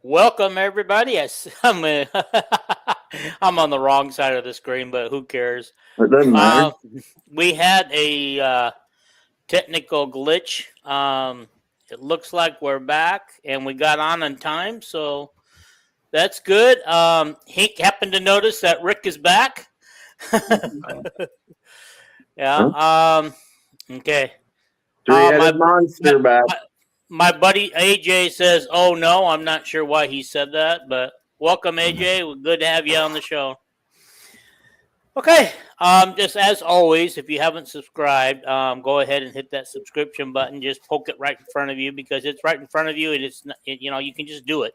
Welcome, everybody. I'm on the wrong side of the screen, but who cares? It doesn't matter. We had a technical glitch. It looks like we're back, and we got on time, so that's good. Hank happened to notice that Rick is back. Yeah. Huh? Okay. Three-headed monster back. My buddy AJ says, "Oh no, I'm not sure why he said that, but welcome, AJ. Good to have you on the show." Okay, just as always, if you haven't subscribed, go ahead and hit that subscription button. Just poke it right in front of you because it's right in front of you, and you can just do it.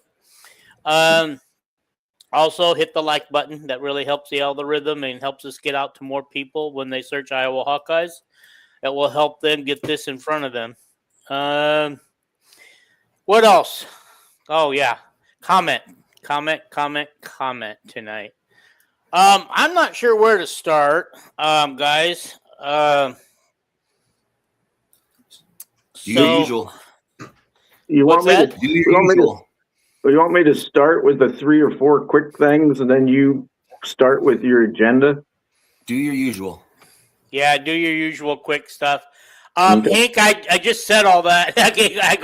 Also, hit the like button. That really helps the algorithm and helps us get out to more people when they search Iowa Hawkeyes. That will help them get this in front of them. What else? Oh, yeah. Comment tonight. I'm not sure where to start, guys. Your usual. You want me to do your usual? You want me to start with the 3 or 4 quick things, and then you start with your agenda? Do your usual. Yeah, do your usual quick stuff. Hank, I just said all that. I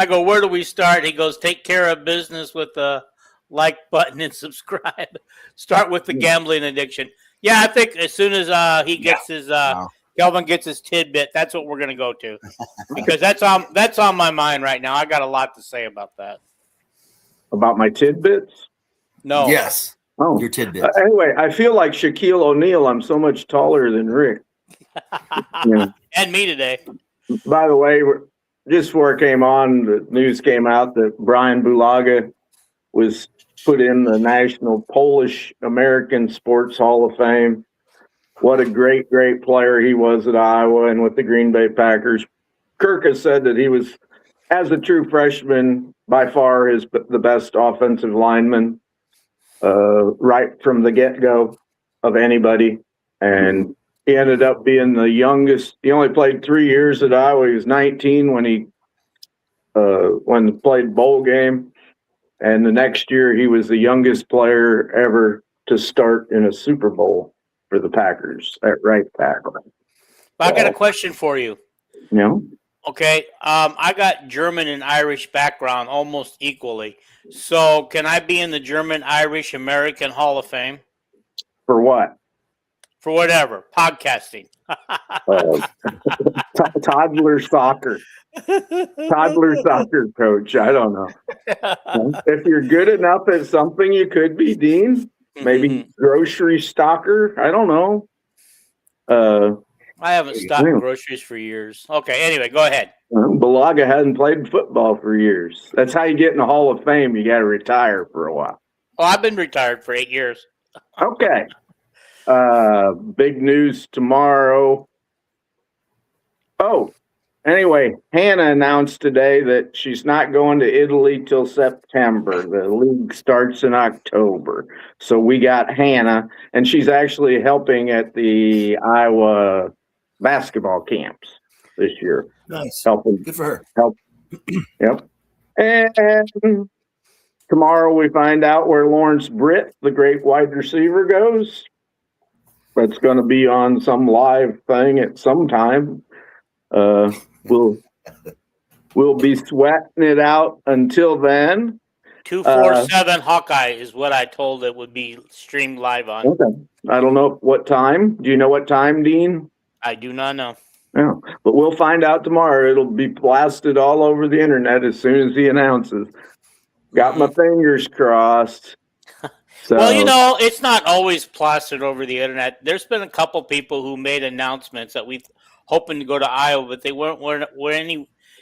go, where do we start? He goes, take care of business with the like button and subscribe. Start with the gambling addiction. Yeah, I think as soon as he gets his Kelvin gets his tidbit, that's what we're gonna go to. Because that's on my mind right now. I got a lot to say about that. About my tidbits? No. Yes. Oh, your tidbits. Anyway, I feel like Shaquille O'Neal. I'm so much taller than Rick. Yeah. And me today. By the way, just before it came on, the news came out that Brian Bulaga was put in the National Polish American Sports Hall of Fame. What a great, great player he was at Iowa and with the Green Bay Packers. Kirk has said that he was, as a true freshman, by far the best offensive lineman right from the get-go of anybody. And he ended up being the youngest. He only played 3 years at Iowa. He was 19 when he played bowl game. And the next year, he was the youngest player ever to start in a Super Bowl for the Packers at right tackle. I got a question for you. Yeah. Okay. I got German and Irish background almost equally. So can I be in the German, Irish, American Hall of Fame? For what? For whatever. Podcasting. Toddler soccer. Toddler soccer coach. I don't know. If you're good enough at something, you could be, Dean. Maybe grocery stocker. I don't know. I haven't stocked groceries for years. Okay, anyway, go ahead. Bulaga hadn't played football for years. That's how you get in the Hall of Fame. You got to retire for a while. Oh, I've been retired for 8 years. Okay. Big news tomorrow. Oh, anyway, Hannah announced today that she's not going to Italy till September. The league starts in October. So we got Hannah, and she's actually helping at the Iowa basketball camps this year. Nice. Helping. Good for her. Yep. And tomorrow we find out where Lawrence Britt, the great wide receiver, goes. That's going to be on some live thing at some time. We'll be sweating it out until then. 247 Hawkeye is what I told it would be streamed live on. Okay. I don't know what time. Do you know what time, Dean? I do not know. Yeah, but we'll find out tomorrow. It'll be blasted all over the internet as soon as he announces. Got my fingers crossed. So, well, it's not always plastered over the internet. There's been a couple people who made announcements that we hoping to go to Iowa, but they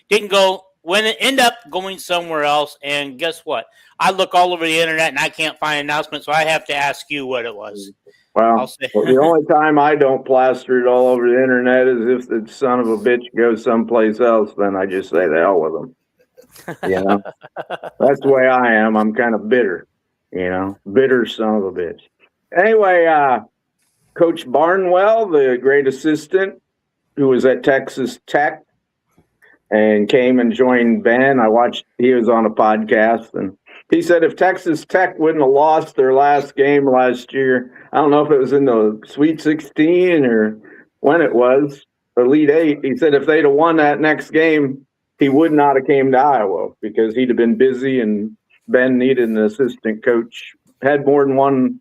didn't go. When it end up going somewhere else, and guess what? I look all over the internet and I can't find announcements, so I have to ask you what it was. Well, the only time I don't plaster it all over the internet is if the son of a bitch goes someplace else. Then I just say the hell with them. That's the way I am. I'm kind of bitter. Bitter son of a bitch. Anyway, Coach Barnwell, the great assistant who was at Texas Tech, and came and joined Ben. He was on a podcast, and he said if Texas Tech wouldn't have lost their last game last year, I don't know if it was in the Sweet 16 or when it was, Elite Eight. He said if they'd have won that next game, he would not have came to Iowa because he'd have been busy, and Ben needed an assistant coach. Had more than one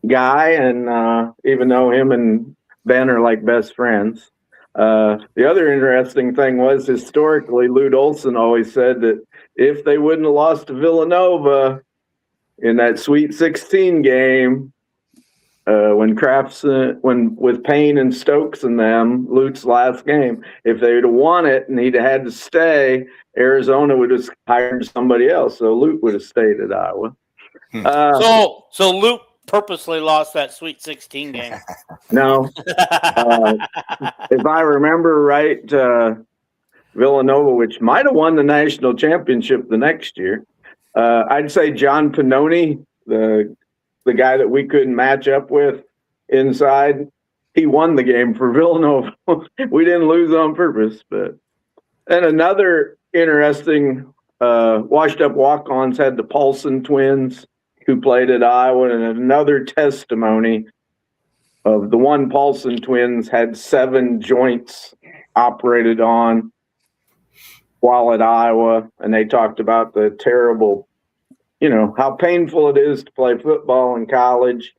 guy, and even though him and Ben are like best friends. The other interesting thing was historically, Lute Olson always said that if they wouldn't have lost to Villanova in that Sweet 16 game, when with Payne and Stokes and them, Lute's last game, if they'd have won it and he'd have had to stay, Arizona would have hired somebody else. So Lute would have stayed at Iowa. So Luke purposely lost that Sweet 16 game. No. If I remember right, Villanova, which might have won the national championship the next year, I'd say John Pannoni, the guy that we couldn't match up with inside, he won the game for Villanova. We didn't lose on purpose. And another interesting washed-up walk-ons had the Paulson twins, who played at Iowa, and another testimony of the one Paulson twins had 7 joints operated on while at Iowa, and they talked about the terrible, how painful it is to play football in college.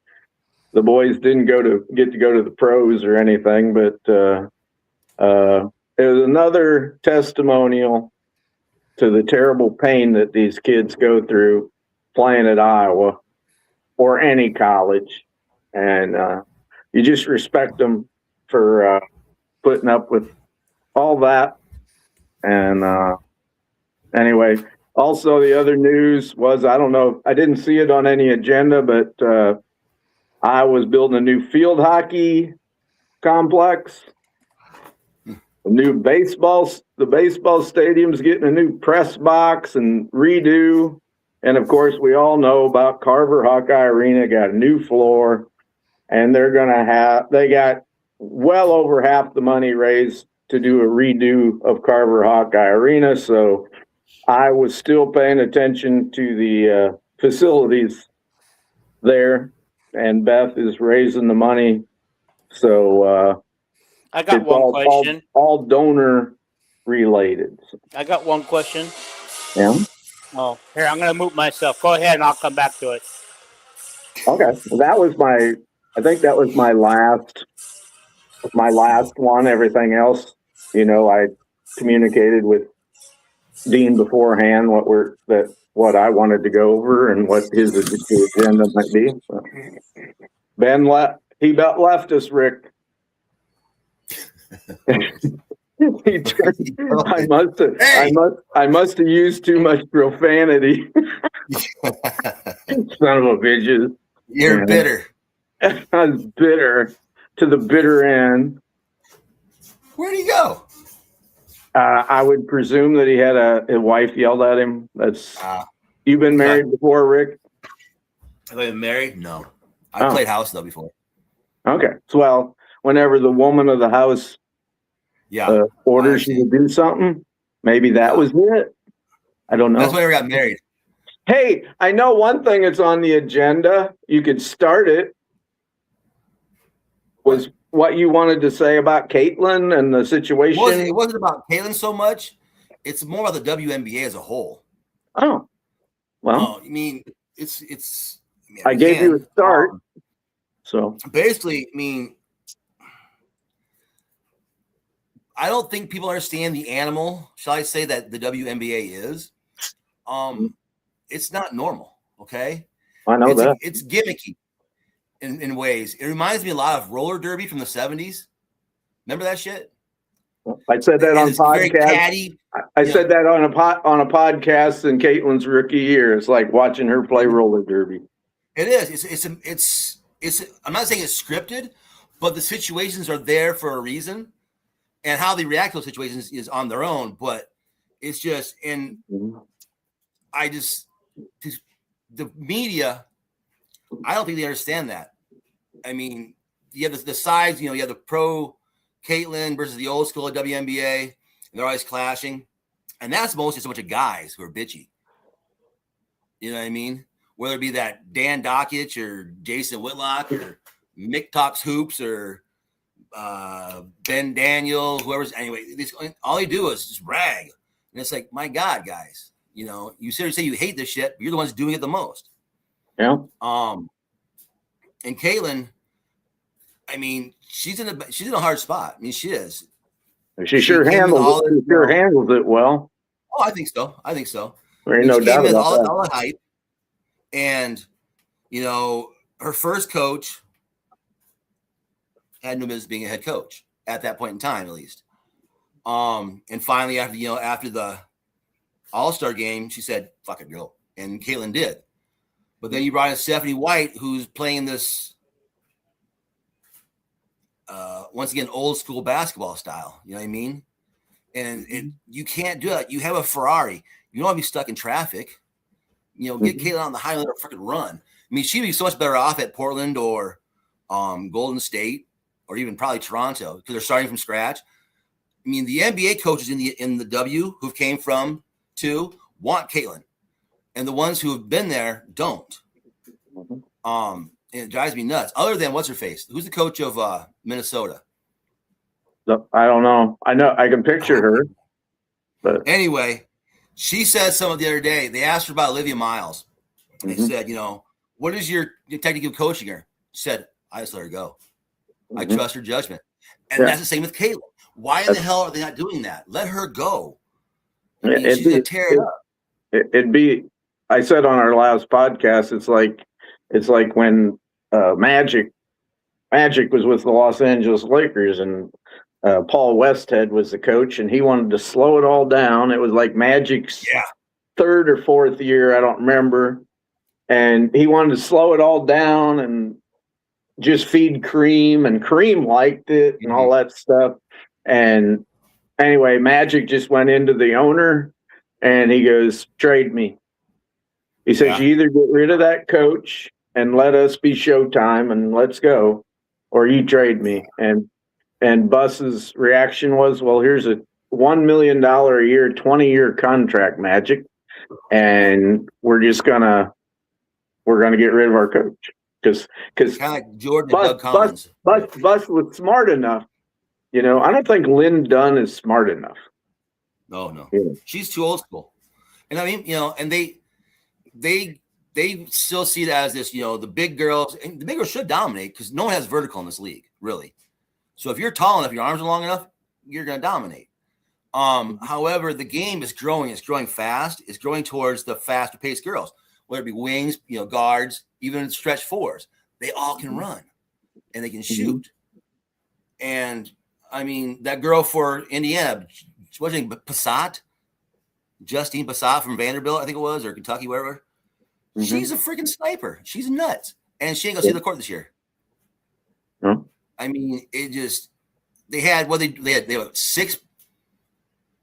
The boys didn't get to go to the pros or anything, but it was another testimonial to the terrible pain that these kids go through playing at Iowa or any college, and you just respect them for putting up with all that. And anyway, also the other news was, I don't know, I didn't see it on any agenda, but I was building a new field hockey complex. The baseball stadium's getting a new press box and redo. And of course, we all know about Carver Hawkeye Arena, got a new floor, and they got well over half the money raised to do a redo of Carver Hawkeye Arena. So I was still paying attention to the facilities there, and Beth is raising the money. So I got one question. All donor related. I got one question. Yeah. Oh, here, I'm going to mute myself. Go ahead, and I'll come back to it. Okay. Well, I think that was my last one. Everything else, I communicated with Dean beforehand what I wanted to go over and what his agenda might be. So. Ben left us, Rick. I must have used too much profanity. Son of a bitches. You're bitter. I was bitter to the bitter end. Where'd he go? I would presume that he had a wife yelled at him. You've been married before, Rick? Have I been married? No. I played house though before. Okay. So, well, whenever the woman of the house orders you to do something, maybe that was it. I don't know. That's whenever I got married. Hey, I know one thing that's on the agenda. You could start it. Was what you wanted to say about Caitlin and the situation? It wasn't about Caitlin so much. It's more about the WNBA as a whole. Oh, well. I mean, I gave you a start. So basically, I mean, I don't think people understand the animal, shall I say, that the WNBA is. It's not normal, okay? I know that. It's gimmicky in ways. It reminds me a lot of roller derby from the 70s. Remember that shit? I said that on podcast. I said that on a podcast in Caitlin's rookie year. It's like watching her play roller derby. It is. It's I'm not saying it's scripted, but the situations are there for a reason. And how they react to those situations is on their own, but it's just the media, I don't think they understand that. I mean, you have the sides, you have the pro Caitlin versus the old school of WNBA, and they're always clashing. And that's mostly so much of guys who are bitchy. You know what I mean? Whether it be that Dan Dockich or Jason Whitlock or Mick Talks Hoops or Ben Daniel, whoever's anyway, all they do is just rag. And it's like, my God, guys, you know, you seriously say you hate this shit, but you're the ones doing it the most. Yeah. And Caitlin, I mean, she's in a hard spot. I mean, she is. She sure handles it. She sure handles it well. Oh, I think so. There ain't no doubt about that. All the hype. And, you know, her first coach had no business being a head coach at that point in time, at least. And finally, after the All-Star game, she said, fuck it, go. And Caitlin did. But then you brought in Stephanie White, who's playing this, once again, old school basketball style. You know what I mean? And you can't do it. You have a Ferrari. You don't want to be stuck in traffic. You know, get Caitlin on the highway and freaking run. I mean, she'd be so much better off at Portland or Golden State or even probably Toronto because they're starting from scratch. I mean, the NBA coaches in the W who came from want Caitlin, and the ones who have been there don't. And it drives me nuts. Other than what's her face? Who's the coach of Minnesota? I don't know. I know I can picture her, but anyway, she said something the other day. They asked her about Olivia Miles. And they said, you know, what is your technique of coaching her? She said, I just let her go. I trust her judgment. And that's the same with Caitlin. Why in the hell are they not doing that? Let her go. I mean, she's going to tear it up. It'd be, I said on our last podcast, it's like when Magic was with the Los Angeles Lakers and Paul Westhead was the coach and he wanted to slow it all down. It was like Magic's third or fourth year, I don't remember. And he wanted to slow it all down and just feed Kareem, and Kareem liked it and all that stuff. And anyway, Magic just went into the owner and he goes, trade me. He says, you either get rid of that coach and let us be Showtime and let's go, or you trade me. And Bus's reaction was, well, here's a $1 million a year, 20-year contract, Magic. And we're gonna get rid of our coach. Because kind of like Jordan and Doug Collins. Bus was smart enough. You know, I don't think Lynn Dunn is smart enough. No. Yeah. She's too old school. And I mean, you know, and they still see that as this, you know, the big girls, and the big girls should dominate because no one has vertical in this league, really. So if you're tall enough, your arms are long enough, you're going to dominate. However, the game is growing. It's growing fast. It's growing towards the faster paced girls, whether it be wings, you know, guards, even stretch fours. They all can run and they can shoot. And I mean, that girl for Indiana, what's her name? Passat? Justine Passat from Vanderbilt, I think it was, or Kentucky, wherever. She's a freaking sniper. She's nuts. And she ain't going to see the court this year. No. I mean, they had 6.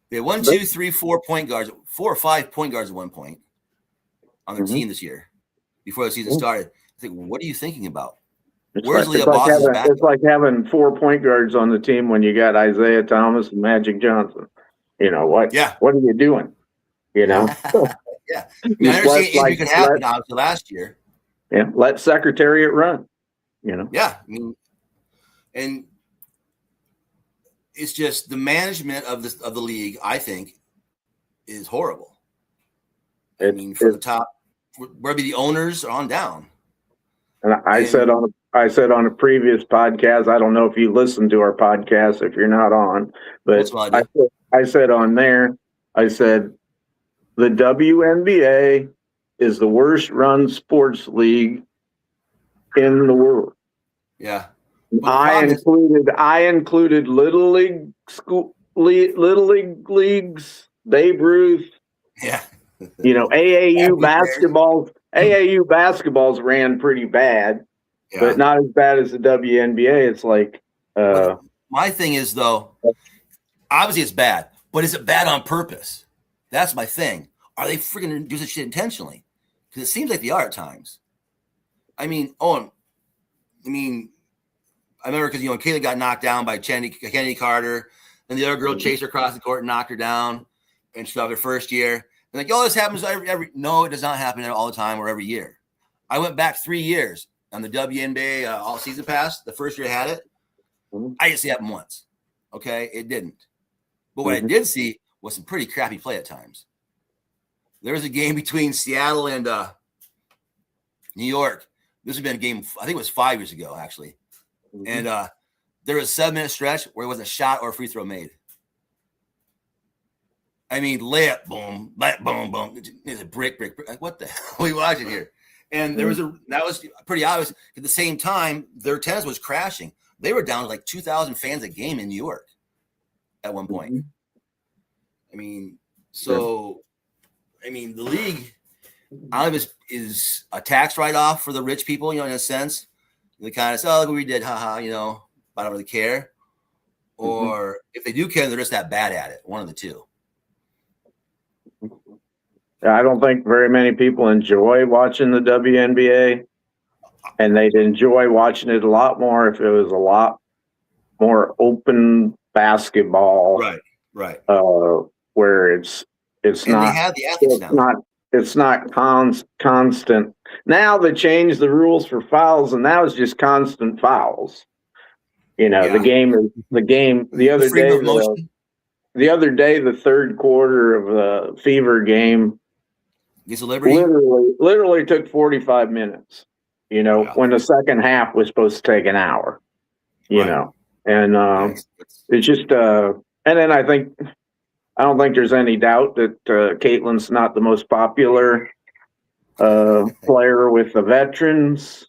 They had 1, 2, 3, 4 point guards, 4 or 5 point guards at one point on their team this year before the season started. I think, what are you thinking about? Where's Leah Boss's back? It's like having 4 point guards on the team when you got Isaiah Thomas and Magic Johnson. You know what? Yeah. What are you doing? You know? Yeah. I mean, I understand it could happen obviously last year. Yeah. Let Secretariat run. You know? Yeah. I mean, and it's just the management of the league, I think, is horrible. I mean, from the top, where the owners are on down. And I said on a previous podcast, I don't know if you listened to our podcast if you're not on, but I said on there, I said the WNBA is the worst run sports league in the world. Yeah. I included little league leagues, Babe Ruth. Yeah. You know, AAU basketballs ran pretty bad, but not as bad as the WNBA. It's like my thing is, though, obviously it's bad, but is it bad on purpose? That's my thing. Are they freaking doing this shit intentionally? Because it seems like they are at times. I mean, I remember because when Caitlin got knocked down by Kennedy Carter, and the other girl chased her across the court and knocked her down, and she got her first year. And like, this happens every. No, it does not happen all the time or every year. I went back 3 years on the WNBA all season pass. The first year I had it, I didn't see it happen once. Okay, it didn't. But what I did see was some pretty crappy play at times. There was a game between Seattle and New York. This has been a game, I think it was 5 years ago, actually. And there was a 7-minute stretch where there wasn't a shot or a free throw made. I mean, layup, boom, boom, boom. It's a brick. Like, what the hell are we watching here? And that was pretty obvious. At the same time, their tennis was crashing. They were down to like 2,000 fans a game in New York at one point. I mean, the league, I don't know if is a tax write-off for the rich people, in a sense. They kind of say, look what we did, haha, I don't really care. Or if they do care, they're just that bad at it. One of the two. I don't think very many people enjoy watching the WNBA, and they'd enjoy watching it a lot more if it was a lot more open basketball. Right. Where it's and not. They have the athletes now. It's not constant. Now they changed the rules for fouls, and now it's just constant fouls. The game the other day, the third quarter of the Fever game literally took 45 minutes, when the second half was supposed to take an hour, and it's just, and then I don't think there's any doubt that Caitlin's not the most popular player with the veterans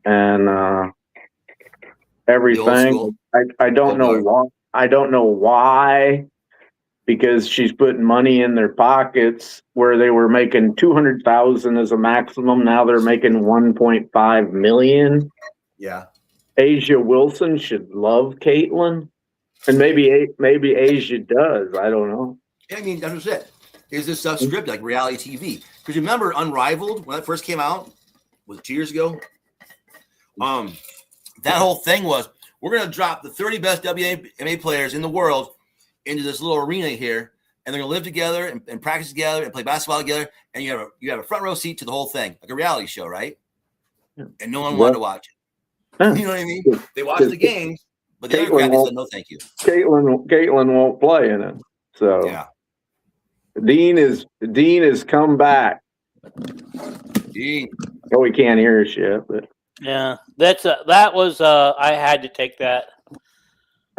and everything. I don't know why. I don't know why, because she's putting money in their pockets where they were making 200,000 as a maximum. Now they're making 1.5 million. Yeah. Asia Wilson should love Caitlin. And maybe Asia does. I don't know. I mean, that's what I said. Is this stuff scripted like reality TV? Because remember Unrivaled, when that first came out, was it 2 years ago? That whole thing was, we're going to drop the 30 best WNBA players in the world into this little arena here, and they're going to live together and practice together and play basketball together, and you have a front row seat to the whole thing, like a reality show, right? And no one wanted to watch it. You know what I mean? They watched the games. But the other guy said, no, thank you. Caitlin won't play in it. So yeah. Dean has come back. Dean. Oh, we can't hear us yet, but yeah, that was I had to take that.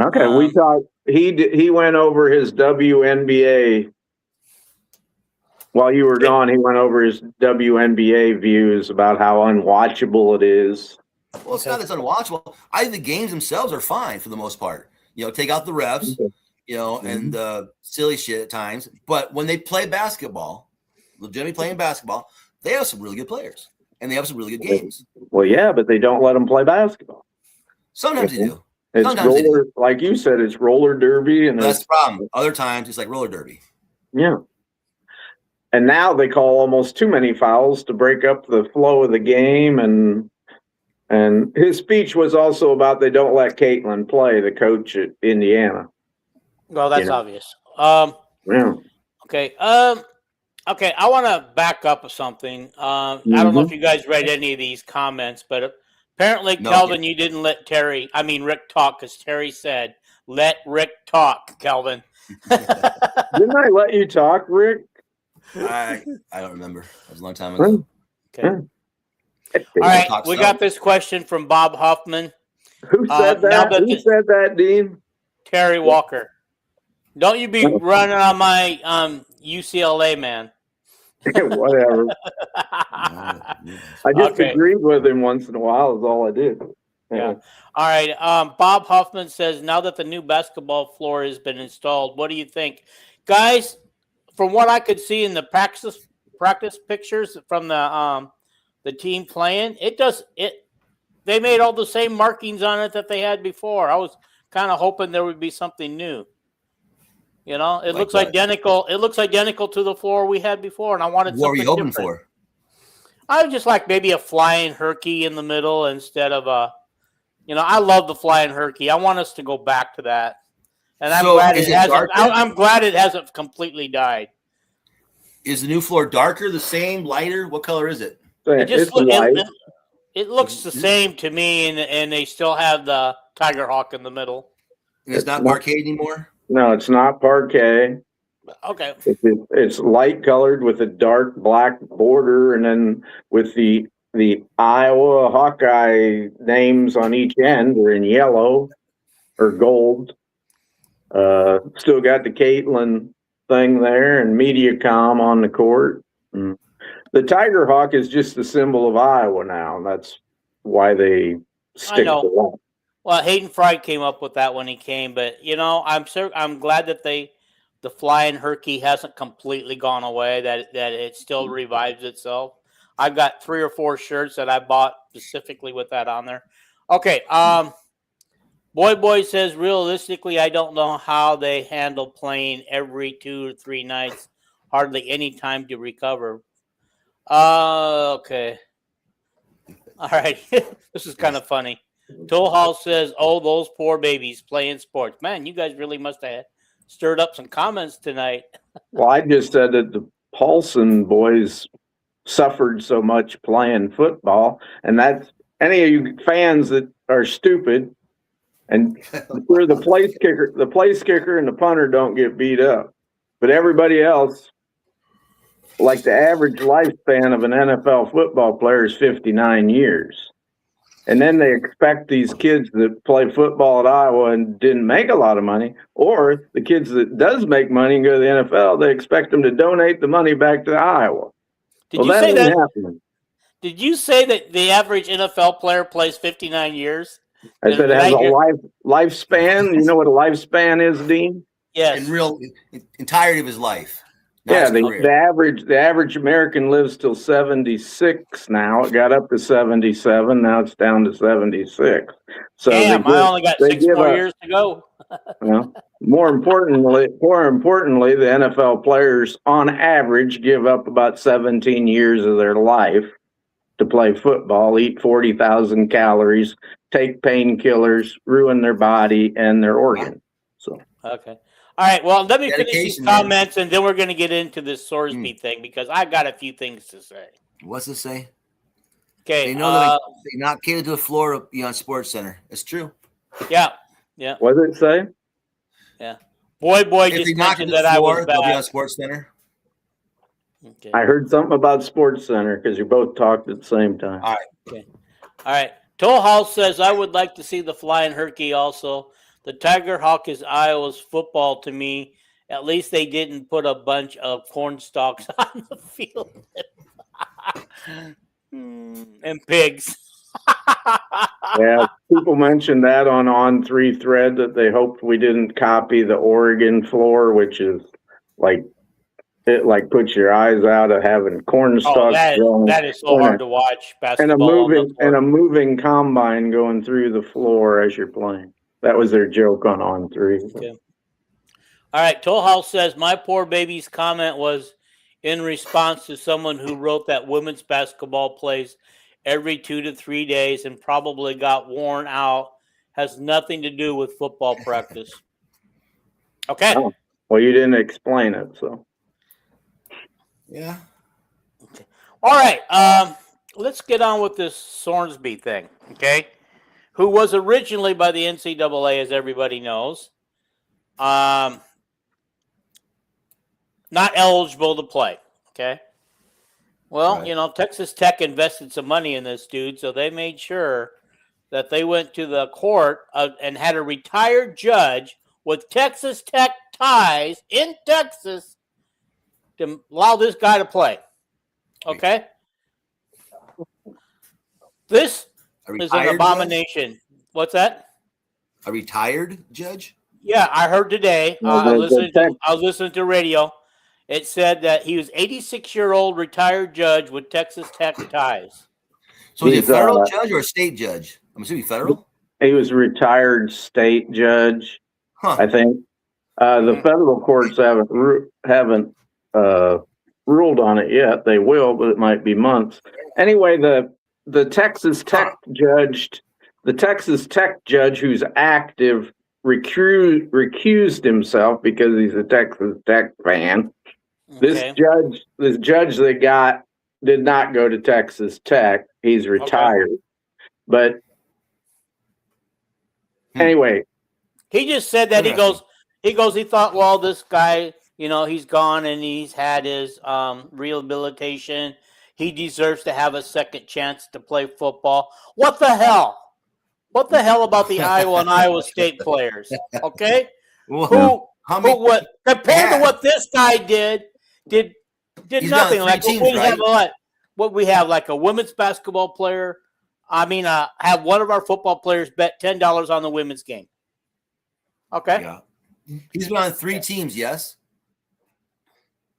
Okay, we thought he went over his WNBA while you were gone. He went over his WNBA views about how unwatchable it is. Well, it's not that it's unwatchable. I think the games themselves are fine for the most part. Take out the refs, and silly shit at times. But when they play basketball, legitimately playing basketball, they have some really good players. And they have some really good games. Well, yeah, but they don't let them play basketball. Sometimes they do. It's roller, like you said, it's roller derby. And that's the problem. Other times, it's like roller derby. Yeah. And now they call almost too many fouls to break up the flow of the game. And his speech was also about they don't let Caitlin play, the coach at Indiana. Well, that's obvious. Yeah. Okay. Okay. I want to back up something. I don't know if you guys read any of these comments, but apparently, Kelvin, you didn't let Rick talk, because Terry said, "Let Rick talk, Kelvin." Didn't I let you talk, Rick? I don't remember. That was a long time ago. Okay. All right, we got this question from Bob Huffman. Who said that? Who said that, Dean? Terry Walker. Don't you be running on my UCLA man. Whatever. I just agreed with him once in a while is all I did. Yeah. All right. Bob Huffman says, now that the new basketball floor has been installed, what do you think? Guys, from what I could see in the practice pictures from the team playing, they made all the same markings on it that they had before. I was kind of hoping there would be something new. It looks identical. It looks identical to the floor we had before, and I wanted something different. What were you hoping for? I would just like maybe a flying herky in the middle instead of I love the flying herky. I want us to go back to that, and I'm So, glad is it it hasn't. darker? I'm glad it hasn't completely died. Is the new floor darker, the same, lighter? What color is it? It just It's white. it looks the same to me, and they still have the Tiger Hawk in the middle. And it's not parquet anymore? No, it's not parquet. Okay. It's light colored with a dark black border, and then with the Iowa Hawkeye names on each end are in yellow or gold. Still got the Caitlin thing there and MediaCom on the court. The Tiger Hawk is just the symbol of Iowa now, and that's why they stick to that. Well, Hayden Fry came up with that when he came, but I'm glad that the flying herky hasn't completely gone away. That it still revives itself. I've got 3 or 4 shirts that I bought specifically with that on there. Okay. Boy says realistically, I don't know how they handle playing every 2 or 3 nights. Hardly any time to recover. Okay. All right. This is kind of funny. Toll House says, "Oh, those poor babies playing sports. Man, you guys really must have stirred up some comments tonight." Well, I just said that the Paulson boys suffered so much playing football, and that's any of you fans that are stupid. And where the place kicker and the punter don't get beat up, but everybody else, like the average lifespan of an NFL football player is 59 years. And then they expect these kids that play football at Iowa and didn't make a lot of money, or the kids that does make money and go to the NFL, they expect them to donate the money back to Iowa. Did you say that? Happening. Did you say that the average NFL player plays 59 years? I said it has a lifespan. You know what a lifespan is, Dean? Yes. In entirety of his life. Yeah, the average American lives till 76 now. It got up to 77. Now it's down to 76. So damn, I only got 6 more years to go. More importantly, the NFL players on average give up about 17 years of their life to play football, eat 40,000 calories, take painkillers, ruin their body and their organs. So okay. All right, well, let me finish these comments, and then we're going to get into this Sorsby thing, because I got a few things to say. What's it say? Okay. They know that they not catered to the floor on Sports Center. It's true. Yeah. What did it say? Yeah. Boy just mentioned that I was back. They'll be on Sports Center. Okay. I heard something about Sports Center because you both talked at the same time. All right. Okay. All right. Toll House says, I would like to see the flying herky also. The Tiger Hawk is Iowa's football to me. At least they didn't put a bunch of corn stalks on the field. And pigs. Yeah, people mentioned that on On3 thread that they hoped we didn't copy the Oregon floor, which is it puts your eyes out of having corn stalks. That is so hard to watch basketball. And a moving combine going through the floor as you're playing. That was their joke on On3. Okay. All right. Toll House says, my poor baby's comment was in response to someone who wrote that women's basketball plays every 2 to 3 days and probably got worn out. Has nothing to do with football practice. Okay. Oh, well, you didn't explain it, so. Yeah. Okay. All right. Let's get on with this Sorsby thing, okay? Who was originally by the NCAA, as everybody knows, not eligible to play, okay? Well, right. Texas Tech invested some money in this dude, so they made sure that they went to the court and had a retired judge with Texas Tech ties in Texas to allow this guy to play, okay? This is an abomination. Judge? What's that? A retired judge? Yeah, I heard today. I was listening to radio. It said that he was 86-year-old retired judge with Texas Tech ties. So is he a federal judge or a state judge? I'm assuming federal. He was a retired state judge, I think. The federal courts haven't ruled on it yet. They will, but it might be months. Anyway, the Texas Tech judge the Texas Tech judge who's active recused himself because he's a Texas Tech fan. Okay. This judge they got did not go to Texas Tech. He's retired. Okay. But anyway, he just said that he thought, well, this guy, he's gone and he's had his rehabilitation. He deserves to have a second chance to play football. What the hell? What the hell about the Iowa and Iowa State players? Okay, well, compared to what this guy did nothing. Like teams, we have like a women's basketball player. I mean, have one of our football players bet $10 on the women's game. Okay. Yeah. He's been on 3 teams, yes?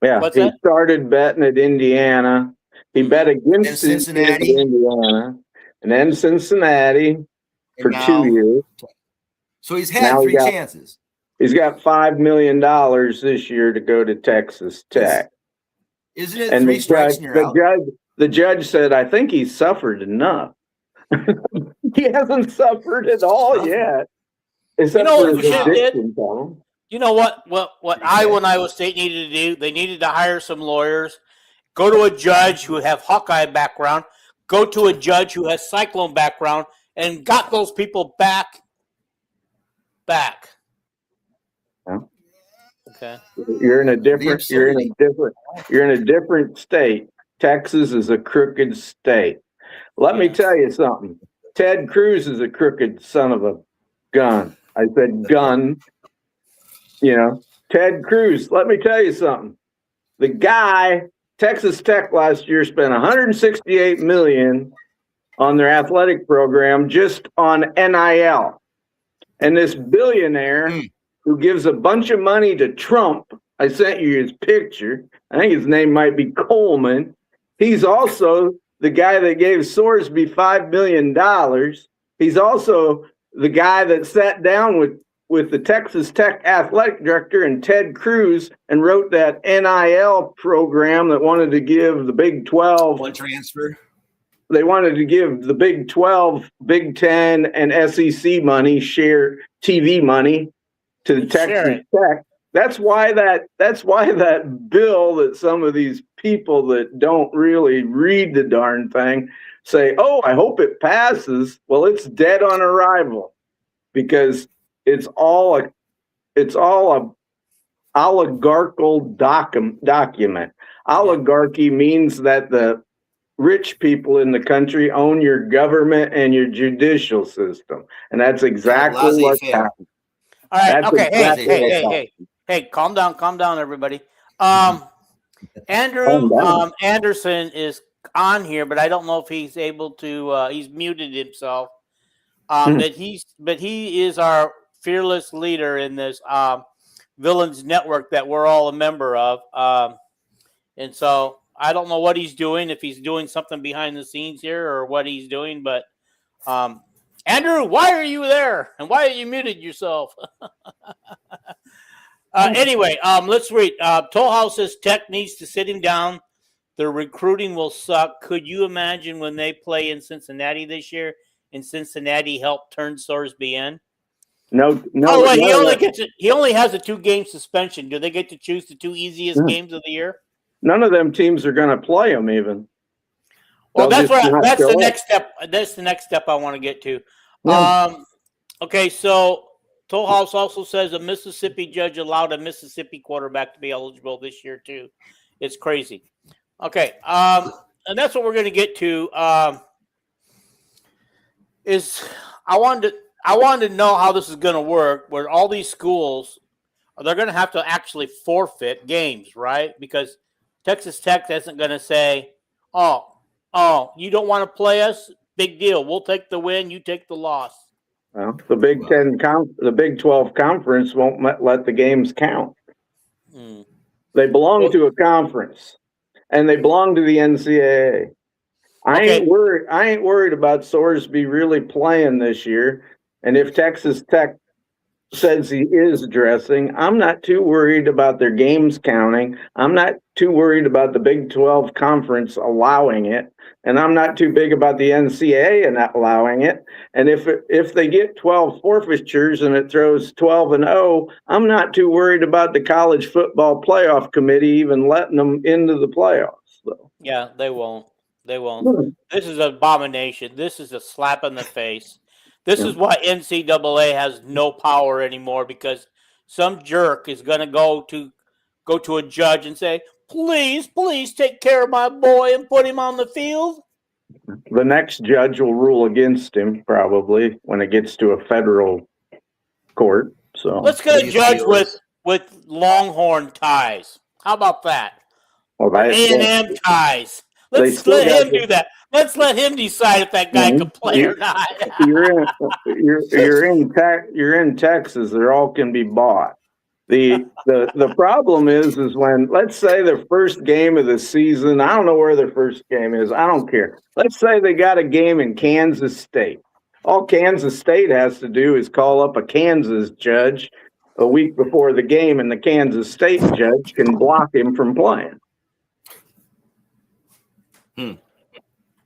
Yeah. He started betting at Indiana. He bet against Cincinnati, Indiana, and then Cincinnati for 2 years. So he's had 3 chances. He's got $5 million this year to go to Texas Tech. Isn't it 3 strikes and you're out? The judge said, I think he's suffered enough. He hasn't suffered at all yet. Except for his addiction problem. You know what Iowa and Iowa State needed to do? They needed to hire some lawyers, go to a judge who have Hawkeye background, go to a judge who has Cyclone background, and got those people back. Yeah. Okay. You're in a different state. Texas is a crooked state. Let me tell you something. Ted Cruz is a crooked son of a gun. I said gun. Ted Cruz, let me tell you something. The guy, Texas Tech last year spent $168 million on their athletic program just on NIL. And this billionaire who gives a bunch of money to Trump, I sent you his picture. I think his name might be Coleman. He's also the guy that gave Sorsby $5 million. He's also the guy that sat down with the Texas Tech athletic director and Ted Cruz and wrote that NIL program that wanted to give the Big 12 one transfer. They wanted to give the Big 12, Big 10, and SEC money, share TV money to the Texas Tech. That's why that bill that some of these people that don't really read the darn thing say, oh, I hope it passes. Well, it's dead on arrival because it's all a oligarchical document. Oligarchy means that the rich people in the country own your government and your judicial system. And that's exactly what's happening. All right. Okay. Hey, calm down, everybody. Andrew Anderson is on here, but I don't know if he's able to. He's muted himself. But he is our fearless leader in this Villains Network that we're all a member of. And so I don't know what he's doing, if he's doing something behind the scenes here or what he's doing. But Andrew, why are you there? And why are you muted yourself? Anyway, let's read. Toll House says Tech needs to sit him down. Their recruiting will suck. Could you imagine when they play in Cincinnati this year and Cincinnati helped turn Sorsby in? No. Oh, wait, he only has a 2-game suspension. Do they get to choose the 2 easiest games of the year? None of them teams are going to play him even. Well, that's the next step. That's the next step I want to get to. Yeah. Okay, so Toll House also says a Mississippi judge allowed a Mississippi quarterback to be eligible this year too. It's crazy. Okay, and that's what we're going to get to. Is I wanted to know how this is going to work. Where all these schools they're going to have to actually forfeit games, right? Because Texas Tech isn't going to say, "Oh, you don't want to play us? Big deal. We'll take the win. You take the loss." Well, the Big 12 conference won't let the games count. They belong to a conference, and they belong to the NCAA. I ain't worried about Sorsby really playing this year. And if Texas Tech says he is addressing. I'm not too worried about their games counting. I'm not too worried about the Big 12 conference allowing it. And I'm not too big about the NCAA and not allowing it. And if they get 12 forfeitures and it throws 12-0, I'm not too worried about the college football playoff committee even letting them into the playoffs. So. Yeah, they won't. They won't. This is an abomination. This is a slap in the face. This is why NCAA has no power anymore, because some jerk is going to go to a judge and say, please take care of my boy and put him on the field. The next judge will rule against him probably when it gets to a federal court. So let's get a judge with Longhorn ties. How about that? Well, A&M ties. Let's let him do that. Let's let him decide if that guy can play or not. you're in Texas. They're all can be bought. The problem is when, let's say the first game of the season, I don't know where their first game is. I don't care. Let's say they got a game in Kansas State. All Kansas State has to do is call up a Kansas judge a week before the game, and the Kansas State judge can block him from playing.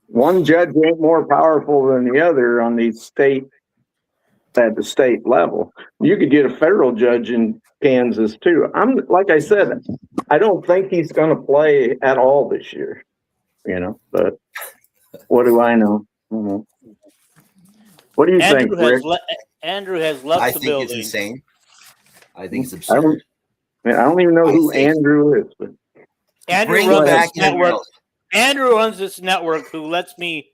One judge ain't more powerful than the other on the state at the state level. You could get a federal judge in Kansas too. Like I said, I don't think he's going to play at all this year. But what do I know? Mm-hmm. What do you think, Rick? Andrew has left the building. I think it's insane. I think it's absurd. I don't even know who Andrew is. But Andrew runs this network who lets me,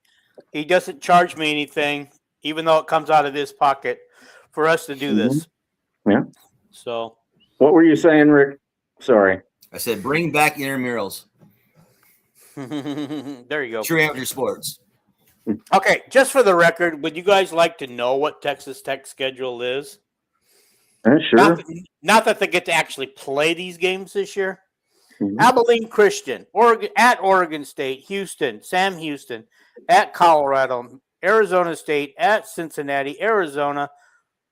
he doesn't charge me anything, even though it comes out of his pocket, for us to do this. Yeah. So. What were you saying, Rick? Sorry. I said bring back intramurals. There you go. True amateur sports. Okay, just for the record, would you guys like to know what Texas Tech's schedule is? Sure. Not that they get to actually play these games this year. Mm-hmm. Abilene Christian, at Oregon State, Houston, Sam Houston, at Colorado, Arizona State, at Cincinnati, Arizona,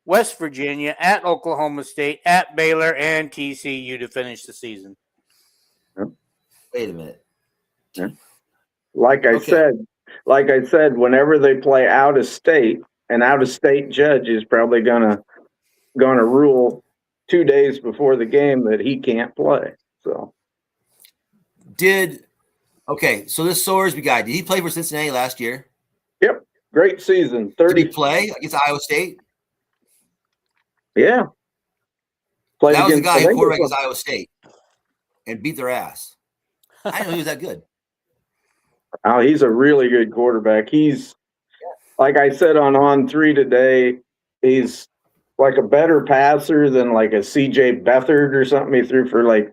West Virginia, at Oklahoma State, at Baylor, and TCU to finish the season. Wait a minute. Yeah. Like I said, whenever they play out of state, an out of state judge is probably gonna rule 2 days before the game that he can't play. So so this Sorsby guy, did he play for Cincinnati last year? Yep. Great season. 30 Did he play against Iowa State? Yeah. That was the guy who quarterbacked against Iowa State and beat their ass. I didn't know he was that good. Oh, he's a really good quarterback. He's, like I said on 3 today, he's like a better passer than like a CJ Beathard or something. He threw for like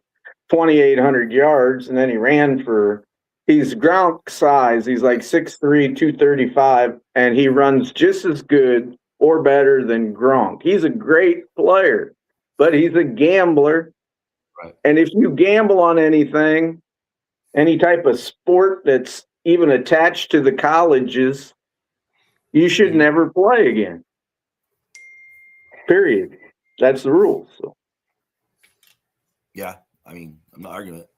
2,800 yards, and then he ran for, he's Gronk size. He's like 6'3", 235, and he runs just as good or better than Gronk. He's a great player, but he's a gambler. Right. And if you gamble on anything, any type of sport that's even attached to the colleges, you should never play again. Period. That's the rule. So. Yeah, I mean, I'm not arguing it.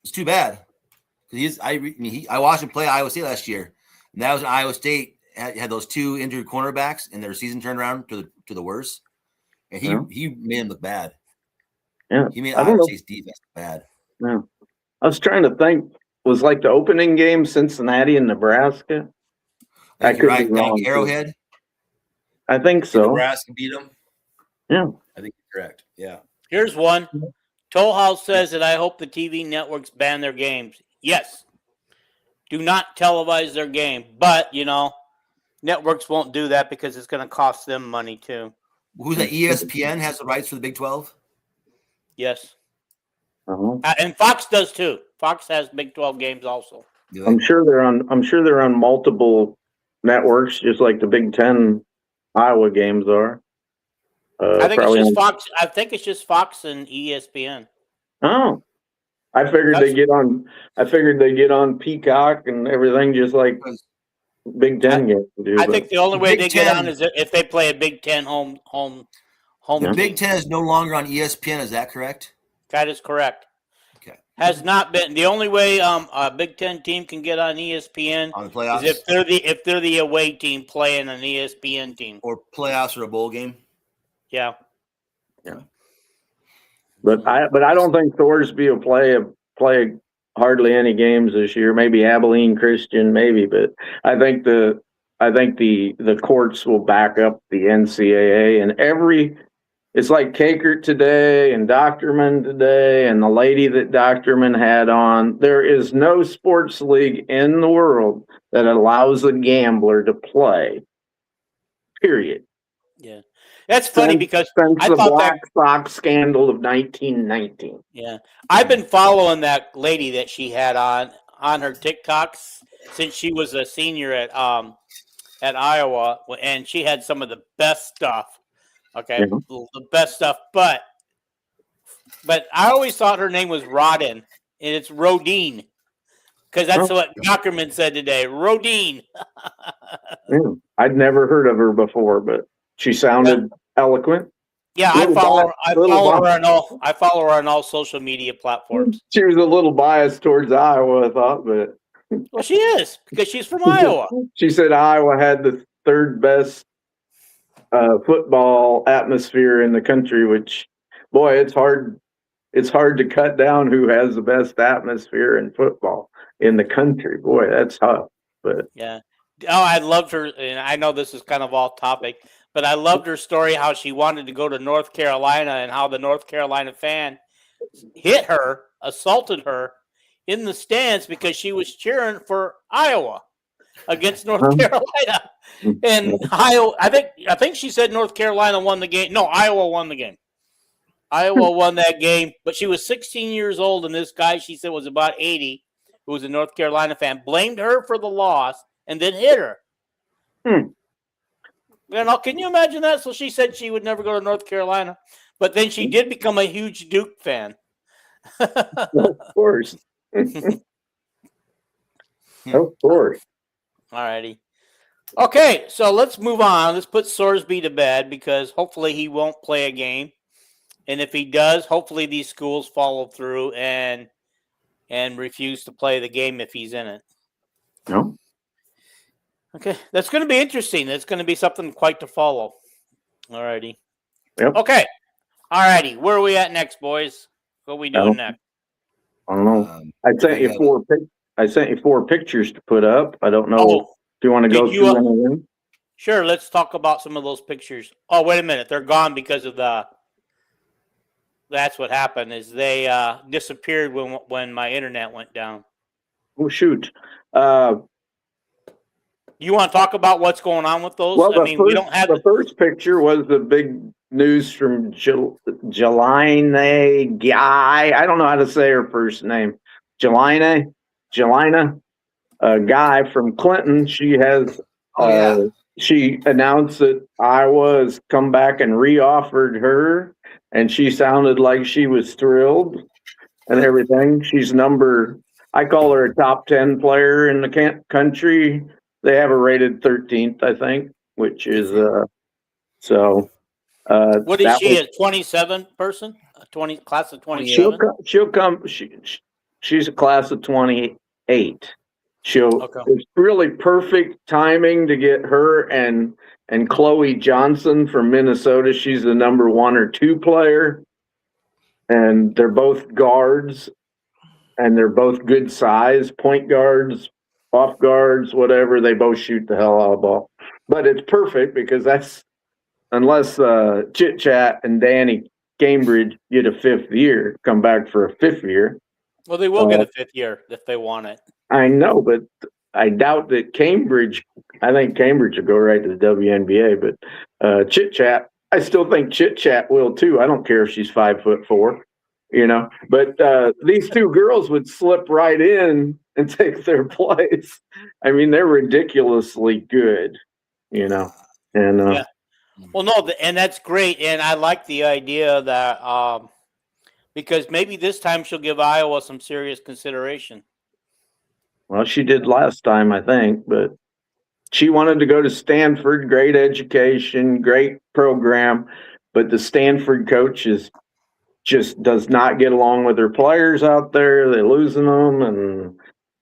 It's too bad. I watched him play Iowa State last year, and that was when Iowa State had those 2 injured cornerbacks, and their season turned around to the worst. And he made him look bad. Yeah, he made Iowa State's defense look bad. Yeah, I was trying to think. Was like the opening game Cincinnati and Nebraska? I could be wrong. Arrowhead. I think so. Nebraska beat them. Yeah, I think you're correct. Yeah. Here's one. Toll House says that I hope the TV networks ban their games. Yes. Do not televise their game. But, networks won't do that because it's going to cost them money too. Who's that? ESPN has the rights for the Big 12? Yes. Uh-huh. And Fox does too. Fox has Big 12 games also. I'm sure they're on multiple networks, just like the Big 10 Iowa games are. I think it's just Fox. I think it's just Fox and ESPN. Oh, I figured they get on Peacock and everything, just like Big Ten games to do. I think the only way Big they get Ten- on is if they play a Big Ten home The team. Big Ten is no longer on ESPN. Is that correct? That is correct. Okay. Has not been the only way a Big Ten team can get on ESPN On the playoffs, is if they're the away team playing an ESPN team. or playoffs or a bowl game. Yeah. But I don't think Sorsby will play hardly any games this year. Maybe Abilene Christian, maybe, but I think the courts will back up the NCAA and it's like Kakert today and Doctorman today and the lady that Doctorman had on. There is no sports league in the world that allows a gambler to play. Period. Yeah. That's funny because since I the thought Black Sox scandal of 1919. Yeah. I've been following that lady that she had on her TikToks since she was a senior at Iowa, and she had some of the best stuff. Okay. Yeah. The best stuff. But I always thought her name was Rodin, and it's Rodine. Because that's what Dockerman said today. Rodine. Yeah. I'd never heard of her before, but she sounded eloquent. Yeah, I follow her on all social media platforms. She was a little biased towards Iowa, I thought, but Well, she is, because she's from Iowa. she said Iowa had the third best football atmosphere in the country, which, boy, it's hard to cut down who has the best atmosphere in football in the country. Boy, that's tough. But Yeah. Oh, I loved her, and I know this is kind of off topic, but I loved her story how she wanted to go to North Carolina and how the North Carolina fan hit her, assaulted her in the stands because she was cheering for Iowa against North Carolina. And Iowa, I think she said North Carolina won the game. No, Iowa won the game. Iowa won that game, but she was 16 years old, and this guy, she said, was about 80, who was a North Carolina fan, blamed her for the loss and then hit her. You know, can you imagine that? So she said she would never go to North Carolina, but then she did become a huge Duke fan. of course. Of course. All righty. Okay, so let's move on. Let's put Sorsby to bed because hopefully he won't play a game. And if he does, hopefully these schools follow through and refuse to play the game if he's in it. No. Okay, that's going to be interesting. That's going to be something quite to follow. All righty. Yep. Okay. All righty. Where are we at next, boys? What are we doing next? I don't know. I sent you 4 pictures to put up. I don't know if you want to go through any of them. Sure, let's talk about some of those pictures. Oh, wait a minute. They're gone because of that's what happened is they disappeared when my internet went down. Oh, shoot. You want to talk about what's going on with those? Well, we don't have the first picture was the big news from Jelena Guy. I don't know how to say her first name. Jelena, a guy from Clinton. She has. She announced that Iowa has come back and re-offered her, and she sounded like she was thrilled and everything. She's I call her a top 10 player in the country. They have her rated 13th, I think, which is so. What is she? A 27 person? A class of 27? She'll come. She's a class of 28. It's really perfect timing to get her and Chloe Johnson from Minnesota. She's the number 1 or 2 player, and they're both guards, and they're both good size point guards. Off guards, whatever, they both shoot the hell out of the ball. But it's perfect because that's unless Chit Chat and Danny Cambridge get a 5th year, come back for a 5th year. Well, they will get a 5th year if they want it. I know, but I doubt that I think Cambridge will go right to the WNBA, but Chit Chat, I still think Chit Chat will too. I don't care if she's 5'4", but these 2 girls would slip right in and take their place. I mean, they're ridiculously good, and yeah. Well, no, and that's great, and I like the idea that because maybe this time she'll give Iowa some serious consideration. Well, she did last time, I think, but she wanted to go to Stanford, great education, great program, but the Stanford coach just does not get along with her players out there. They're losing them,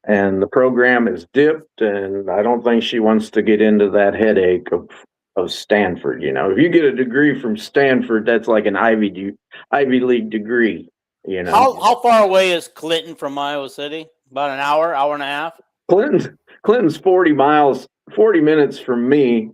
and the program is dipped, and I don't think she wants to get into that headache of Stanford. If you get a degree from Stanford, that's like an Ivy League degree. How far away is Clinton from Iowa City? About an hour and a half? Clinton's 40 minutes from me,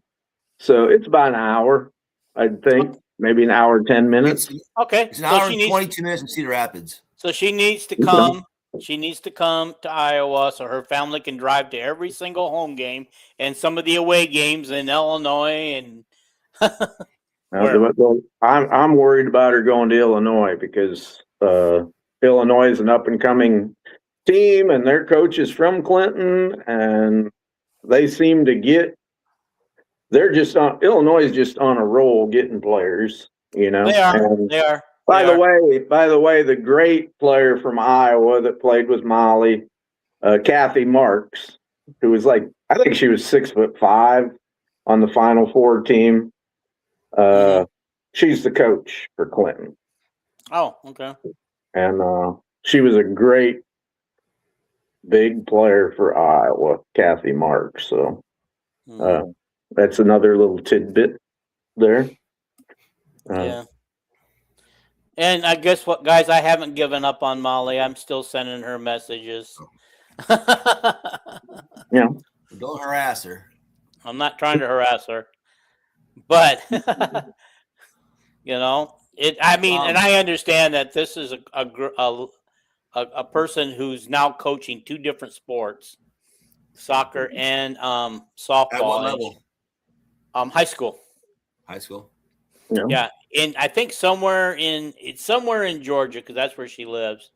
so it's about an hour, I think. Maybe an hour, 10 minutes. Okay. It's an hour and 22 minutes from Cedar Rapids. So she needs to come. She needs to come to Iowa so her family can drive to every single home game and some of the away games in Illinois and. I'm worried about her going to Illinois because Illinois is an up and coming team, and their coach is from Clinton, and they seem to get. Illinois is just on a roll getting players, They are. They are. By the way, the great player from Iowa that played with Molly, Kathy Marks, who was I think she was 6'5" on the Final Four team. She's the coach for Clinton. Oh, okay. And she was a great big player for Iowa, Kathy Marks. So that's another little tidbit there. Yeah. And I guess what, guys, I haven't given up on Molly. I'm still sending her messages. Yeah. Don't harass her. I'm not trying to harass her. But, I mean, and I understand that this is a person who's now coaching two different sports, soccer and softball. At what level? High school. High school. Yeah, and I think somewhere in Georgia, because that's where she lives.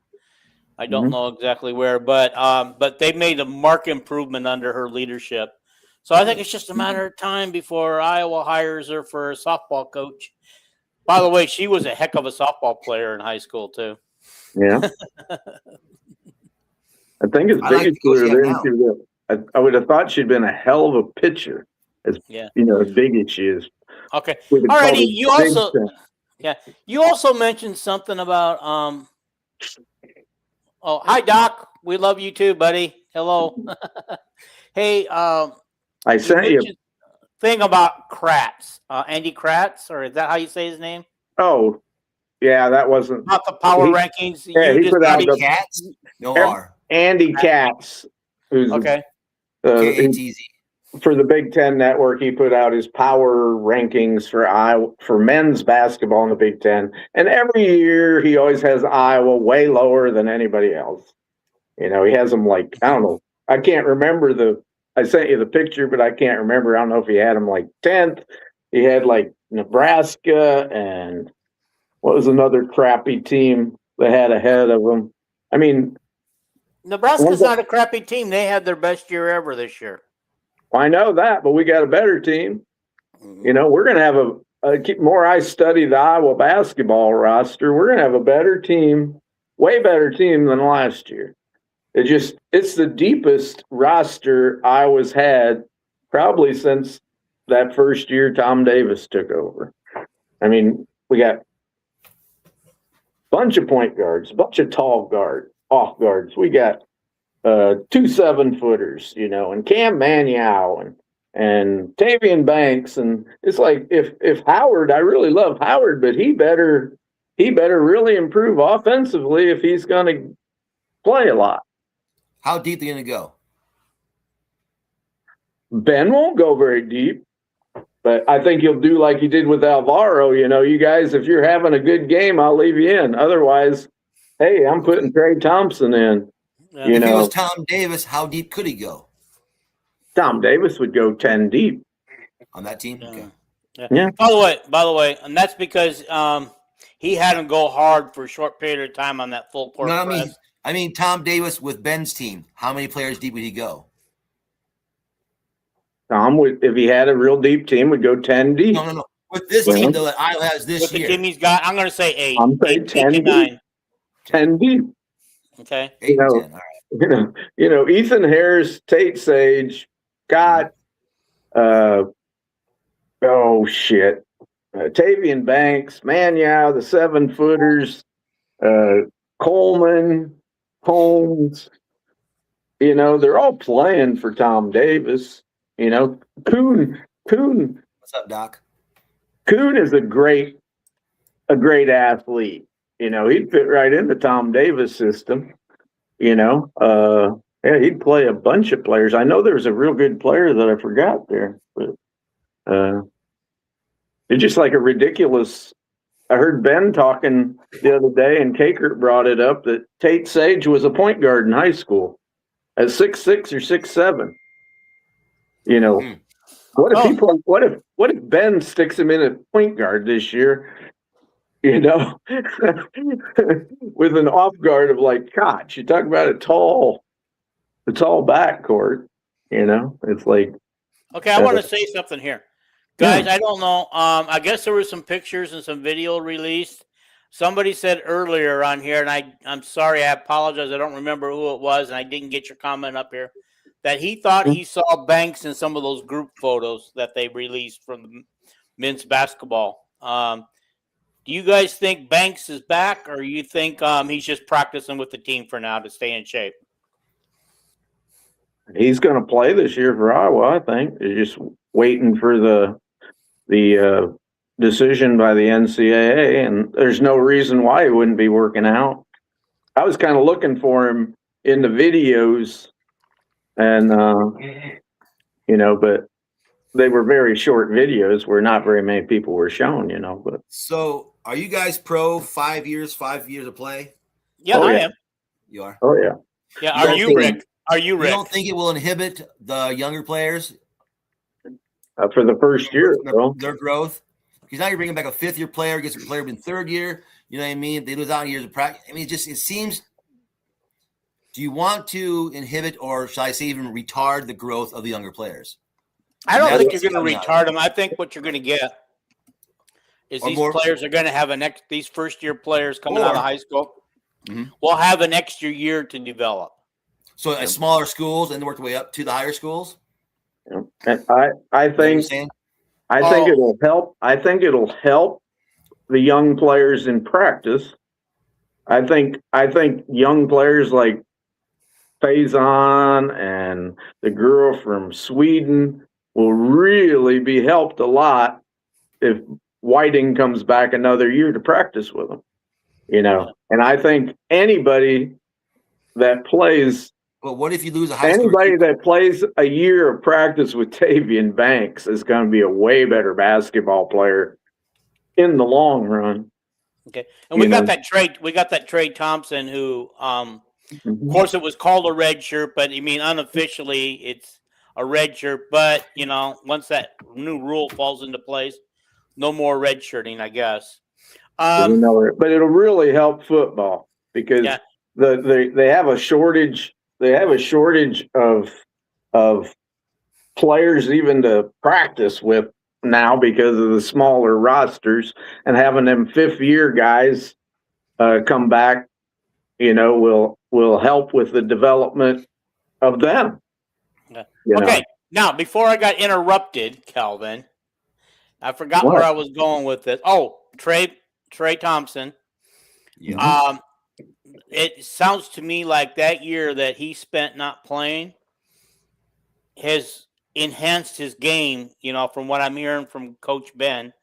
I don't know exactly where, but they made a marked improvement under her leadership. So I think it's just a matter of time before Iowa hires her for a softball coach. By the way, she was a heck of a softball player in high school too. Yeah. I think it's I would have thought she'd been a hell of a pitcher, as big as she is. Okay. Alrighty. You also mentioned something about oh, hi Doc. We love you too, buddy. Hello. Hey, I sent you a thing about Kratz. Andy Kratz, or is that how you say his name? Oh, yeah, that wasn't not the power rankings. Yeah, he put out the Katz. No R. Andy Katz, who's okay. For the Big Ten Network, he put out his power rankings for men's basketball in the Big Ten, and every year he always has Iowa way lower than anybody else. He has them I don't know. I can't remember I sent you the picture, but I can't remember. I don't know if he had them 10th. He had Nebraska, and what was another crappy team that had ahead of them? I mean, Nebraska's not a crappy team. They had their best year ever this year. I know that, but we got a better team. We're going to have more I study the Iowa basketball roster, we're going to have a better team, way better team than last year. It's the deepest roster Iowa's had probably since that first year Tom Davis took over. I mean, we got a bunch of point guards, a bunch of off guards. We got 2 7-footers, and Cam Manyow and Tavian Banks, and it's if Howard, I really love Howard, but he better really improve offensively if he's going to play a lot. How deep are you going to go? Ben won't go very deep, but I think he'll do like he did with Alvaro. You guys, if you're having a good game, I'll leave you in. Otherwise, hey, I'm putting Trey Thompson in. Yeah. If he was Tom Davis, how deep could he go? Tom Davis would go 10 deep on that team. Okay. Yeah. By the way, and that's because he had him go hard for a short period of time on that full court press. I mean, Tom Davis with Ben's team, how many players deep would he go? Tom would, if he had a real deep team, would go 10 deep. No. With this team though that Iowa has this year, the team he's got, I'm going to say 8. I'm saying 10 deep. 9. 10 deep. Okay. 8 and 10. All right. Ethan Harris, Tate Sage, got Oh shit, Tavian Banks, man, yeah, the 7-footers, Coleman, Holmes. They're all playing for Tom Davis. Kuhn, Kuhn, What's up, Doc? Kuhn is a great athlete. He'd fit right into Tom Davis' system. Yeah, he'd play a bunch of players. I know there's a real good player that I forgot there, but it's just like a ridiculous. I heard Ben talking the other day, and Kakert brought it up that Tate Sage was a point guard in high school at 6'6" or 6'7". What if he play, what if Ben sticks him in at point guard this year? With an off guard of like Koch. You talk about a tall backcourt. It's like. Okay, I want to say something here, guys. I don't know. I guess there were some pictures and some video released. Somebody said earlier on here, and I'm sorry, I apologize. I don't remember who it was, and I didn't get your comment up here. That he thought he saw Banks in some of those group photos that they released from the men's basketball. Do you guys think Banks is back, or you think he's just practicing with the team for now to stay in shape? He's going to play this year for Iowa, I think. They're just waiting for the decision by the NCAA, and there's no reason why he wouldn't be working out. I was kind of looking for him in the videos, and but they were very short videos where not very many people were shown. But so, are you guys pro 5 years of play? Yeah, I am. You are. Oh yeah. Yeah. Are you, Rick? You don't think it will inhibit the younger players for the first year, their growth? Because now you're bringing back a 5th-year player, gets a player in 3rd year. You know what I mean? They lose out years of practice. I mean, it seems. Do you want to inhibit, or should I say, even retard the growth of the younger players? I don't think you're going to retard them. I think what you're going to get is these players are going to have these first-year players coming out of high school will have an extra year to develop. So at smaller schools and work their way up to the higher schools. And I think it'll help. I think it'll help the young players in practice. I think young players like Faison and the girl from Sweden will really be helped a lot if Whiting comes back another year to practice with them. And I think anybody that plays. But what if you lose a high school? Anybody that plays a year of practice with Tavian Banks is going to be a way better basketball player in the long run. Okay, and we got that trade. We got that Trey Thompson, who, of course, it was called a red shirt, but I mean, unofficially, it's a red shirt. But once that new rule falls into place, no more red shirting, I guess. But it'll really help football because they have a shortage. They have a shortage of players even to practice with now because of the smaller rosters, and having them 5th-year guys come back, will help with the development of them. Okay. Now, before I got interrupted, Calvin, I forgot where I was going with this. Oh, Trey Thompson. Yeah. It sounds to me like that year that he spent not playing has enhanced his game, from what I'm hearing from Coach Ben,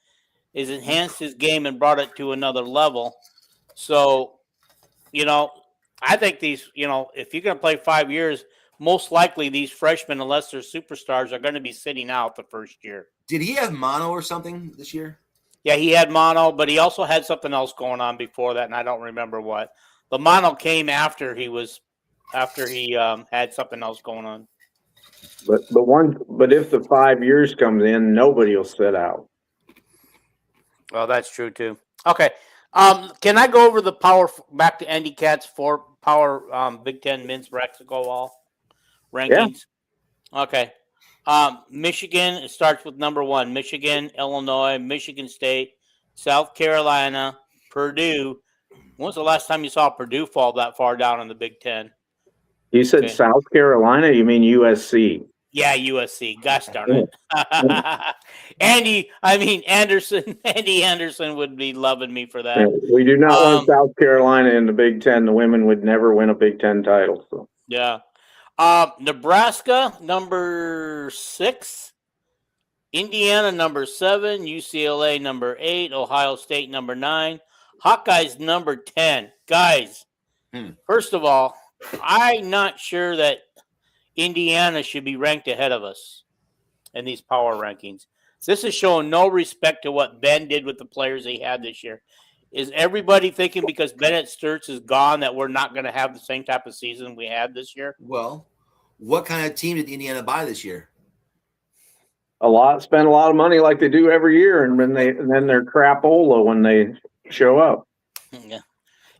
is enhanced his game and brought it to another level. So, I think these, if you're going to play 5 years, most likely these freshmen, unless they're superstars, are going to be sitting out the first year. Did he have mono or something this year? Yeah, he had mono, but he also had something else going on before that, and I don't remember what. The mono came after he had something else going on. But if the 5 years comes in, nobody will sit out. Well, that's true too. Okay, can I go over the back to Andy Katz for power Big Ten men's basketball rankings? Yeah. Okay. Michigan, it starts with number 1. Michigan, Illinois, Michigan State, South Carolina, Purdue. When was the last time you saw Purdue fall that far down in the Big Ten? You said South Carolina? You mean USC? Yeah, USC. Gosh darn it. Andy Anderson would be loving me for that. We do not want South Carolina in the Big Ten. The women would never win a Big Ten title. So yeah. Nebraska, number 6. Indiana, number 7. UCLA, number 8. Ohio State, number 9. Hawkeyes, number 10. Guys, first of all, I'm not sure that Indiana should be ranked ahead of us in these power rankings. This is showing no respect to what Ben did with the players he had this year. Is everybody thinking because Bennett Sturts is gone that we're not going to have the same type of season we had this year? Well, what kind of team did Indiana buy this year? spend a lot of money like they do every year, and then they're crapola when they show up. Yeah.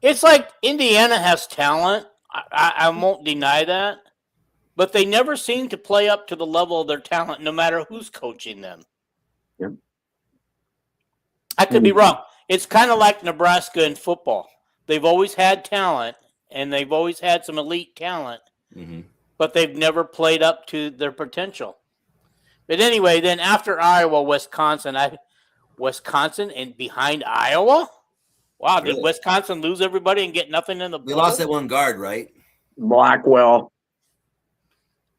It's like Indiana has talent. I won't deny that. But they never seem to play up to the level of their talent, no matter who's coaching them. Yep. I could be wrong. It's kind of like Nebraska in football. They've always had talent, and they've always had some elite talent, but they've never played up to their potential. But anyway, then after Iowa, Wisconsin and behind Iowa? Wow, really? Did Wisconsin lose everybody and get nothing in the bowl? They lost that one guard, right? Blackwell.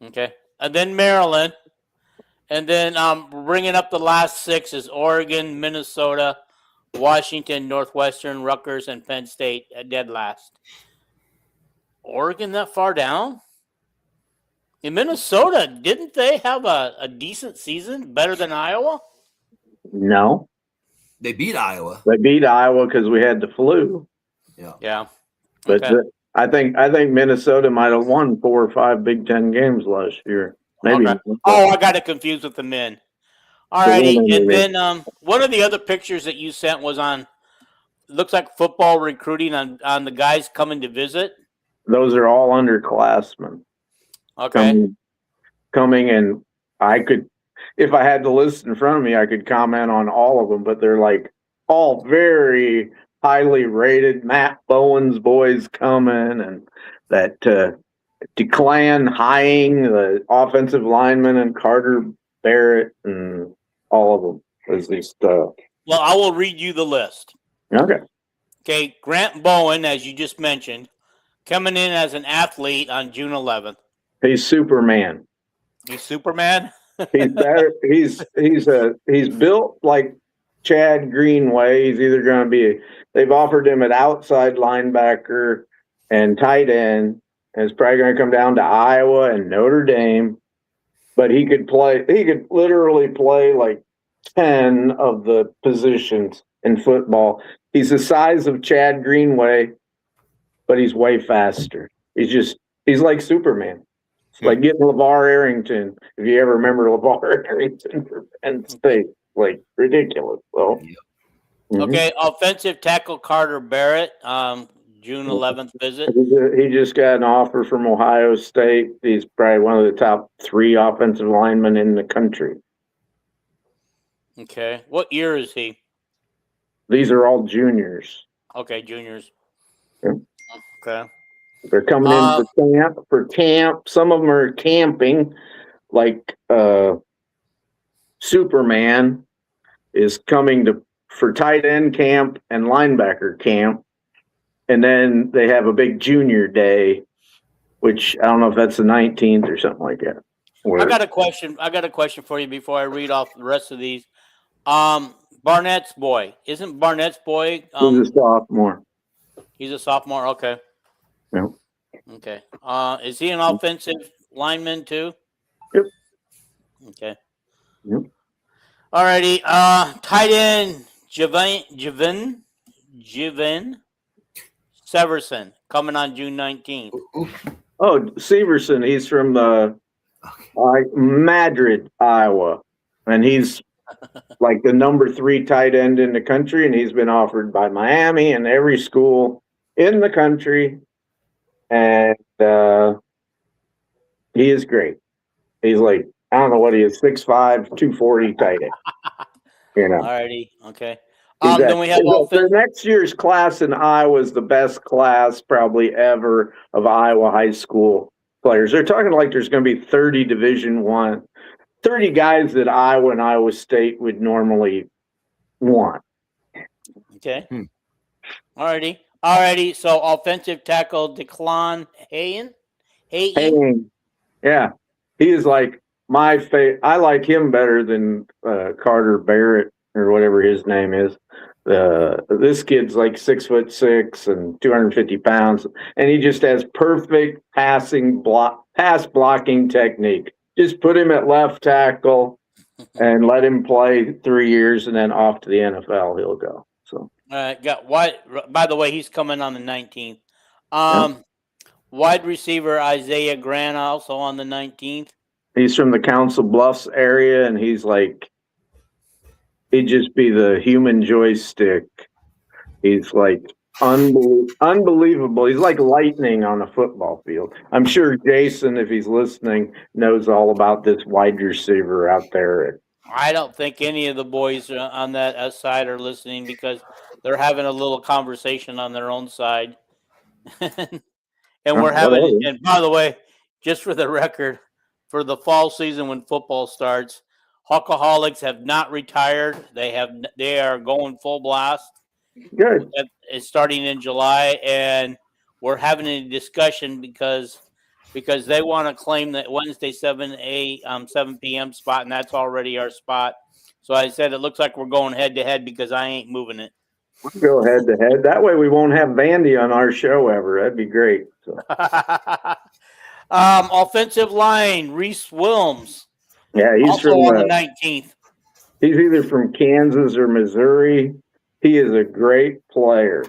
Okay. And then Maryland. And then bringing up the last 6 is Oregon, Minnesota, Washington, Northwestern, Rutgers, and Penn State dead last. Oregon that far down? In Minnesota, didn't they have a decent season, better than Iowa? No. They beat Iowa. They beat Iowa because we had the flu. Yeah. But okay. I think Minnesota might have won 4 or 5 Big Ten games last year. Maybe. Okay. Oh, I got it confused with the men. All righty. And then one of the other pictures that you sent was on, looks like football recruiting on the guys coming to visit. Those are all underclassmen. Okay. Coming, and I could, if I had the list in front of me, I could comment on all of them, but they're like all very highly rated. Matt Bowen's boys coming, and that DeClan Hying, the offensive lineman, and Carter Barrett, and all of them. Is these stuff. Well, I will read you the list. Okay. Okay, Grant Bowen, as you just mentioned, coming in as an athlete on June 11th. He's Superman. He's Superman? He's better. He's built like Chad Greenway. He's either going to be. They've offered him an outside linebacker and tight end, and it's probably going to come down to Iowa and Notre Dame. But he could play. He could literally play like 10 of the positions in football. He's the size of Chad Greenway, but he's way faster. He's like Superman. It's like getting LeVar Arrington, if you ever remember LeVar Arrington for Penn State. Like, ridiculous. So, Okay, offensive tackle Carter Barrett, June 11th visit. He just got an offer from Ohio State. He's probably one of the top 3 offensive linemen in the country. Okay, what year is he? These are all juniors. Okay, juniors. Yeah. Okay. They're coming in for camp. Some of them are camping, like Superman is coming for tight end camp and linebacker camp. And then they have a big junior day, which I don't know if that's the 19th or something like that. I got a question for you before I read off the rest of these. Barnett's boy. Isn't Barnett's boy he's a sophomore. He's a sophomore, okay. Yeah. Okay. Is he an offensive lineman too? Yep. Okay. Yep. All righty. Tight end Javin Severson coming on June 19th. Oh, Severson. He's from Madrid, Iowa, and he's like the number 3 tight end in the country, and he's been offered by Miami and every school in the country. And he is great. He's like, I don't know what he is, 6'5", 240 tight end. You know. Alrighty, okay. Then we have the next year's class in Iowa is the best class probably ever of Iowa high school players. They're talking like there's going to be 30 Division I, 30 guys that Iowa and Iowa State would normally want. Okay. Alrighty. So offensive tackle Declan Hayen. Yeah, he is like my favorite. I like him better than Carter Barrett or whatever his name is. This kid's like 6'6" and 250 pounds, and he just has perfect pass blocking technique. Just put him at left tackle and let him play 3 years, and then off to the NFL he'll go. So Got wide. By the way, he's coming on the 19th. Wide receiver Isaiah Grant also on the 19th. He's from the Council Bluffs area, and he's like, he'd just be the human joystick. He's like unbelievable. He's like lightning on a football field. I'm sure Jason, if he's listening, knows all about this wide receiver out there. I don't think any of the boys on that side are listening because they're having a little conversation on their own side. And we're having, and by the way, just for the record, for the fall season when football starts, Hawkeyes have not retired. They are going full blast. Good. It's starting in July, and we're having a discussion because they want to claim that Wednesday 7 p.m. spot, and that's already our spot. So I said it looks like we're going head to head because I ain't moving it. We'll go head to head. That way we won't have Vandy on our show ever. That'd be great. So. Offensive line, Reese Wilms. Yeah, he's also from on the 19th. He's either from Kansas or Missouri. He is a great player,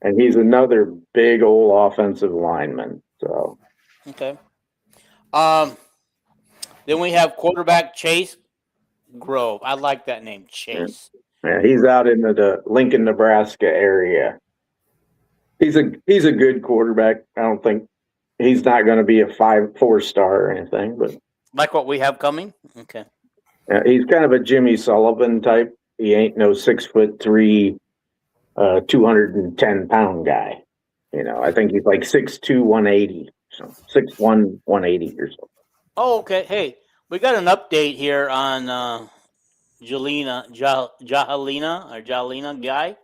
and he's another big old offensive lineman. So okay. Then we have quarterback Chase Grove. I like that name, Chase. Yeah, he's out in the Lincoln, Nebraska area. He's a good quarterback. I don't think he's not going to be a 4 star or anything, but like what we have coming. Okay. He's kind of a Jimmy Sullivan type. He ain't no 6'3", 210-pound guy. You know, I think he's like 6'2", 180. So 6'1", 180 or so. Oh, okay. Hey, we got an update here on Jahalina guy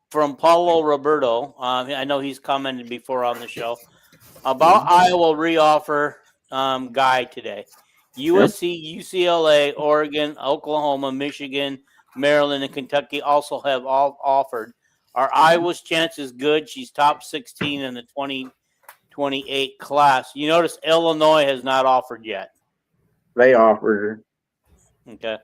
from Paulo Roberto. I know he's commented before on the show about Iowa reoffer guy today. USC, UCLA, Oregon, Oklahoma, Michigan, Maryland, and Kentucky also have all offered. Are Iowa's chances good? She's top 16 in the 2028 class. You notice Illinois has not offered yet. They offered her. Okay.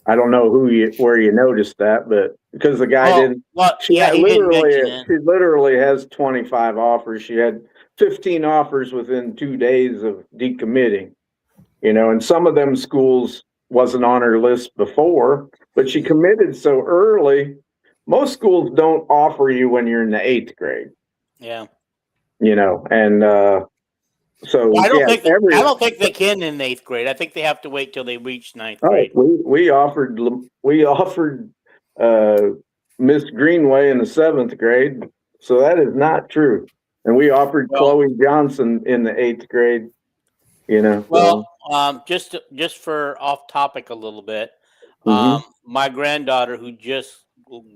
I don't know where you noticed that, but because the guy didn't. Well, she literally has 25 offers. She had 15 offers within 2 days of decommitting. You know, and some of them schools wasn't on her list before, but she committed so early. Most schools don't offer you when you're in the 8th grade. Yeah. You know, and so well, I don't think they can in 8th grade. I think they have to wait till they reach 9th grade. We offered Miss Greenway in the 7th grade, so that is not true. And we offered Chloe Johnson in the 8th grade. You know. Well, just for off topic a little bit, my granddaughter who just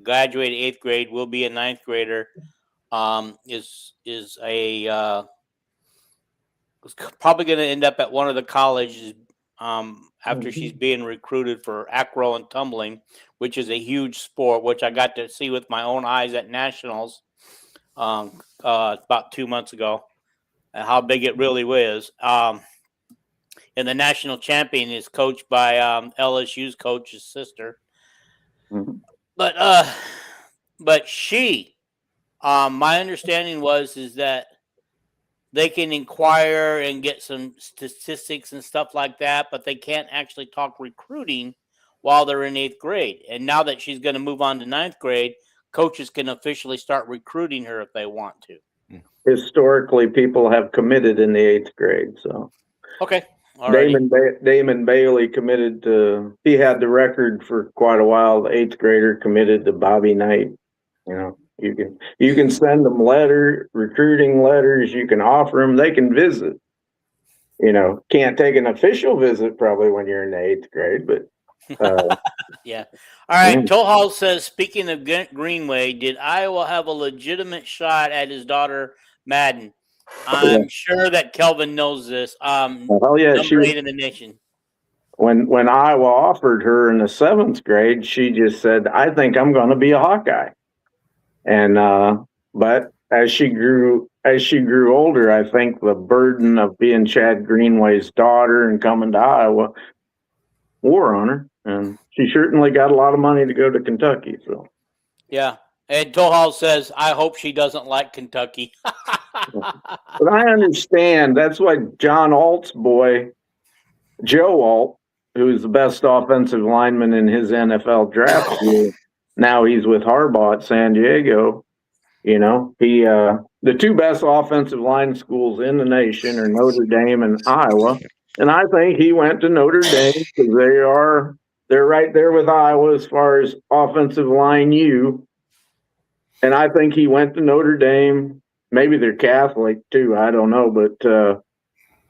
graduated 8th grade will be a 9th grader. Is probably going to end up at one of the colleges after she's being recruited for acro and tumbling, which is a huge sport, which I got to see with my own eyes at nationals about 2 months ago, and how big it really is. And the national champion is coached by LSU's coach's sister. But she, my understanding is that they can inquire and get some statistics and stuff like that, but they can't actually talk recruiting while they're in 8th grade. And now that she's going to move on to 9th grade, coaches can officially start recruiting her if they want to. Historically, people have committed in the 8th grade. So okay. Damon Bailey committed to. He had the record for quite a while. The 8th grader committed to Bobby Knight. You know. You can send them recruiting letters. You can offer them. They can visit. Can't take an official visit probably when you're in the 8th grade, but yeah. All right. Tohal says, speaking of Greenway, did Iowa have a legitimate shot at his daughter Madden? I'm sure that Kelvin knows this. Hell yeah, number 8 in the nation. When Iowa offered her in the 7th grade, she just said, "I think I'm going to be a Hawkeye." And but as she grew older, I think the burden of being Chad Greenway's daughter and coming to Iowa wore on her, and she certainly got a lot of money to go to Kentucky. So yeah. And Tohal says, "I hope she doesn't like Kentucky." But I understand. That's why John Alt's boy, Joe Alt, who's the best offensive lineman in his NFL draft year, now he's with Harbaugh at San Diego. The 2 best offensive line schools in the nation are Notre Dame and Iowa. And I think he went to Notre Dame because they're right there with Iowa as far as offensive line U. And I think he went to Notre Dame. Maybe they're Catholic too. I don't know. But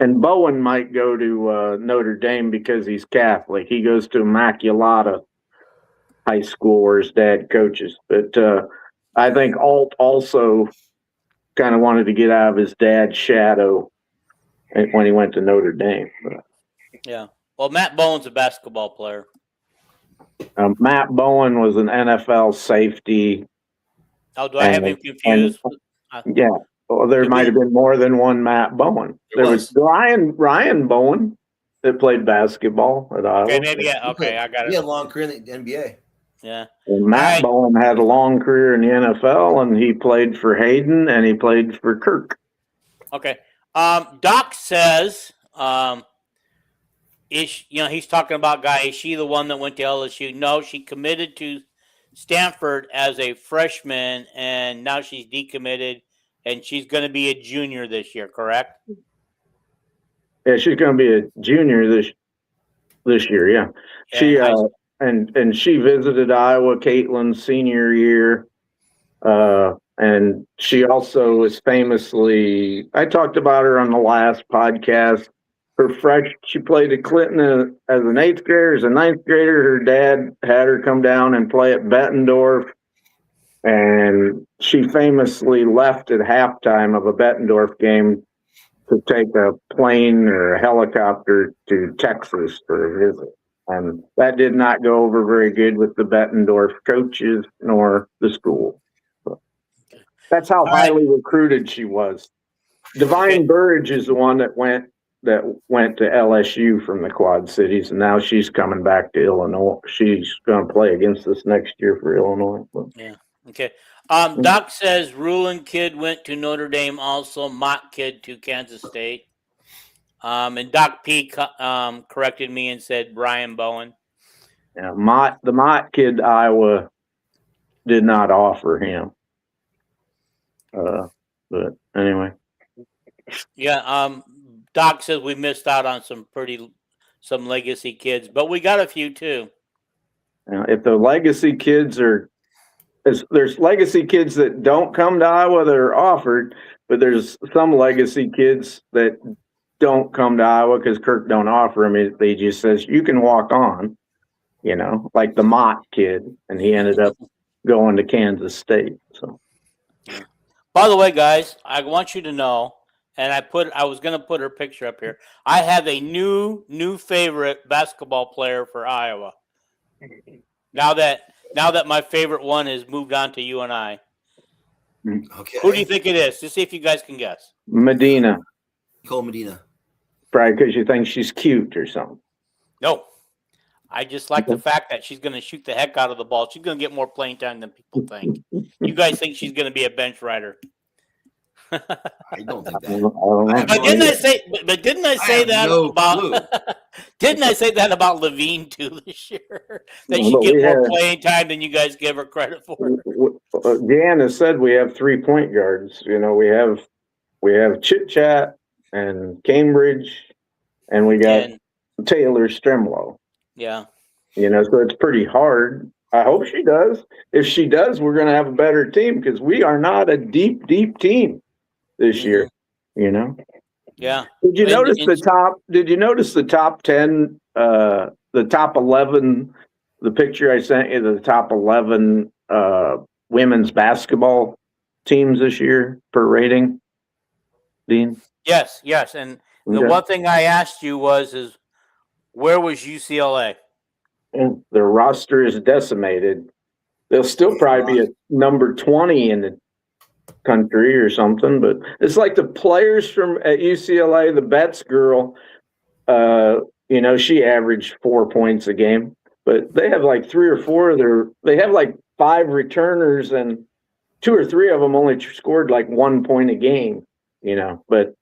and Bowen might go to Notre Dame because he's Catholic. He goes to Immaculata High School where his dad coaches. But I think Alt also kind of wanted to get out of his dad's shadow when he went to Notre Dame. Yeah. Well, Matt Bowen's a basketball player. Matt Bowen was an NFL safety. Oh, do I have him confused? Yeah. Well, there might have been more than one Matt Bowen. There was Ryan Bowen that played basketball at Iowa. Okay, maybe. Yeah. Okay, I got it. He had a long career in the NBA. Yeah. And Matt Bowen had a long career in the NFL, and he played for Hayden and he played for Kirk. Okay. Doc says, he's talking about Guy. Is she the one that went to LSU? No, she committed to Stanford as a freshman, and now she's decommitted, and she's going to be a junior this year, correct? Yeah, she's going to be a junior this year. Yeah, she and she visited Iowa Caitlin's senior year, and she also is famously. I talked about her on the last podcast. She played at Clinton as an 8th grader, as a 9th grader. Her dad had her come down and play at Bettendorf, and she famously left at halftime of a Bettendorf game to take a plane or a helicopter to Texas for a visit. And that did not go over very good with the Bettendorf coaches nor the school. So that's how highly recruited she was. Divine Burridge is the one that went to LSU from the Quad Cities, and now she's coming back to Illinois. She's going to play against us next year for Illinois. Yeah. Okay. Doc says Rulin Kid went to Notre Dame also. Mott Kid to Kansas State. And Doc P corrected me and said Brian Bowen. Yeah, the Mott Kid, Iowa did not offer him. But anyway. Yeah. Doc says we missed out on some legacy kids, but we got a few too. If the legacy kids there's legacy kids that don't come to Iowa that are offered, but there's some legacy kids that don't come to Iowa because Kirk don't offer them. He just says, you can walk on, like the Mott kid, and he ended up going to Kansas State. So, by the way, guys, I want you to know, and I was going to put her picture up here. I have a new favorite basketball player for Iowa. Now that my favorite one has moved on to you and I. Okay. Who do you think it is? Just see if you guys can guess. Medina. Nicole Medina. Probably because you think she's cute or something. No. I just like the fact that she's going to shoot the heck out of the ball. She's going to get more playing time than people think. You guys think she's going to be a bench rider? I don't think that. Didn't I say that about? Didn't I say that about Levine too this year? That she get more playing time than you guys give her credit for. Deanna said we have 3 point guards. We have Chit Chat and Cambridge, and we got Taylor Stremlow. Yeah. So it's pretty hard. I hope she does. If she does, we're going to have a better team because we are not a deep, deep team this year. You know. Yeah. Did you notice And the top? Did you notice the top 10? The top 11. The picture I sent you. The top 11 women's basketball teams this year per rating. Dean. yes. And the one thing I asked you is where was UCLA? And their roster is decimated. They'll still probably be at number 20 in the country or something, but it's like the players from at UCLA, the Betts girl, she averaged 4 points a game, but they have like 3 or 4 of they have like 5 returners and 2 or 3 of them only scored like 1 point a game, but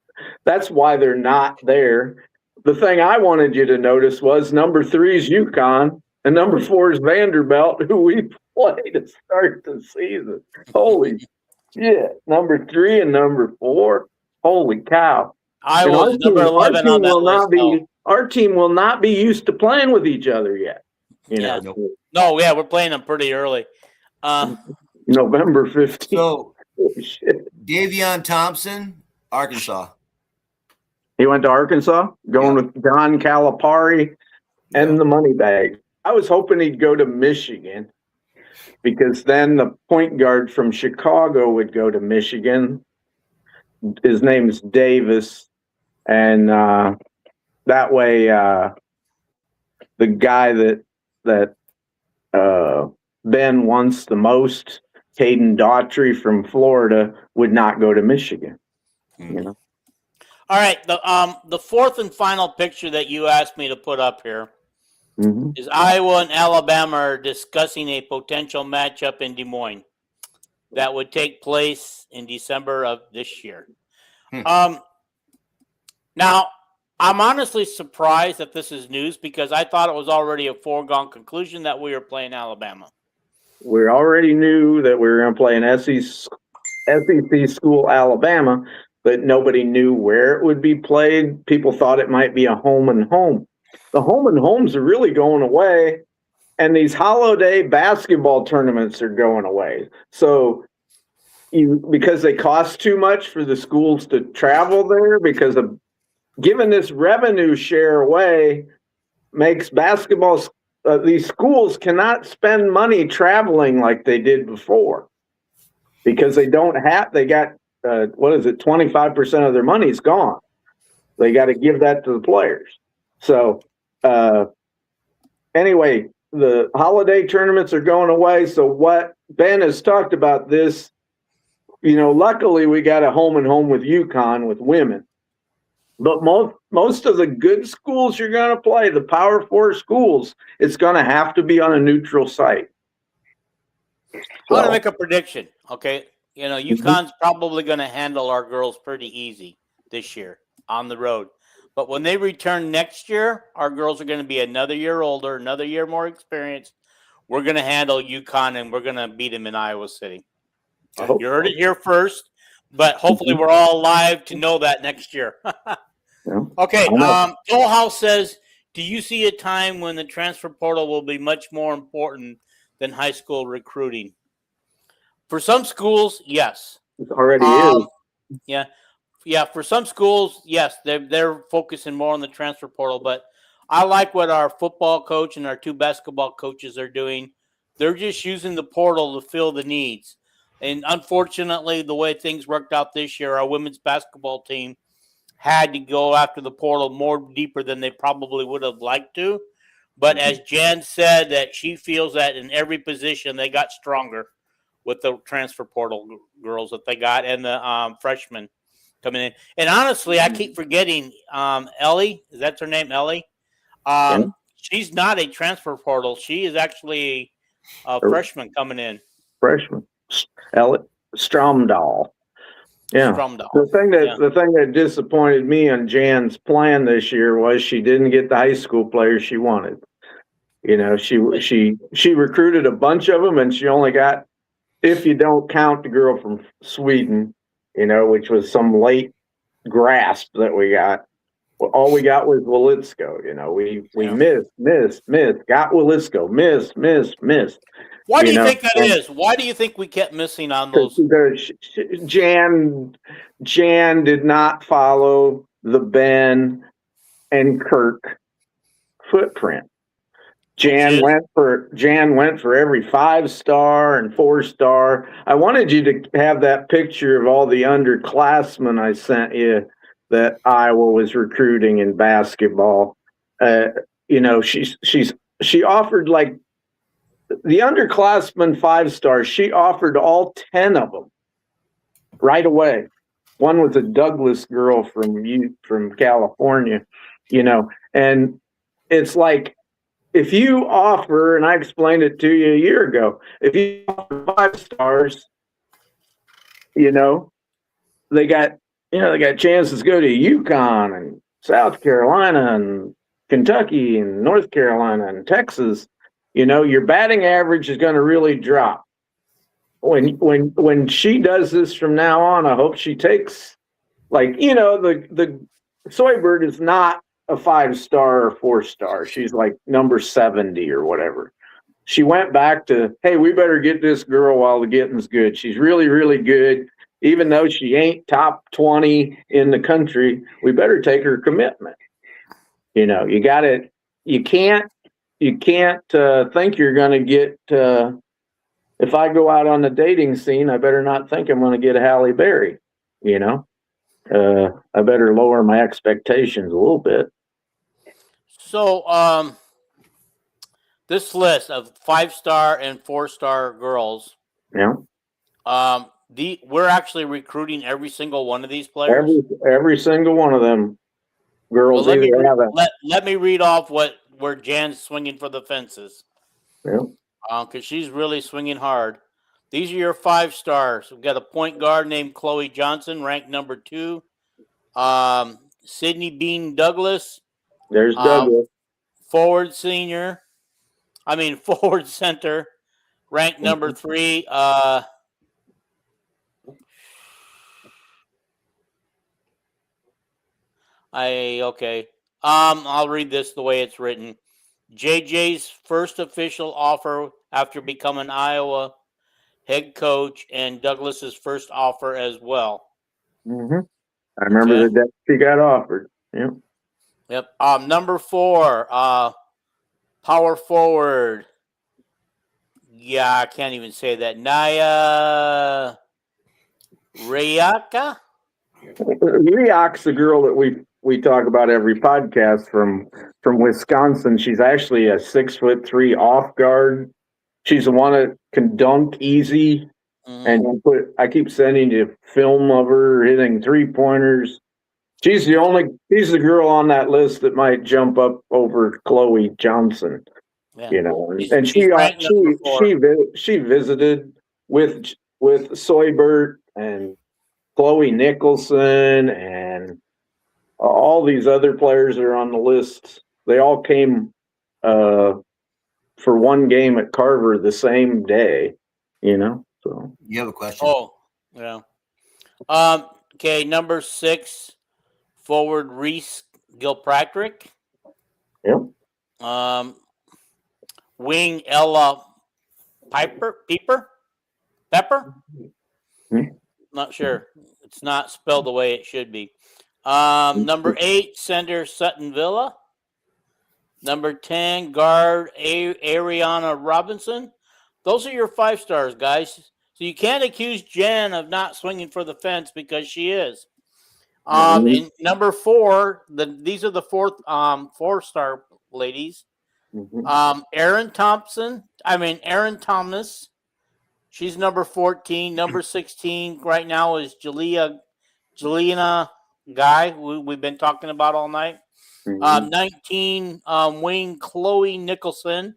that's why they're not there. The thing I wanted you to notice was number 3 is UConn and number 4 is Vanderbilt, who we played to start the season. Holy shit. Number 3 and number 4. Holy cow. I was number 11 on that list. Our team will not be used to playing with each other yet. No, yeah, we're playing them pretty early. November 15th. So, Davion Thompson, Arkansas. He went to Arkansas, going with Don Calipari and the money bag. I was hoping he'd go to Michigan because then the point guard from Chicago would go to Michigan. His name's Davis. And that way the guy that Ben wants the most, Caden Daughtry from Florida, would not go to Michigan. All right, the fourth and final picture that you asked me to put up here is Iowa and Alabama are discussing a potential matchup in Des Moines that would take place in December of this year. Now, I'm honestly surprised that this is news because I thought it was already a foregone conclusion that we were playing Alabama. We already knew that we were going to play an SEC school, Alabama, but nobody knew where it would be played. People thought it might be a home and home. The home and homes are really going away, and these holiday basketball tournaments are going away. So because they cost too much for the schools to travel there, because of giving this revenue share away makes basketball, these schools cannot spend money traveling like they did before because they got 25% of their money's gone. They got to give that to the players. So anyway, the holiday tournaments are going away. So what Ben has talked about this, luckily we got a home and home with UConn with women. But most of the good schools you're going to play, the Power 4 schools, it's going to have to be on a neutral site. I want to make a prediction, okay? UConn's probably going to handle our girls pretty easy this year on the road. But when they return next year, our girls are going to be another year older, another year more experienced. We're going to handle UConn, and we're going to beat them in Iowa City. You heard it here first, but hopefully we're all live to know that next year. Okay, Full House says, do you see a time when the transfer portal will be much more important than high school recruiting? For some schools, yes. It already is. Yeah. For some schools, yes, they're focusing more on the transfer portal. But I like what our football coach and our 2 basketball coaches are doing. They're just using the portal to fill the needs. And unfortunately, the way things worked out this year, our women's basketball team had to go after the portal more deeper than they probably would have liked to. But as Jan said, that she feels that in every position they got stronger with the transfer portal girls that they got and the freshmen coming in. And honestly, I keep forgetting Ellie. Is that her name, Ellie? She's not a transfer portal. She is actually a freshman coming in. Freshman. Ellie Stromdahl. Yeah. Stromdahl. The thing that disappointed me on Jan's plan this year was she didn't get the high school players she wanted. She recruited a bunch of them, and she only got, if you don't count the girl from Sweden, which was some late grasp that we got. All we got was Walitsko. We missed, got Walitsko, missed. Why do you think that is? Why do you think we kept missing on those? Jan did not follow the Ben and Kirk footprint. Jan went for every 5-star and 4-star. I wanted you to have that picture of all the underclassmen I sent you that Iowa was recruiting in basketball. She offered like the underclassmen 5-stars. She offered all 10 of them right away. One was a Douglas girl from California, and it's like, if you offer, and I explained it to you a year ago, if you offer 5 stars, they got chances to go to UConn and South Carolina and Kentucky and North Carolina and Texas. Your batting average is going to really drop. When she does this from now on, I hope she takes, the Soybird is not a 5-star or 4-star. She's like number 70 or whatever. She went back to, hey, we better get this girl while the getting's good. She's really, really good. Even though she ain't top 20 in the country, we better take her commitment. You can't think you're going to get, if I go out on the dating scene, I better not think I'm going to get a Halle Berry, I better lower my expectations a little bit. So, this list of 5-star and 4-star girls. Yeah. We're actually recruiting every single one of these players. Every single one of them girls. Well, let me read off where Jan's swinging for the fences. Yeah. Because she's really swinging hard. These are your 5-stars. We've got a point guard named Chloe Johnson, ranked number 2. Sydney Bean Douglas. There's Douglas. Forward center, ranked number 3. I'll read this the way it's written. JJ's first official offer after becoming Iowa head coach, and Douglas's first offer as well. Mm-hmm. I remember that she got offered. Yep. Yep. Number 4, power forward. Yeah, I can't even say that. Naya Riak's the girl that we talk about every podcast from Wisconsin. She's actually a 6'3" off guard. She's the one that can dunk easy. Mm-hmm. And I keep sending you film of her hitting 3-pointers. She's the girl on that list that might jump up over Chloe Johnson. Yeah. And she visited with Soybert and Chloe Nicholson and all these other players that are on the list. They all came for one game at Carver the same day, So you have a question? Oh, yeah. Okay, number 6, forward Reese Gilpatrick. Yep. Wing Ella Pepper. Mm-hmm. Not sure. It's not spelled the way it should be. Number 8, center Sutton Villa. Number 10, guard Ariana Robinson. Those are your 5-stars, guys. So you can't accuse Jen of not swinging for the fence because she is. And number 4, these are the 4-star ladies. Mm-hmm. Erin Thomas. She's number 14. Number 16 right now is Jelena Guy, who we've been talking about all night. Mm-hmm. 19, wing Chloe Nicholson.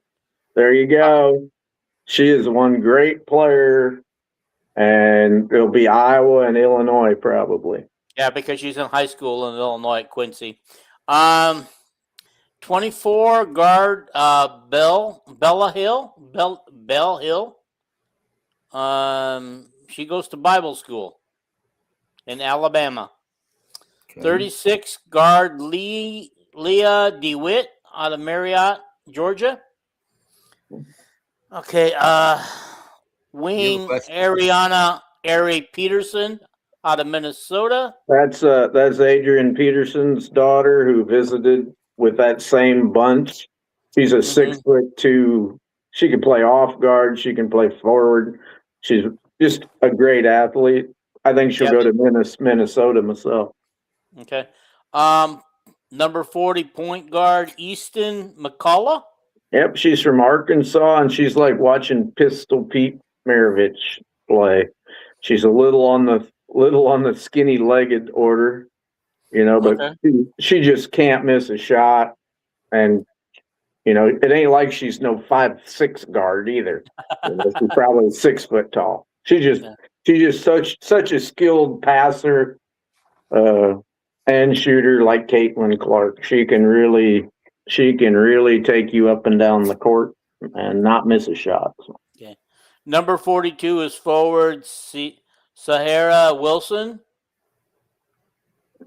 There you go. She is one great player, and it'll be Iowa and Illinois probably. Yeah, because she's in high school in Illinois at Quincy. 24, guard Bella Hill. She goes to Bible school in Alabama. Okay. 36, guard Leah DeWitt out of Marriott, Georgia. Okay. Wing question? Ariana Peterson out of Minnesota. That's Adrian Peterson's daughter who visited with that same bunch. She's a 6'2". She can play off guard. She can play forward. She's just a great athlete. I think she'll go to Minnesota myself. Okay. Number 40 point guard Easton McCullough. Yep, she's from Arkansas, and she's like watching Pistol Pete Maravich play. She's a little on the skinny-legged order, but she just can't miss a shot. And it ain't like she's no 5'6" guard either. She's probably 6 foot tall. She's just such a skilled passer and shooter like Caitlin Clark. She can really take you up and down the court and not miss a shot. Okay. Number 42 is forward Sahara Wilson.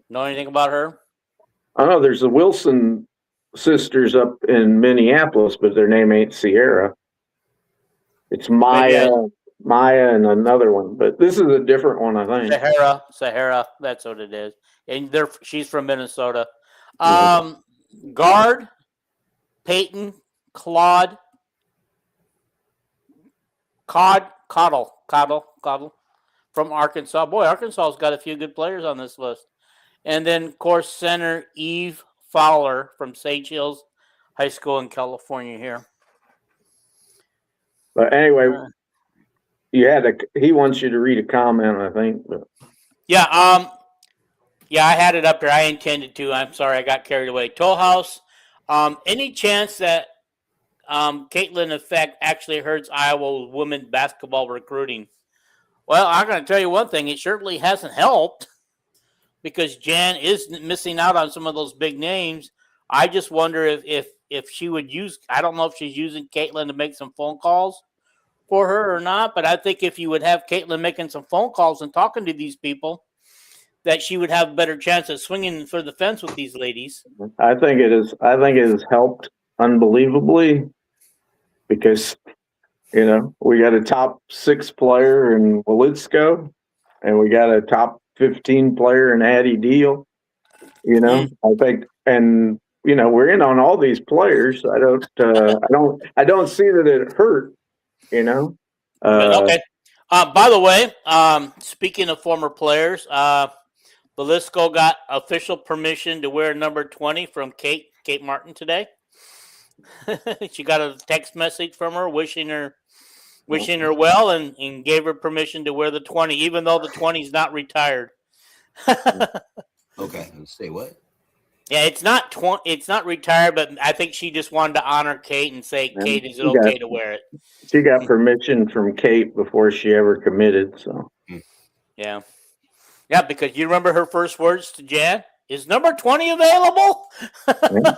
Know anything about her? I know there's the Wilson sisters up in Minneapolis, but their name ain't Sierra. It's Maya, and another one, but this is a different one, I think. Sahara, that's what it is. And she's from Minnesota. Guard Peyton Cottle from Arkansas. Boy, Arkansas's got a few good players on this list. And then, of course, center Eve Fowler from Sage Hills High School in California here. But anyway, he wants you to read a comment, I think. But. Yeah, I had it up here. I intended to. I'm sorry, I got carried away. Toll House, any chance that Caitlin effect actually hurts Iowa women's basketball recruiting? Well, I'm going to tell you one thing. It certainly hasn't helped because Jan is missing out on some of those big names. I just wonder if she would use – I don't know if she's using Caitlin to make some phone calls for her or not, but I think if you would have Caitlin making some phone calls and talking to these people, that she would have a better chance of swinging for the fence with these ladies. I think it has helped unbelievably because, we got a top 6 player in Walitsko and we got a top 15 player in Addie Deal. I think, and we're in on all these players. I don't see that it hurt. Okay. By the way, speaking of former players, Belisco got official permission to wear number 20 from Kate Martin today. She got a text message from her wishing her well and gave her permission to wear the 20, even though the 20 is not retired. Okay, say what? Yeah, it's not retired, but I think she just wanted to honor Kate and say, Kate, is it okay to wear it? She got permission from Kate before she ever committed. So yeah, because you remember her first words to Jan? Is number 20 available? Yeah.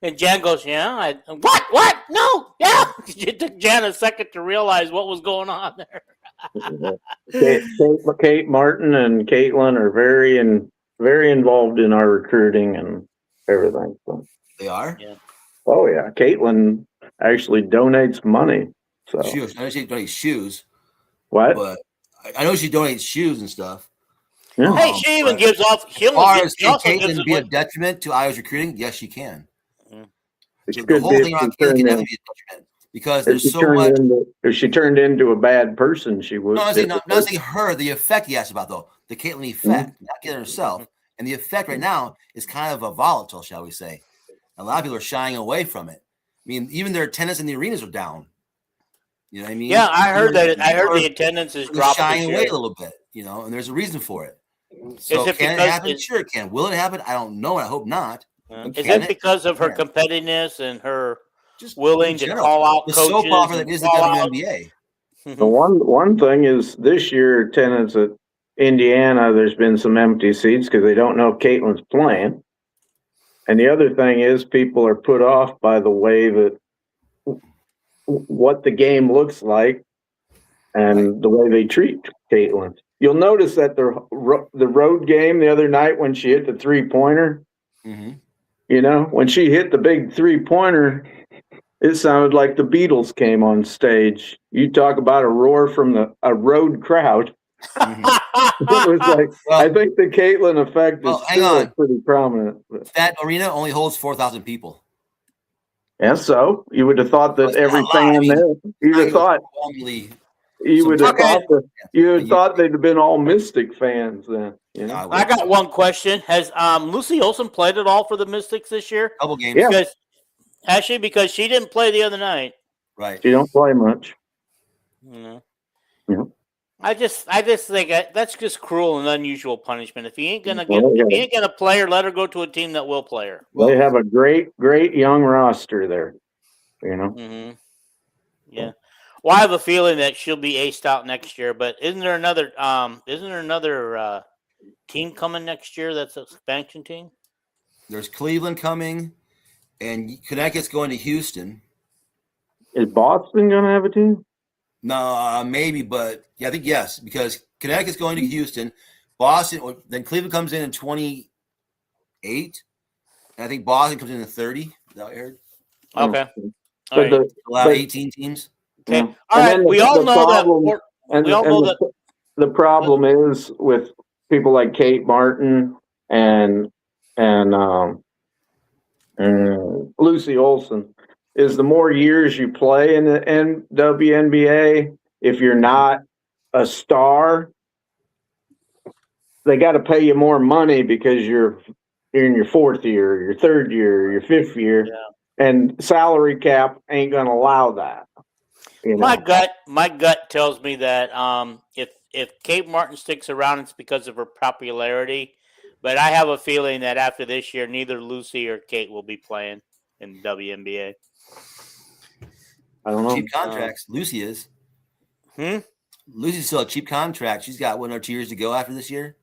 And Jan goes, yeah. What? No, yeah. It took Jan a second to realize what was going on there. Kate Martin and Caitlin are very involved in our recruiting and everything. So. They are? Yeah. Oh, yeah. Caitlin actually donates money. So. Shoes. I know she donates shoes. What? But I know she donates shoes and stuff. Yeah. Hey, she even gives off. As far as can Caitlin be a detriment to Iowa's recruiting? Yes, she can. So the whole thing around Caitlin can never be a detriment because there's so much. If she turned into a bad person, she would. No, I'm not saying her. The effect he asked about, though. The Caitlin effect, not Caitlin herself. And the effect right now is kind of a volatile, shall we say. A lot of people are shying away from it. I mean, even their attendance in the arenas are down. You know what I mean? Yeah, I heard that. I heard the attendance is dropping. Shying away a little bit, and there's a reason for it. So can it happen? Sure it can. Will it happen? I don't know. I hope not. Is it because of her competitiveness and her just willing to call out the coaches? The soap opera that is the WNBA. The one thing is this year attendance at Indiana, there's been some empty seats because they don't know if Caitlin's playing. And the other thing is people are put off by the way that what the game looks like and the way they treat Caitlin. You'll notice that the road game the other night when she hit the 3-pointer, when she hit the big 3-pointer, It sounded like the Beatles came on stage. You talk about a roar from a road crowd. Mhm. It was like, I think the Caitlin effect is hang still on. pretty prominent. That arena only holds 4,000 people. And so you would have thought that That's every not a lot. I fan mean, there, you'd have thought they'd have been all Mystic fans then. You know? I got one question. Has Lucy Olson played at all for the Mystics this year? Couple games. Yeah. Because she didn't play the other night. Right. She don't play much. Yeah. Yeah. I just think that's just cruel and unusual punishment. If he ain't gonna play her, let her go to a team that will play her. Well, they have a great young roster there. You know. Mm-hmm. Yeah. Well, I have a feeling that she'll be aced out next year. But isn't there another team coming next year? That's an expansion team. There's Cleveland coming, and Connecticut's going to Houston. Is Boston going to have a team? No, maybe, but yeah, I think yes, because Connecticut's going to Houston, Boston, then Cleveland comes in 28, and I think Boston comes in 30. Is that what I heard? Okay. All right. Allow 18 teams. Okay. Yeah. All right. We all know that. The problem is with people like Kate Martin and Lucy Olson is the more years you play in the WNBA, if you're not a star, they got to pay you more money because you're in your fourth year, your third year, your fifth year, and salary cap ain't going to allow that. You know? My gut tells me that if Kate Martin sticks around, it's because of her popularity. But I have a feeling that after this year, neither Lucy or Kate will be playing in the WNBA. I don't know. Cheap contracts. Lucy is. Lucy's still a cheap contract. She's got 1 or 2 years to go after this year.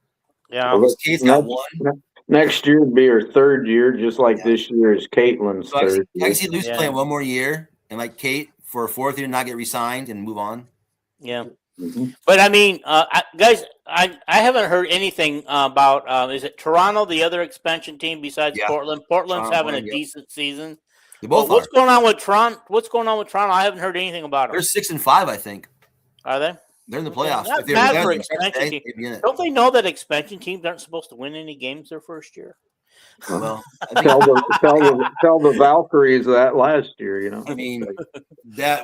Yeah. Kate's got one. Next year would be her third year, just like this year is Caitlin's third year. I can see Lucy playing one more year, and like Kate for a fourth year, not get re-signed and move on. Yeah. Mm-hmm. But I mean, guys, I haven't heard anything about. Is it Toronto, the other expansion team besides Portland? Portland's having a decent season. They both what's going on with Toronto? I haven't heard anything about them. They're 6-5, I think. Are they? They're in the playoffs. Not bad for expansion team. Don't they know that expansion teams aren't supposed to win any games their first year? Well, tell the Valkyries that last year. You know, I mean,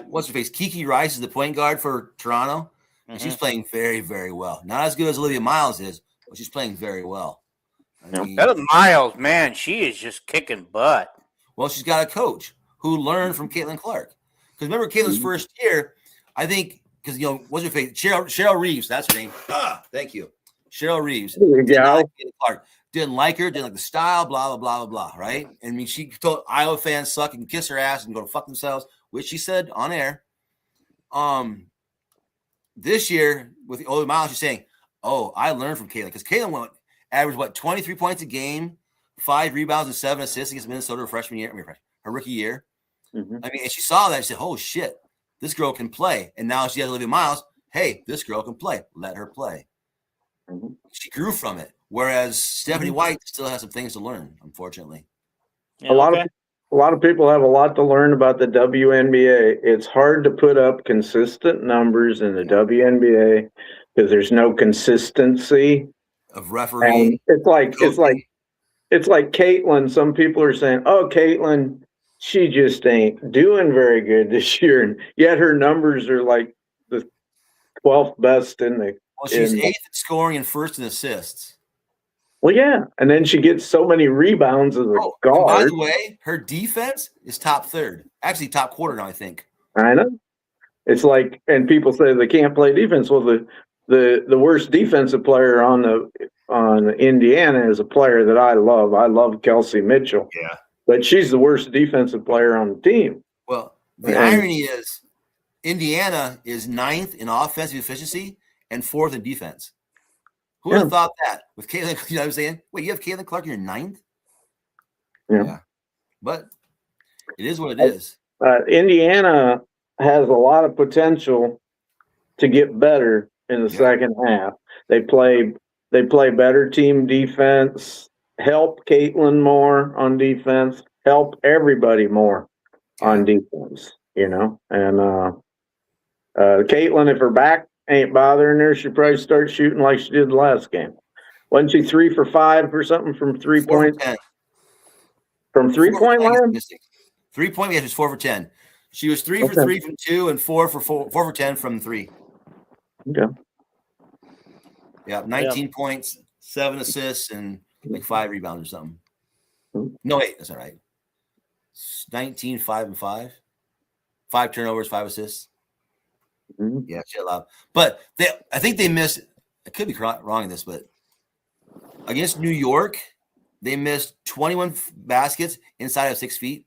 what's her face? Kiki Rice is the point guard for Toronto, and she's playing very, very well. Not as good as Olivia Miles is, but she's playing very well. I mean, that Miles, man, she is just kicking butt. Well, she's got a coach who learned from Caitlin Clark. Because remember Caitlin's first year, I think. Because, what's her face? Cheryl Reeves. That's her name. Thank you. Cheryl Reeves. Didn't like her. Didn't like the style. Blah, blah, blah, blah, blah. Right? I mean, she told Iowa fans suck and kiss her ass and go to fuck themselves, which she said on air. This year, with Olivia Miles, she's saying, I learned from Caitlin. Because Caitlin averaged, 23 points a game, 5 rebounds and 7 assists against Minnesota her rookie year. Mm-hmm. I mean, and she saw that. She said, oh, shit. This girl can play. And now she has Olivia Miles. Hey, this girl can play. Let her play. Mm-hmm. She grew from it. Whereas Stephanie White still has some things to learn, unfortunately. Yeah, a lot of people have a lot to learn about the WNBA. It's hard to put up consistent numbers in the WNBA because there's no consistency of refereeing. It's like Caitlin. Some people are saying, Caitlin, she just ain't doing very good this year, and yet her numbers are like the 12th best in the. Well, she's 8th in scoring and 1st in assists. Well, yeah, and then she gets so many rebounds as a guard. By the way, her defense is top third, actually top quarter now. I think. I know. It's like, and people say they can't play defense. Well, the worst defensive player on Indiana is a player that I love. I love Kelsey Mitchell. Yeah. But she's the worst defensive player on the team. Well, the irony is Indiana is 9th in offensive efficiency and 4th in defense. Who would have thought that? With Caitlin, you know what I'm saying? Wait, you have Caitlin Clark in your 9th? Yeah. But it is what it is. Indiana has a lot of potential to get better in the second half. They play better team defense. Help Caitlin more on defense, help everybody more. on defense, and Caitlin, if her back ain't bothering her, she probably start shooting like she did the last game. Wasn't she 3 for 5 or something from 3 points? From 3-point line? 3-point, yeah, she was 4 for 10. She was 3 for 3 from 2 and 4 for 10 from 3. Okay. Yeah, 19 points, 7 assists, and like 5 rebounds or something. No, wait, that's not right. 19, 5 and 5. 5 turnovers, 5 assists. Mm-hmm. Yeah, she allowed. But I think they missed. I could be wrong in this, but against New York, they missed 21 baskets inside of 6 feet,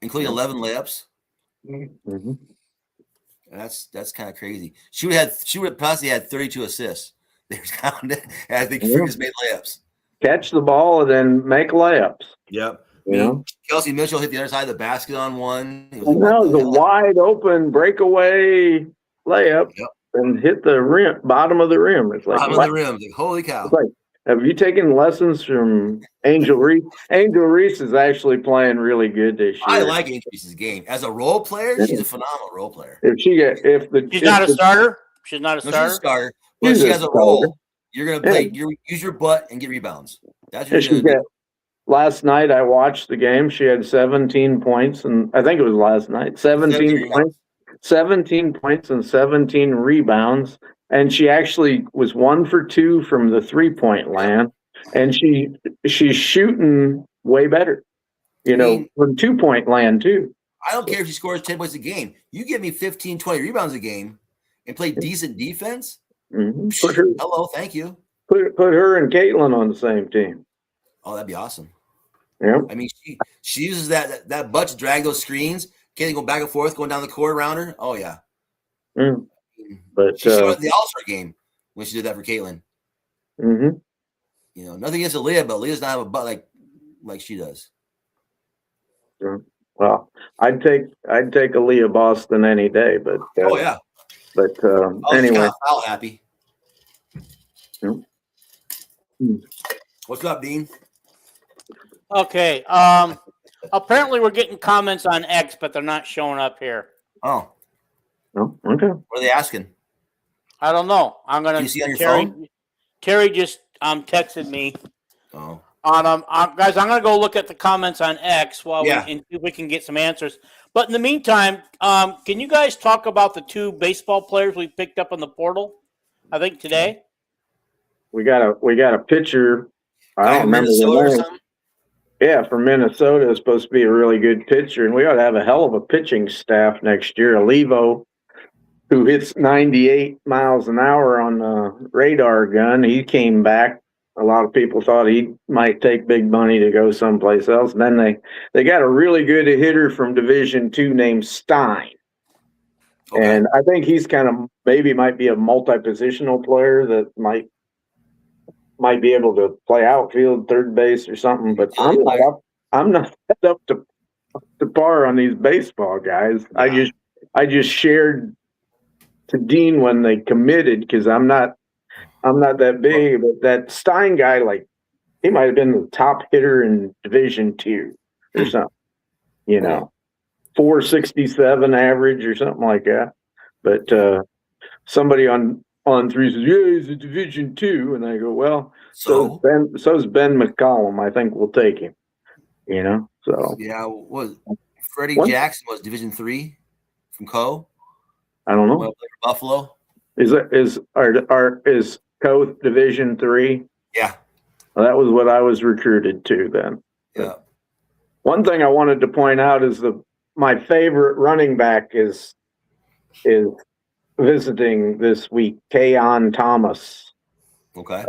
including 11 layups. Mm-hmm. That's kind of crazy. She would possibly had 32 assists. There's counted. I think she just made layups. Catch the ball and then make layups. Yep. You Kelsey Mitchell hit the other side of the basket on one. It was a wide open breakaway layup and hit the rim, bottom of the rim. It's like bottom of the rim. Like, holy cow! It's like, have you taken lessons from Angel Reese? Angel Reese is actually playing really good this year. I like Angel Reese's game as a role player. She's a phenomenal role player. She's not a starter. She's not a starter. She's a starter, but she has a role. You're gonna play. Use your butt and get rebounds. That's what you're gonna do. Last night I watched the game. She had 17 points, and I think it was last night. 17 points and 17 rebounds, and she actually was 1 for 2 from the 3-point land, and she's shooting way better, from 2-point land too. I don't care if she scores 10 points a game. You give me 15, 20 rebounds a game and play decent defense. Mm-hmm. Hello, thank you. Put her and Caitlin on the same team. Oh, that'd be awesome. Yeah. I mean, she uses that butt to drag those screens. Can't go back and forth, going down the court around her. Oh yeah. Mm. But she showed the All-Star game when she did that for Caitlin. Mm-hmm. Nothing against Aaliyah, but Aaliyah's not have a butt like she does. Well, I'd take Aaliyah Boston any day, but oh yeah. But anyway, kind of foul happy. Yep. What's up, Dean? Okay. Apparently we're getting comments on X, but they're not showing up here. Oh. Oh, okay. What are they asking? I don't know. I'm gonna. Do you see on your phone? Terry just texted me. Oh. Guys, I'm gonna go look at the comments on X while we can get some answers. But in the meantime, can you guys talk about the 2 baseball players we picked up on the portal? I think today. We got a pitcher. I don't remember the name. Yeah, from Minnesota. Is supposed to be a really good pitcher, and we ought to have a hell of a pitching staff next year. Olivo, who hits 98 miles an hour on the radar gun, he came back. A lot of people thought he might take big money to go someplace else. And then they got a really good hitter from Division II named Stein. Okay. And I think he's might be a multi-positional player that might be able to play outfield, third base or something. But I'm not up to par on these baseball guys. Yeah. I just shared to Dean when they committed because I'm not that big, but that Stein guy, he might have been the top hitter in Division II or something, 467 average or something like that. But somebody on 3 says, yeah, he's a Division II. And I go, well, so's Ben McCollum. I think we'll take him, so. Yeah, Freddie Jackson was Division III from Co. I don't know. Buffalo. Is Co Division III? Yeah. Well, that was what I was recruited to then. Yeah. One thing I wanted to point out is my favorite running back is visiting this week, Keon Thomas. Okay.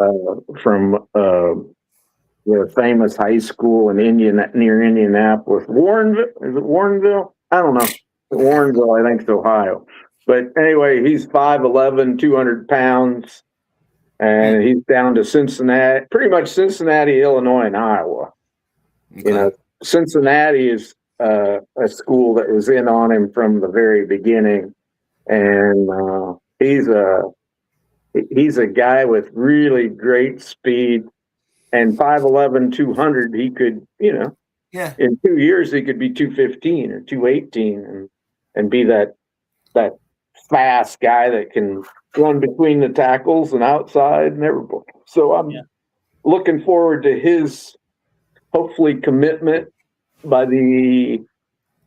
From the famous high school in near Indianapolis. Warrenville? Is it Warrenville? I don't know. Warrenville, I think it's Ohio. But anyway, he's 5'11", 200 pounds. And he's down to Cincinnati, pretty much Cincinnati, Illinois, and Iowa. Okay. Cincinnati is a school that was in on him from the very beginning, and he's a guy with really great speed. And 5'11", 200, he could, Yeah. In 2 years, he could be 215 or 218 and be that fast guy that can run between the tackles and outside and everything. So I'm looking forward to his hopefully commitment by the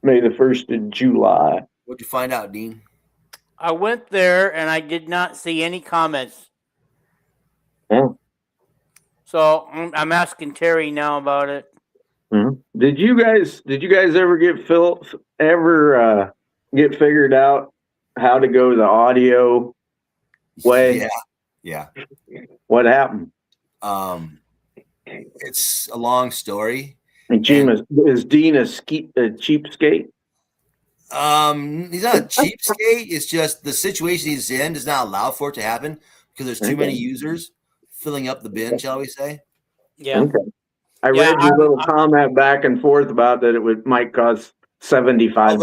May the 1st of July. What'd you find out, Dean? I went there and I did not see any comments. Oh. So I'm asking Terry now about it. Mm-hmm. Did you guys ever get figured out how to go the audio way? Yeah. What happened? It's a long story. Is Dean a cheapskate? He's not a cheapskate. It's just the situation he's in does not allow for it to happen because there's too many users filling up the bin, shall we say? Yeah. Okay. I read your little comment back and forth about that it might cost $75 a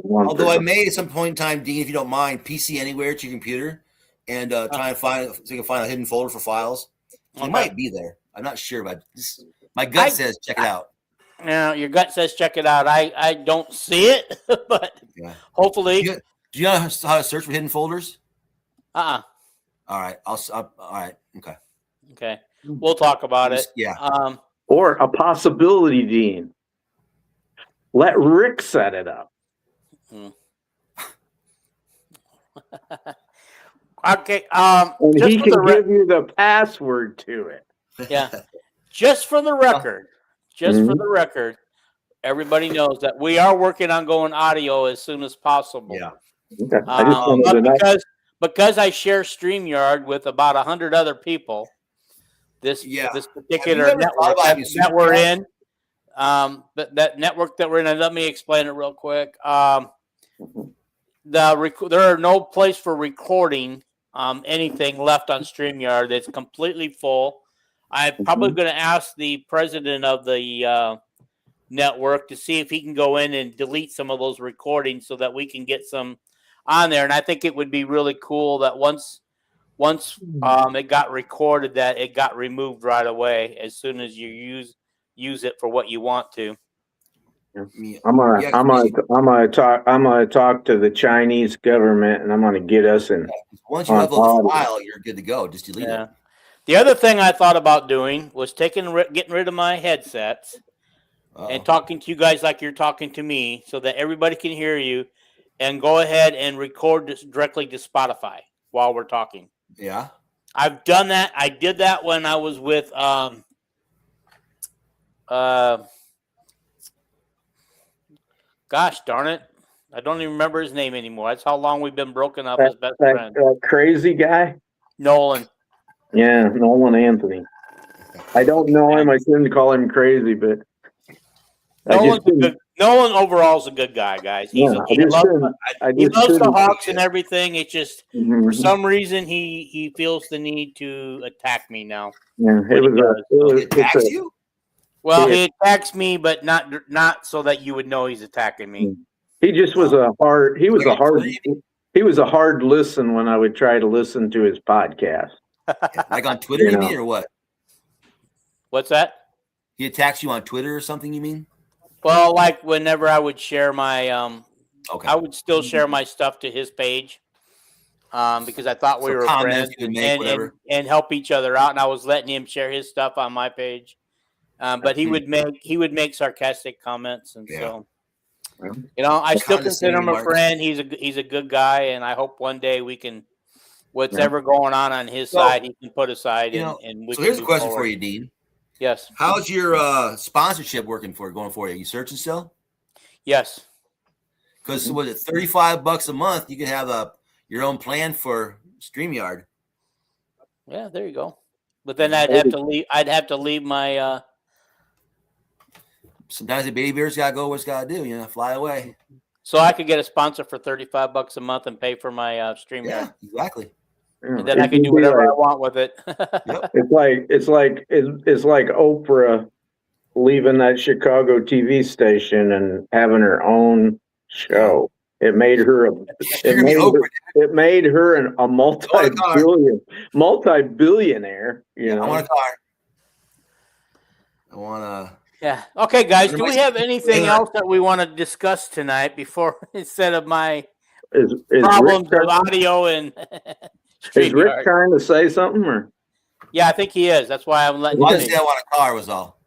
month. Although I may at some point in time, Dean, if you don't mind, PC Anywhere to your computer and try and find so you can find a hidden folder for files. It might be there. I'm not sure, but my gut says check it out. Yeah, your gut says check it out. I don't see it, but hopefully. Do you know how to search for hidden folders? All right. All right. Okay. Okay. We'll talk about it. Yeah. Or a possibility, Dean. Let Rick set it up. Okay. And he can give you the password to it. Yeah. Just for the record, for the record, everybody knows that we are working on going audio as soon as possible. Yeah. Okay. I just wanted to know. Because I share StreamYard with about 100 other people. This particular network that we're in, that network that we're in, and let me explain it real quick. There are no place for recording anything left on StreamYard. It's completely full. I'm probably going to ask the president of the network to see if he can go in and delete some of those recordings so that we can get some on there. And I think it would be really cool that once it got recorded, that it got removed right away as soon as you use it for what you want to. I'm gonna talk to the Chinese government, and I'm gonna get us in. Once you upload the file, you're good to go. Just delete it. The other thing I thought about doing was getting rid of my headsets and talking to you guys like you're talking to me, so that everybody can hear you, and go ahead and record this directly to Spotify while we're talking. Yeah, I've done that. I did that when I was with gosh darn it, I don't even remember his name anymore. That's how long we've been broken up as best friends. That crazy guy, Nolan. Yeah, Nolan Anthony. I don't know him. I shouldn't call him crazy, but Nolan overall is a good guy, guys. He loves the Hawks and everything. It's just for some reason he feels the need to attack me now. Yeah, he attacks you? Well, he attacks me, but not so that you would know he's attacking me. He just was a hard listen when I would try to listen to his podcast. Like on Twitter, you mean, or what? What's that? He attacks you on Twitter or something, you mean? Well, like whenever I would share my I would still share my stuff to his page. Because I thought we were friends and help each other out, and I was letting him share his stuff on my page. But he would make sarcastic comments, and so I still consider him a friend. He's a good guy, and I hope one day we can whatever going on his side he can put aside. And we so here's a question for you, Dean. Yes. How's your sponsorship going for you? Are you searching still? Yes. Because was it $35 a month? You can have your own plan for StreamYard. Yeah, there you go. But then I'd have to leave my. Sometimes the baby bear's gotta go. What's gotta do? Fly away. So I could get a sponsor for $35 a month and pay for my StreamYard. Yeah, exactly. And then I can do whatever I want with it. Yep. It's like Oprah leaving that Chicago TV station and having her own show. It made her a multi-billionaire. I want a car. I want a Yeah. Okay, guys. Do we have anything else that we want to discuss tonight before instead of my Is problems Rick, of audio and is Rick StreamYard? trying to say something or? Yeah, I think he is. That's why I'm letting I him just in. say I want a car was all.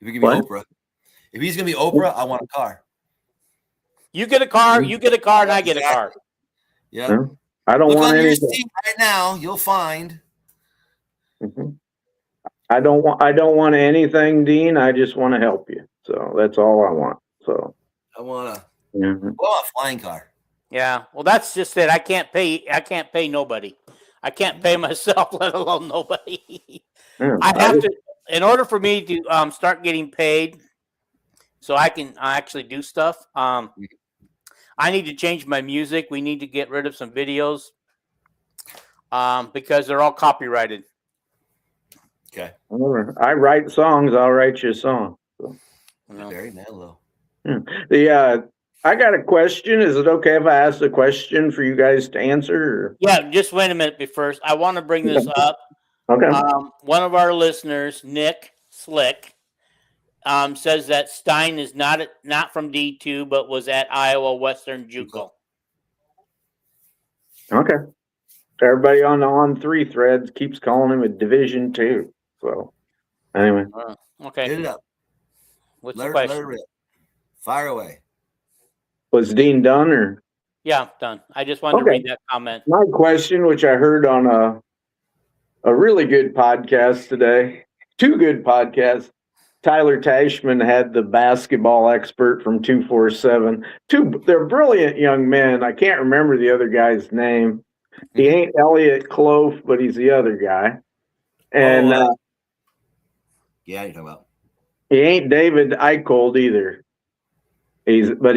If he can be What? Oprah. If he's gonna be Oprah, I want a car. You get a car, you get a car, and I get a car. Yeah. No, I don't Look want under your anything. seat right now. You'll find. Mhm. I don't want anything, Dean. I just want to help you. So that's all I want. So I want a yeah. flying car. Yeah. Well, that's just it. I can't pay nobody. I can't pay myself, let alone nobody. Yeah, I have to, in order for me to start getting paid, so I can actually do stuff. I need to change my music. We need to get rid of some videos because they're all copyrighted. Okay. I write songs. I'll write you a song. So. Very mellow. I got a question. Is it okay if I ask a question for you guys to answer? Or? Yeah, just wait a minute first. I want to bring this up. Okay. One of our listeners, Nick Slick, says that Stein is not from D2, but was at Iowa Western JUCO. Okay. Everybody on the On3 threads keeps calling him a Division II. So anyway. Okay. Hit it up. What's Let the question? her rip. Fire away. Was Dean done or? Yeah, done. I just wanted to read that comment. My question, which I heard on a really good podcast today, 2 good podcasts. Tyler Tashman had the basketball expert from 247. They're brilliant young men. I can't remember the other guy's name. He ain't Elliot Clough, but he's the other guy. And yeah, you're talking about. He ain't David Eicholt either. He's got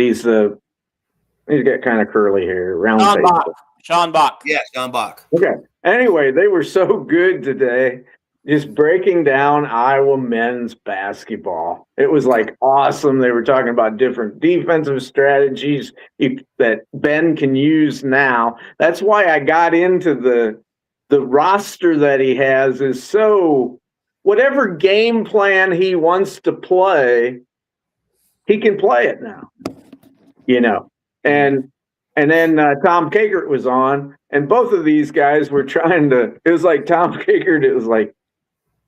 kind of curly hair, round face. Sean Bach. Yeah, Sean Bach. Okay. Anyway, they were so good today, just breaking down Iowa men's basketball. It was like awesome. They were talking about different defensive strategies that Ben can use now. That's why I got into the roster that he has is so whatever game plan he wants to play, he can play it now. And then Tom Kakert was on, and both of these guys were trying to. It was like Tom Kakert. It was like,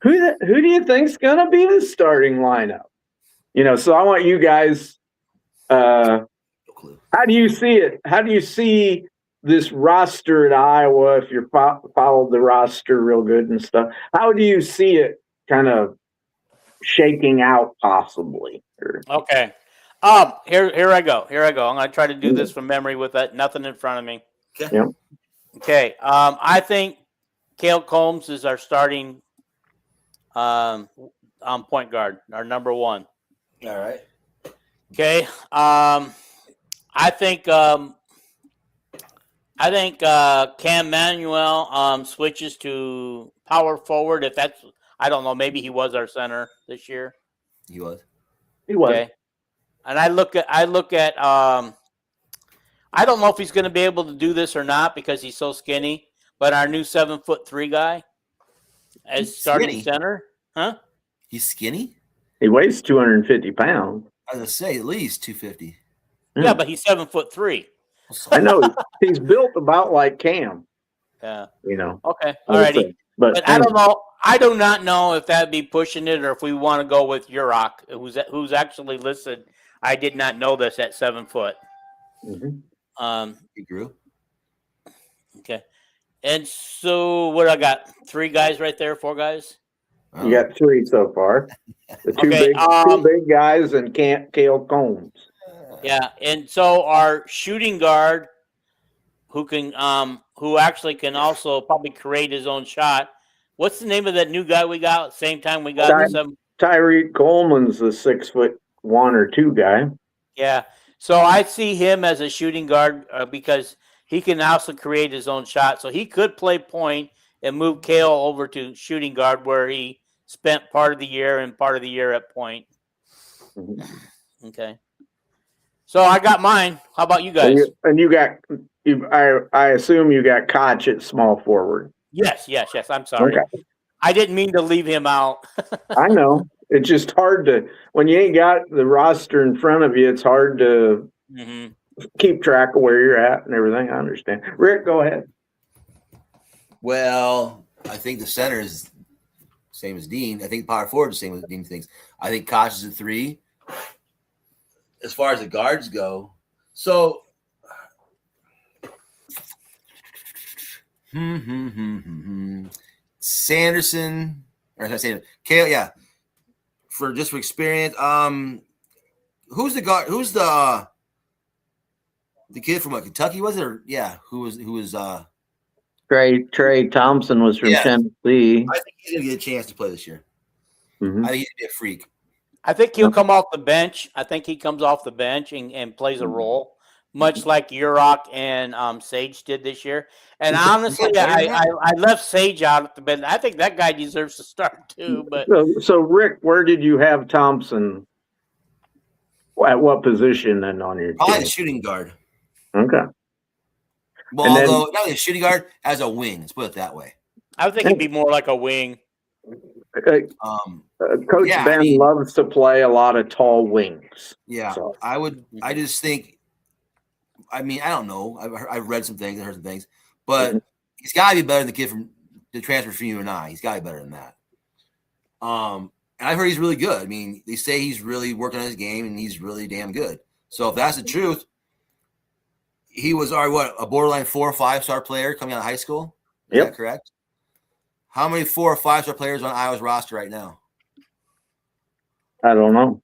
who do you think's gonna be the starting lineup? So I want you guys. How do you see it? How do you see this roster at Iowa? If you followed the roster real good and stuff, how do you see it kind of shaking out possibly? Okay. Here I go. I'm going to try to do this from memory with nothing in front of me. Okay. Yep. Okay. I think Cale Combs is our starting point guard, our number 1. All right. Okay. I think Cam Manuel switches to power forward. If that's, I don't know, maybe he was our center this year. He was. Okay. And I look at I don't know if he's going to be able to do this or not because he's so skinny, but our new 7'3" guy as starting center, huh? He's skinny? He weighs 250 pounds. I was going to say at least 250. Yeah, but he's 7'3". I know he's built about like Cam. Yeah. Okay. All righty. But I don't know. I do not know if that'd be pushing it or if we want to go with Urok, who's actually listed. I did not know this at 7 foot. Mm-hmm. He grew. Okay. And so what I got? 3 guys right there, 4 guys? You got 3 so far. The two big guys and Cale Combs. Yeah, and so our shooting guard, who actually can also probably create his own shot. What's the name of that new guy we got? Same time we got Tyreek Coleman's the 6'1" or 2 guy. Yeah, so I see him as a shooting guard because he can also create his own shot. So he could play point and move Cale over to shooting guard where he spent part of the year and part of the year at point. Mm-hmm. Okay. So I got mine. How about you guys? I assume you got Koch at small forward. Yes. I'm sorry. Okay. I didn't mean to leave him out. I know. It's just hard to, when you ain't got the roster in front of you, it's hard to keep track of where you're at and everything. I understand. Rick, go ahead. Well, I think the center is same as Dean. I think power forward is the same as Dean thinks. I think Koch is a 3. As far as the guards go, so Sanderson, or I say Kale, yeah. For experience, who's the guard? Who's the kid from Kentucky? Was it? Or, yeah, who was Trey Thompson was from Tennessee. I think he's gonna get a chance to play this year. I think he's gonna be a freak. I think he'll come off the bench. I think he comes off the bench and plays a role, much like Urok and Sage did this year. And honestly, I left Sage out at the bench. I think that guy deserves to start too. But so Rick, where did you have Thompson? At what position then on your probably team? the shooting guard. Okay. Well, although not a shooting guard, as a wing. Let's put it that way. I think he'd be more like a wing. Coach Ben loves to play a lot of tall wings. Yeah, so. I just think. I mean, I don't know. I've read some things, I heard some things, but he's got to be better than the kid from the transfer from UNI. He's got to be better than that. And I've heard he's really good. I mean, they say he's really working on his game, and he's really damn good. So if that's the truth, he was a borderline 4 or 5-star player coming out of high school. Is that correct? How many 4 or 5-star players on Iowa's roster right now? I don't know.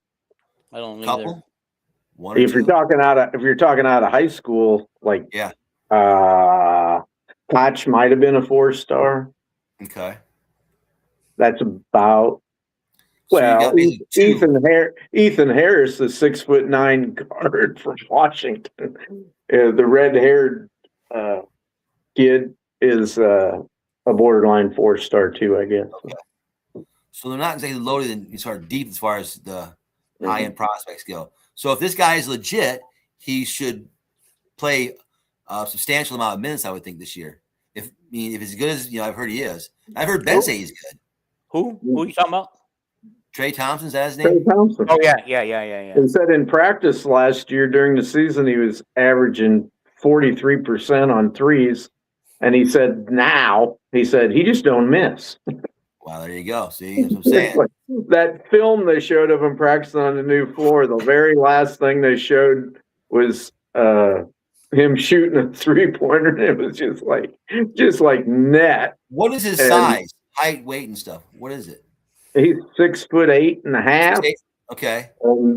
I don't know. Couple. One if you're talking out of high school, like Koch might have been a 4-star. Okay. That's about Ethan Harris, the 6'9" guard from Washington. The red-haired kid is a borderline 4-star too, I guess. Okay. So they're not exactly loaded and sort of deep as far as the high-end prospects go. So if this guy is legit, he should play a substantial amount of minutes, I would think, this year. If he's as good as I've heard he is. I've heard Ben say he's good. Who are you talking about? Trey Thompson, is that his name? Trey Thompson. Oh yeah. He said in practice last year during the season he was averaging 43% on threes, and he said he just don't miss. Wow, there you go. See, that's what I'm saying. That film they showed of him practicing on the new floor, the very last thing they showed was him shooting a 3-pointer, and it was just like net. What is his size, height, weight, and stuff? What is it? He's 6'8.5". Okay.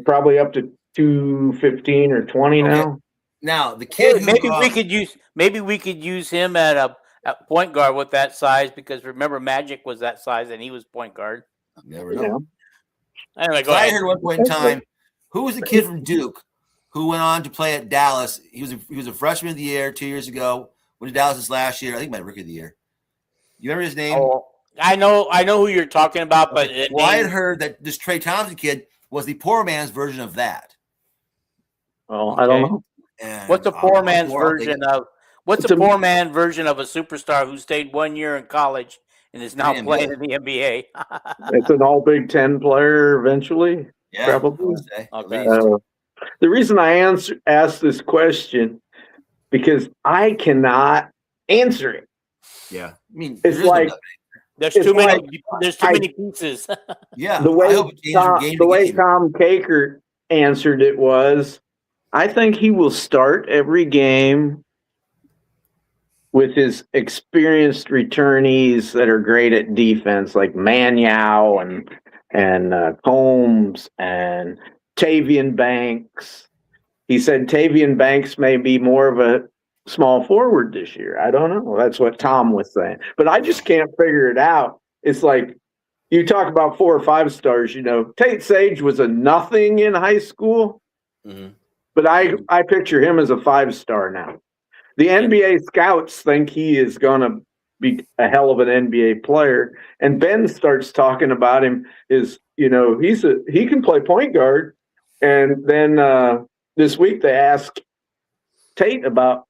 Probably up to 215 or 20 now. Now the kid. Maybe we could use him at point guard with that size, because remember Magic was that size and he was point guard. Never know. Anyway, go ahead. I heard at one point in time, who was the kid from Duke who went on to play at Dallas? He was a freshman of the year 2 years ago. Went to Dallas this last year. I think my rookie of the year. You remember his name? Oh, I know who you're talking about, but I had heard that this Trey Thompson kid was the poor man's version of that. Oh, I don't know. And what's a poor man's version of? What's a poor man version of a superstar who stayed 1 year in college and is now playing in the NBA? It's an all Big Ten player eventually. Yeah, probably. Okay. The reason I asked this question because I cannot answer it. Yeah, I mean, it's like there's too many pieces. Yeah, the way Tom Kakert answered it was, I think he will start every game with his experienced returnees that are great at defense, like Manyow and Combs and Tavian Banks. He said Tavian Banks may be more of a small forward this year. I don't know. That's what Tom was saying. But I just can't figure it out. It's like you talk about 4 or 5 stars, Tate Sage was a nothing in high school, but I picture him as a 5-star now. The NBA scouts think he is going to be a hell of an NBA player. And Ben starts talking about him he can play point guard. And then this week they asked Tate about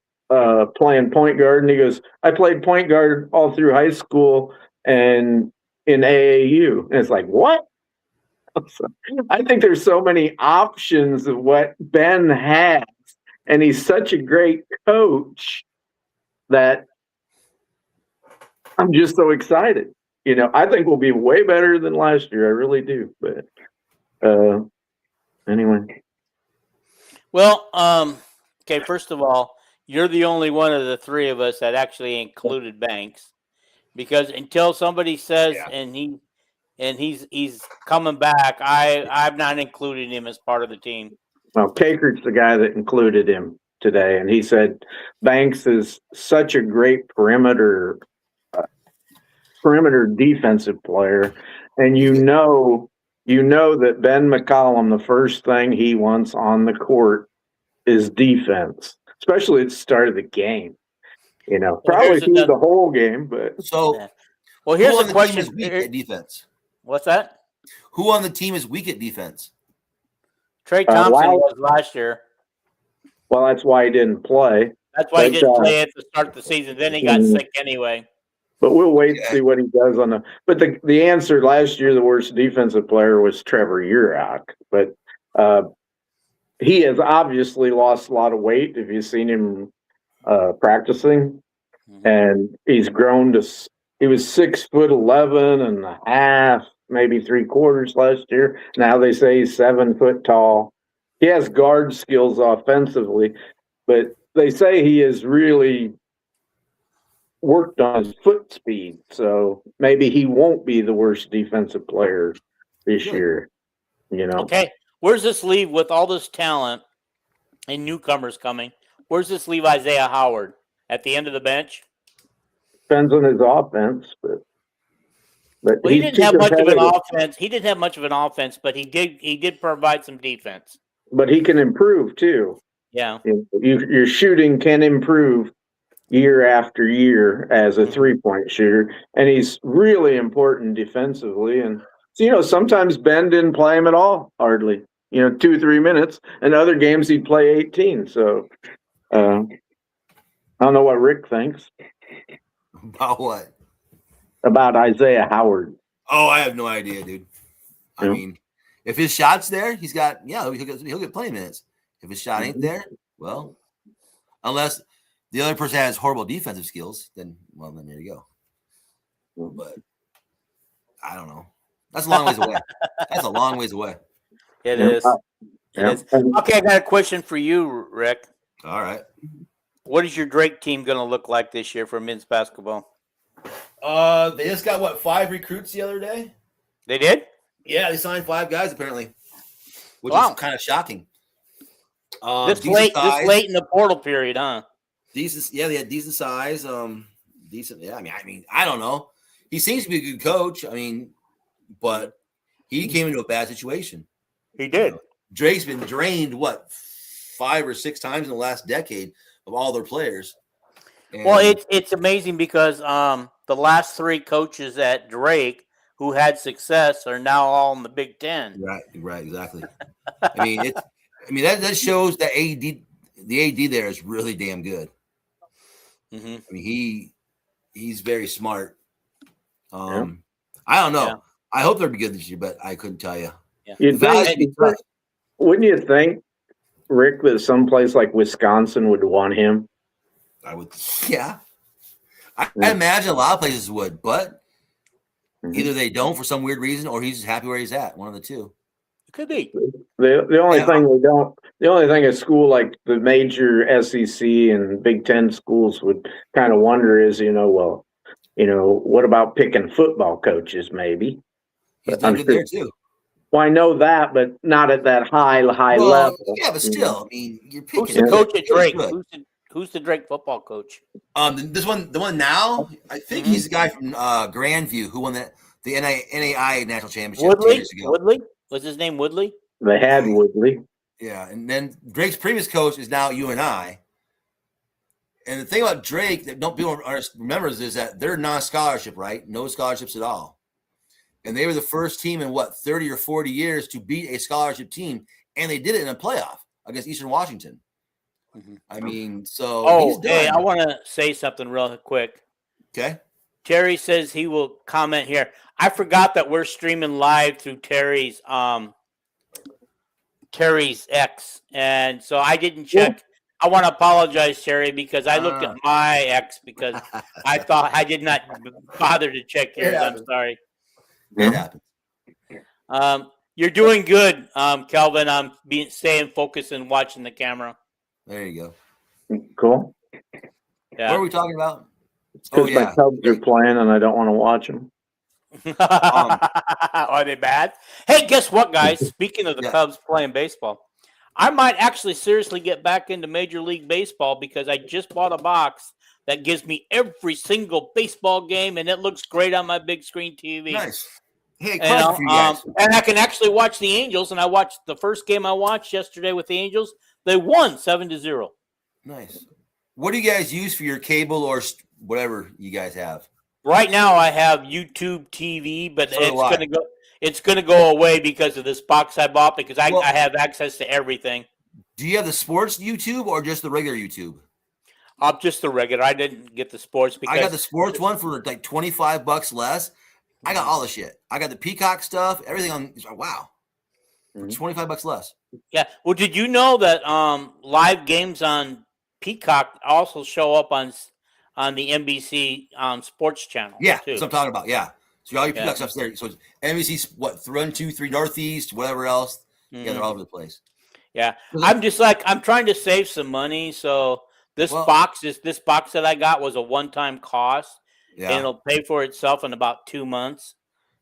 playing point guard, and he goes, I played point guard all through high school and in AAU. And it's like, what? So, I think there's so many options of what Ben has, and he's such a great coach that I'm just so excited. I think we'll be way better than last year. I really do. But anyway. Well, okay. First of all, you're the only one of the three of us that actually included Banks, because until somebody says he's coming back, I'm not including him as part of the team. Well, Cakert's the guy that included him today, and he said Banks is such a great perimeter defensive player, and you know that Ben McCollum, the first thing he wants on the court is defense, especially at the start of the game. Probably through the whole game, but well, here's the question: is weak at defense. What's that? Who on the team is weak at defense? Trey Thompson was last year. Well, that's why he didn't play. That's why he didn't play at the start of the season. Then he got sick anyway. But we'll wait to see what he does on the. But the answer last year, the worst defensive player was Trevor Urach. But he has obviously lost a lot of weight. If you've seen him practicing, and he's grown to. He was 6'11" and a half, maybe 3/4 last year. Now they say he's 7 foot tall. He has guard skills offensively, but they say he has really worked on his foot speed. So maybe he won't be the worst defensive player this year. Okay, where's this leave with all this talent and newcomers coming? Where's this leave Isaiah Howard? At the end of the bench? Depends on his offense, but well, he didn't have much of an offense. He didn't have much of an offense, but he did provide some defense. But he can improve too. Yeah, your shooting can improve year after year as a 3-point shooter, and he's really important defensively. And sometimes Ben didn't play him at all, hardly. 2-3 minutes, and other games he'd play 18. So I don't know what Rick thinks. About what? About Isaiah Howard. Oh, I have no idea, dude. I mean, if his shot's there, he'll get plenty minutes. If his shot ain't there, well, unless the other person has horrible defensive skills, then there you go. But I don't know. That's a long ways away. That's a long ways away. It is. It is. Okay, I got a question for you, Rick. All right. What is your Drake team going to look like this year for men's basketball? They just got 5 recruits the other day. They did? Yeah, they signed 5 guys apparently, which is kind of shocking. This late in the portal period, huh? Decent, yeah. They had decent size. Decent, yeah. I mean, I don't know. He seems to be a good coach. I mean, but he came into a bad situation. He did. Drake's been drained 5 or 6 times in the last decade of all their players. And well, it's amazing because the last 3 coaches at Drake who had success are now all in the Big Ten. Right, exactly. I mean, that shows that the AD there is really damn good. Mm-hmm. I mean, he's very smart. I don't know. Yeah. I hope they'll be good this year, but I couldn't tell you. Yeah. Wouldn't you think, Rick, that someplace like Wisconsin would want him? I would. Yeah. I imagine a lot of places would, but either they don't for some weird reason, or he's happy where he's at. One of the two. It could be. The only thing we don't. The only thing a school like the major SEC and Big Ten schools would kind of wonder is, what about picking football coaches? Maybe. He's done good there too. Well, I know that, but not at that high level. Yeah, but still, I mean, you're picking. Who's the coach at Drake? Who's the Drake football coach? The one now, I think he's the guy from Grandview who won the NAI national championship 2 years ago. Woodley? Was his name Woodley? They had Woodley. Yeah, and then Drake's previous coach is now UNI. And the thing about Drake that people remember is that they're non-scholarship, right? No scholarships at all. And they were the first team in 30 or 40 years to beat a scholarship team, and they did it in a playoff against Eastern Washington. Mm-hmm. I mean, so hey, I want to say something real quick. Okay. Terry says he will comment here. I forgot that we're streaming live through Terry's X, and so I didn't check. I want to apologize, Terry, because I looked at my X because I thought I did not bother to check yours. I'm sorry. It happens. You're doing good, Kelvin. I'm staying focused and watching the camera. There you go. Cool. Yeah. What are we talking about? Because my Cubs are playing and I don't want to watch them. Are they bad? Hey, guess what, guys? Speaking of the Cubs playing baseball, I might actually seriously get back into Major League Baseball because I just bought a box that gives me every single baseball game, and it looks great on my big screen TV. Nice. Hey, and, and I can actually watch the Angels, and I watched the first game I watched yesterday with the Angels. They won 7-0. Nice. What do you guys use for your cable or whatever you guys have? Right now, I have YouTube TV, but it's gonna go away because of this box I bought because I have access to everything. Do you have the sports YouTube or just the regular YouTube? Just the regular. I didn't get the sports because I got the sports one for like $25 less. I got all the shit. I got the Peacock stuff, everything on. Wow, $25 less. Yeah. Well, did you know that live games on Peacock also show up on the NBC sports channel? Yeah, too. that's what I'm talking about. Yeah. So all your Peacock stuff's there. So it's NBC, 1, 2, 3 Northeast, whatever else. Yeah, they're all over the place. Yeah, I'm just like I'm trying to save some money. So this box that I got was a one-time cost. Yeah. And it'll pay for itself in about 2 months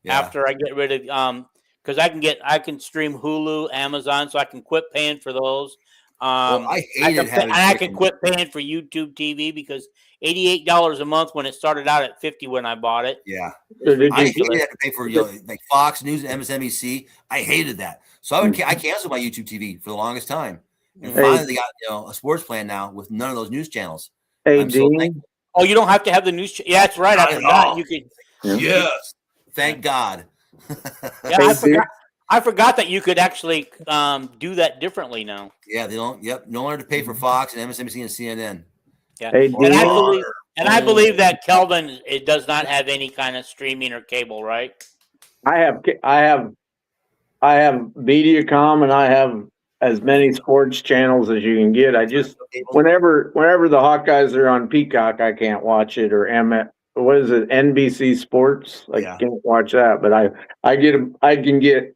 after I get rid of because I can stream Hulu, Amazon, so I can quit paying for those. I can quit paying for YouTube TV because $88 a month when it started out at $50 when I bought it. Yeah, I hated to pay for like Fox News and MSNBC. I hated that, so I canceled my YouTube TV for the longest time, and finally they got a sports plan now with none of those news channels. Hey, Dean. Oh, you don't have to have the news. Yeah, that's right. I forgot. You could. Yes. Thank God. Yeah, I forgot that you could actually do that differently now. Yeah, they don't. Yep, no longer to pay for Fox and MSNBC and CNN. Yeah, I believe that Kelvin it does not have any kind of streaming or cable, right? I have Mediacom and I have as many sports channels as you can get. I just whenever the Hawkeyes are on Peacock, I can't watch it or NBC Sports. I can't watch that, but I can get.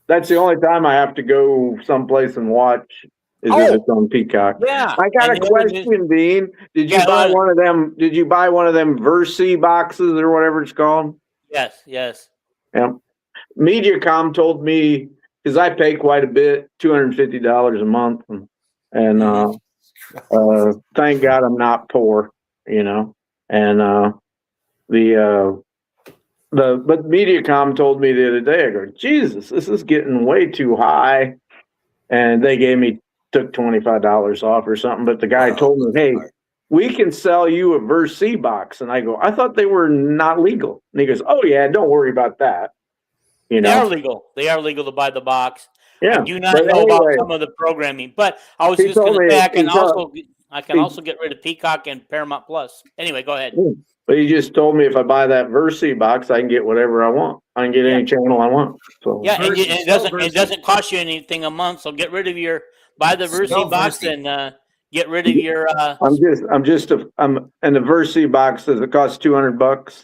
That's the only time I have to go someplace and watch is if it's on Peacock. Yeah, I got a question, Dean. Did you buy one of them? Did you buy one of them Versi boxes or whatever it's called? Yes. Yeah. Mediacom told me. Because I pay quite a bit, $250 a month, and thank God I'm not poor, And but Mediacom told me the other day, I go, Jesus, this is getting way too high, and they took $25 off or something. But the guy told me, hey, we can sell you a Versi box, and I go, I thought they were not legal, and he goes, oh yeah, don't worry about that. They are legal. They are legal to buy the box. Yeah, I do not know about some of the programming, but I was just going to say I can also get rid of Peacock and Paramount Plus. Anyway, go ahead. But he just told me if I buy that Versi box, I can get whatever I want. I can get any channel I want. So yeah, and it doesn't cost you anything a month. So get rid of buy the Versi box and get rid of your. I'm in the Versi box. Does it cost $200?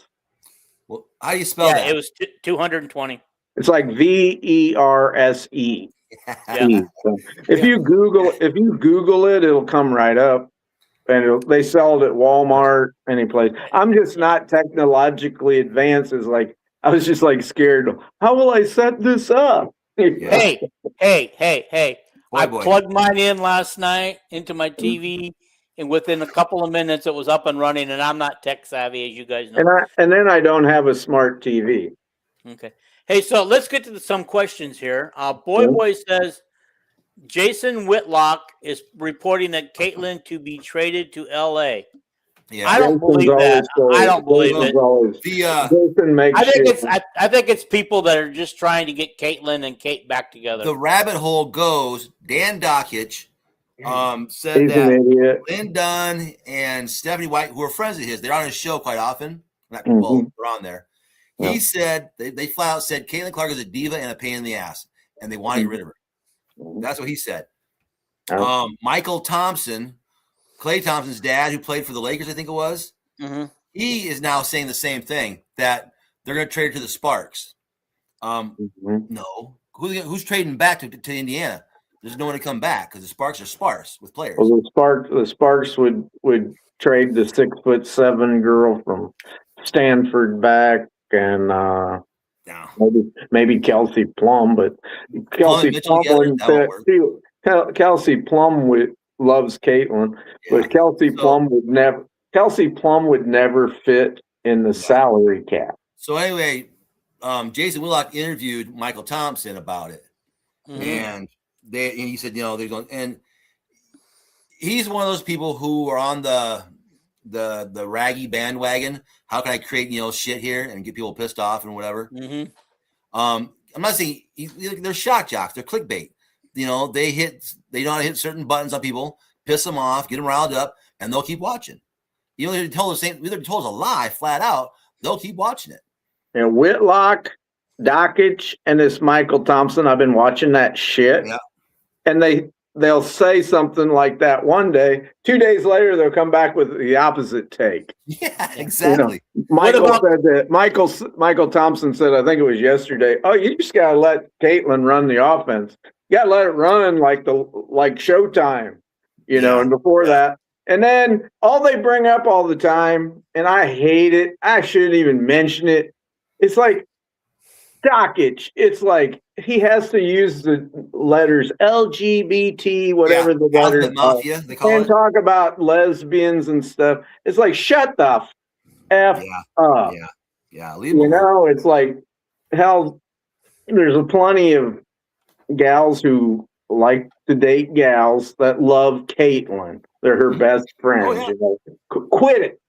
Well, how do you spell that? It was 220. It's like VERSE. Yeah. So if you Google it, it'll come right up. And they sell it at Walmart, any place. I'm just not technologically advanced. I was just scared. How will I set this up? Hey. I plugged mine in last night into my TV, and within a couple of minutes, it was up and running. And I'm not tech savvy, as you guys know. And then I don't have a smart TV. Okay. Hey, so let's get to some questions here. Boy says Jason Whitlock is reporting that Caitlin to be traded to L.A. Yeah, I don't believe that. I don't believe it. I think it's people that are just trying to get Caitlin and Kate back together. The rabbit hole goes. Dan Dockich said that Lynn Dunn and Stephanie White, who are friends of his, they're on his show quite often. Not well, Mhm. they're on there. Yeah. He said they flat out said Caitlin Clark is a diva and a pain in the ass, and they want to get rid of her. That's what he said. Yeah. Michael Thompson, Klay Thompson's dad, who played for the Lakers, I think it was, he is now saying the same thing, that they're going to trade her to the Sparks. No. Who's trading back to Indiana? There's no one to come back because the Sparks are sparse with players. Well, the Sparks would trade the 6'7" girl from Stanford back, and Yeah. maybe Kelsey Plum, but Kelsey Plum wouldn't fit. Kelsey Plum loves Caitlin, but Kelsey Plum would never. Kelsey Plum would never fit in the salary cap. So anyway, Jason Willock interviewed Michael Thompson about it, and he said, they're going, and he's one of those people who are on the raggy bandwagon. How can I create shit here and get people pissed off and whatever? I'm not saying they're shock jocks. They're clickbait. They know how to hit certain buttons on people, piss them off, get them riled up, and they'll keep watching. They're told a lie flat out. They'll keep watching it. And Whitlock, Dockich, and this Michael Thompson, I've been watching that shit. Yeah. And they'll say something like that one day. 2 days later, they'll come back with the opposite take. Yeah, exactly. Michael said that. Michael Thompson said, I think it was yesterday, oh, you just got to let Caitlin run the offense. You got to let it run like Showtime, and before that. And then all they bring up all the time, and I hate it. I shouldn't even mention it. It's like Dockich. It's like he has to use the letters LGBT, whatever the letters mafia, they call and it. Talk about lesbians and stuff. It's like, shut the F up. Yeah. Leave them it's like, hell, there's plenty of gals who like to date gals that love Caitlin. They're her best friends. Oh, yeah. Quit it.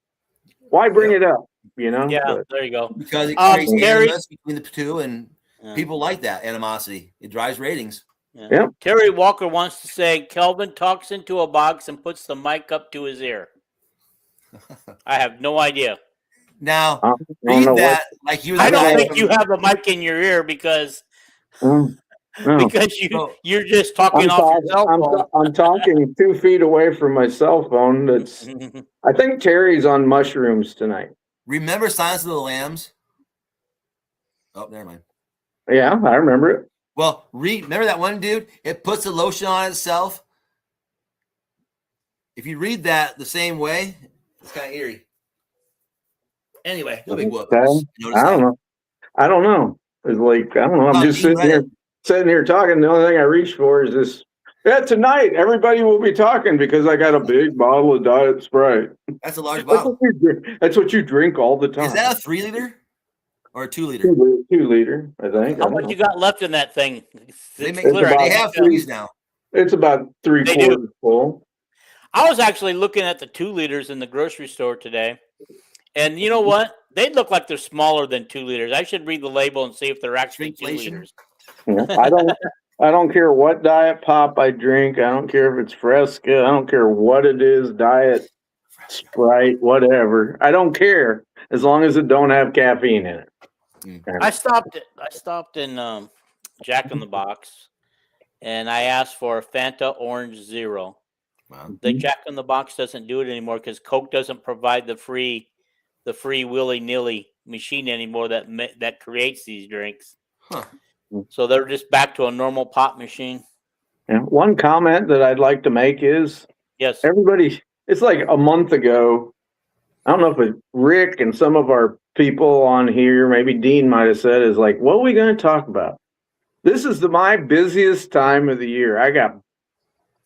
Why bring it up? Yeah, there you go. Because it creates Gary, animus between the two, and people like that animosity. It drives ratings. Yeah. Terry Walker wants to say Kelvin talks into a box and puts the mic up to his ear. I have no idea. Now, read that like you. I don't think you have a mic in your ear because you're just talking off your cell phone. I'm talking 2 feet away from my cell phone. I think Terry's on mushrooms tonight. Remember Silence of the Lambs? Oh, never mind. Yeah, I remember it. Well, remember that one dude? It puts the lotion on itself. If you read that the same way, it's kind of eerie. Anyway, no big whoop. I don't know. It's like, I don't know. I'm just sitting here talking. The only thing I reach for is this. Yeah, tonight everybody will be talking because I got a big bottle of Diet Sprite. That's a large bottle. That's what you drink all the time. Is that a 3 liter or a 2 liter? 2 liter, I think. How much you got left in that thing? They have 3s now. It's about 3/4 full. I was actually looking at the 2 liters in the grocery store today, and you know what? They look like they're smaller than 2 liters. I should read the label and see if they're actually 2 liters. Yeah, I don't care what diet pop I drink. I don't care if it's Fresca. I don't care what it is, Diet Sprite, whatever. I don't care as long as it don't have caffeine in it. I stopped in Jack in the Box, and I asked for a Fanta Orange Zero. Wow. The Jack in the Box doesn't do it anymore because Coke doesn't provide the free willy-nilly machine anymore that creates these drinks. Huh. So they're just back to a normal pop machine. Yeah. One comment that I'd like to make is, yes, everybody, it's like a month ago. I don't know if it's Rick and some of our people on here, maybe Dean might have said, is like, what are we going to talk about? This is my busiest time of the year. I got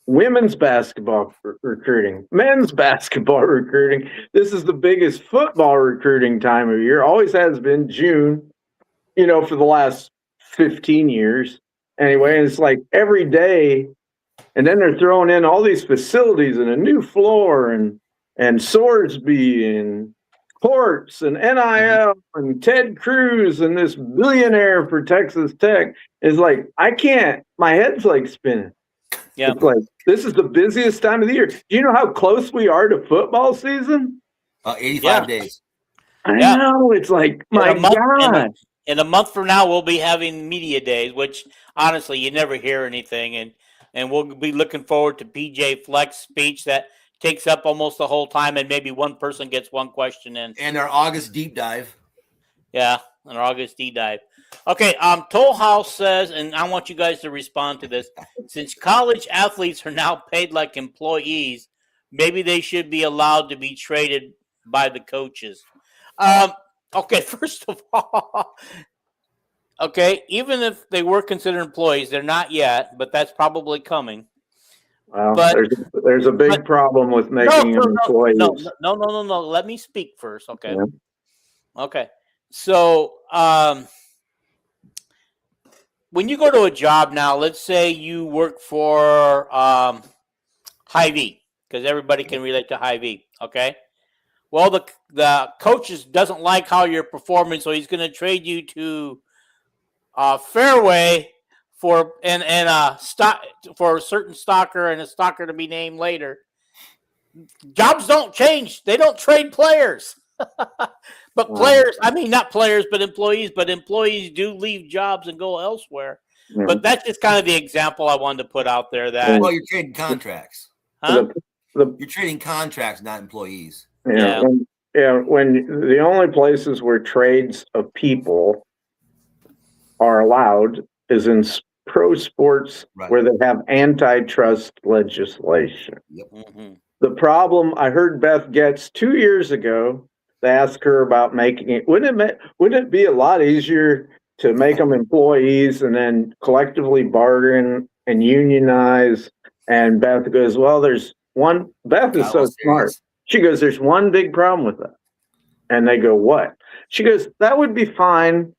women's basketball recruiting, men's basketball recruiting. This is the biggest football recruiting time of year. Always has been June, for the last 15 years. Anyway, and it's like every day, and then they're throwing in all these facilities and a new floor and Sorsby and Ports and NIL and Ted Cruz and this billionaire for Texas Tech. Is like, my head's like spinning. Yeah. It's like, this is the busiest time of the year. Do you know how close we are to football season? 85 days. I Yeah. know. It's like, my God. In a month from now, we'll be having media days, which honestly, you never hear anything. And we'll be looking forward to PJ Fleck's speech that takes up almost the whole time, and maybe one person gets one question in. And our August deep dive. Yeah, an August deep dive. Okay, Toll House says, and I want you guys to respond to this. Since college athletes are now paid like employees, maybe they should be allowed to be traded by the coaches. Okay, first of all, okay, even if they were considered employees, they're not yet, but that's probably coming. Well, But there's a big problem with making them employees. No. Let me speak first, okay? Yeah. Okay. So, when you go to a job now, let's say you work for Hy-Vee, because everybody can relate to Hy-Vee, okay? Well, the coach doesn't like how you're performing, so he's going to trade you to Fairway for stock for a certain stocker and a stocker to be named later. Jobs don't change; they don't trade players. But players, I mean, not players, but employees do leave jobs and go elsewhere. Yeah. But that's just kind of the example I wanted to put out there. That Well, you're trading contracts. huh? You're trading contracts, not employees. Yeah. When the only places where trades of people are allowed is in pro sports, Right. where they have antitrust legislation. Yep. Mm-hmm. The problem I heard Beth Getz 2 years ago, they asked her about making it. Wouldn't it be a lot easier to make them employees and then collectively bargain and unionize? And Beth goes, well, there's one. Beth is so smart. She goes, there's one big problem with that. And they go, what? She goes, that would be fine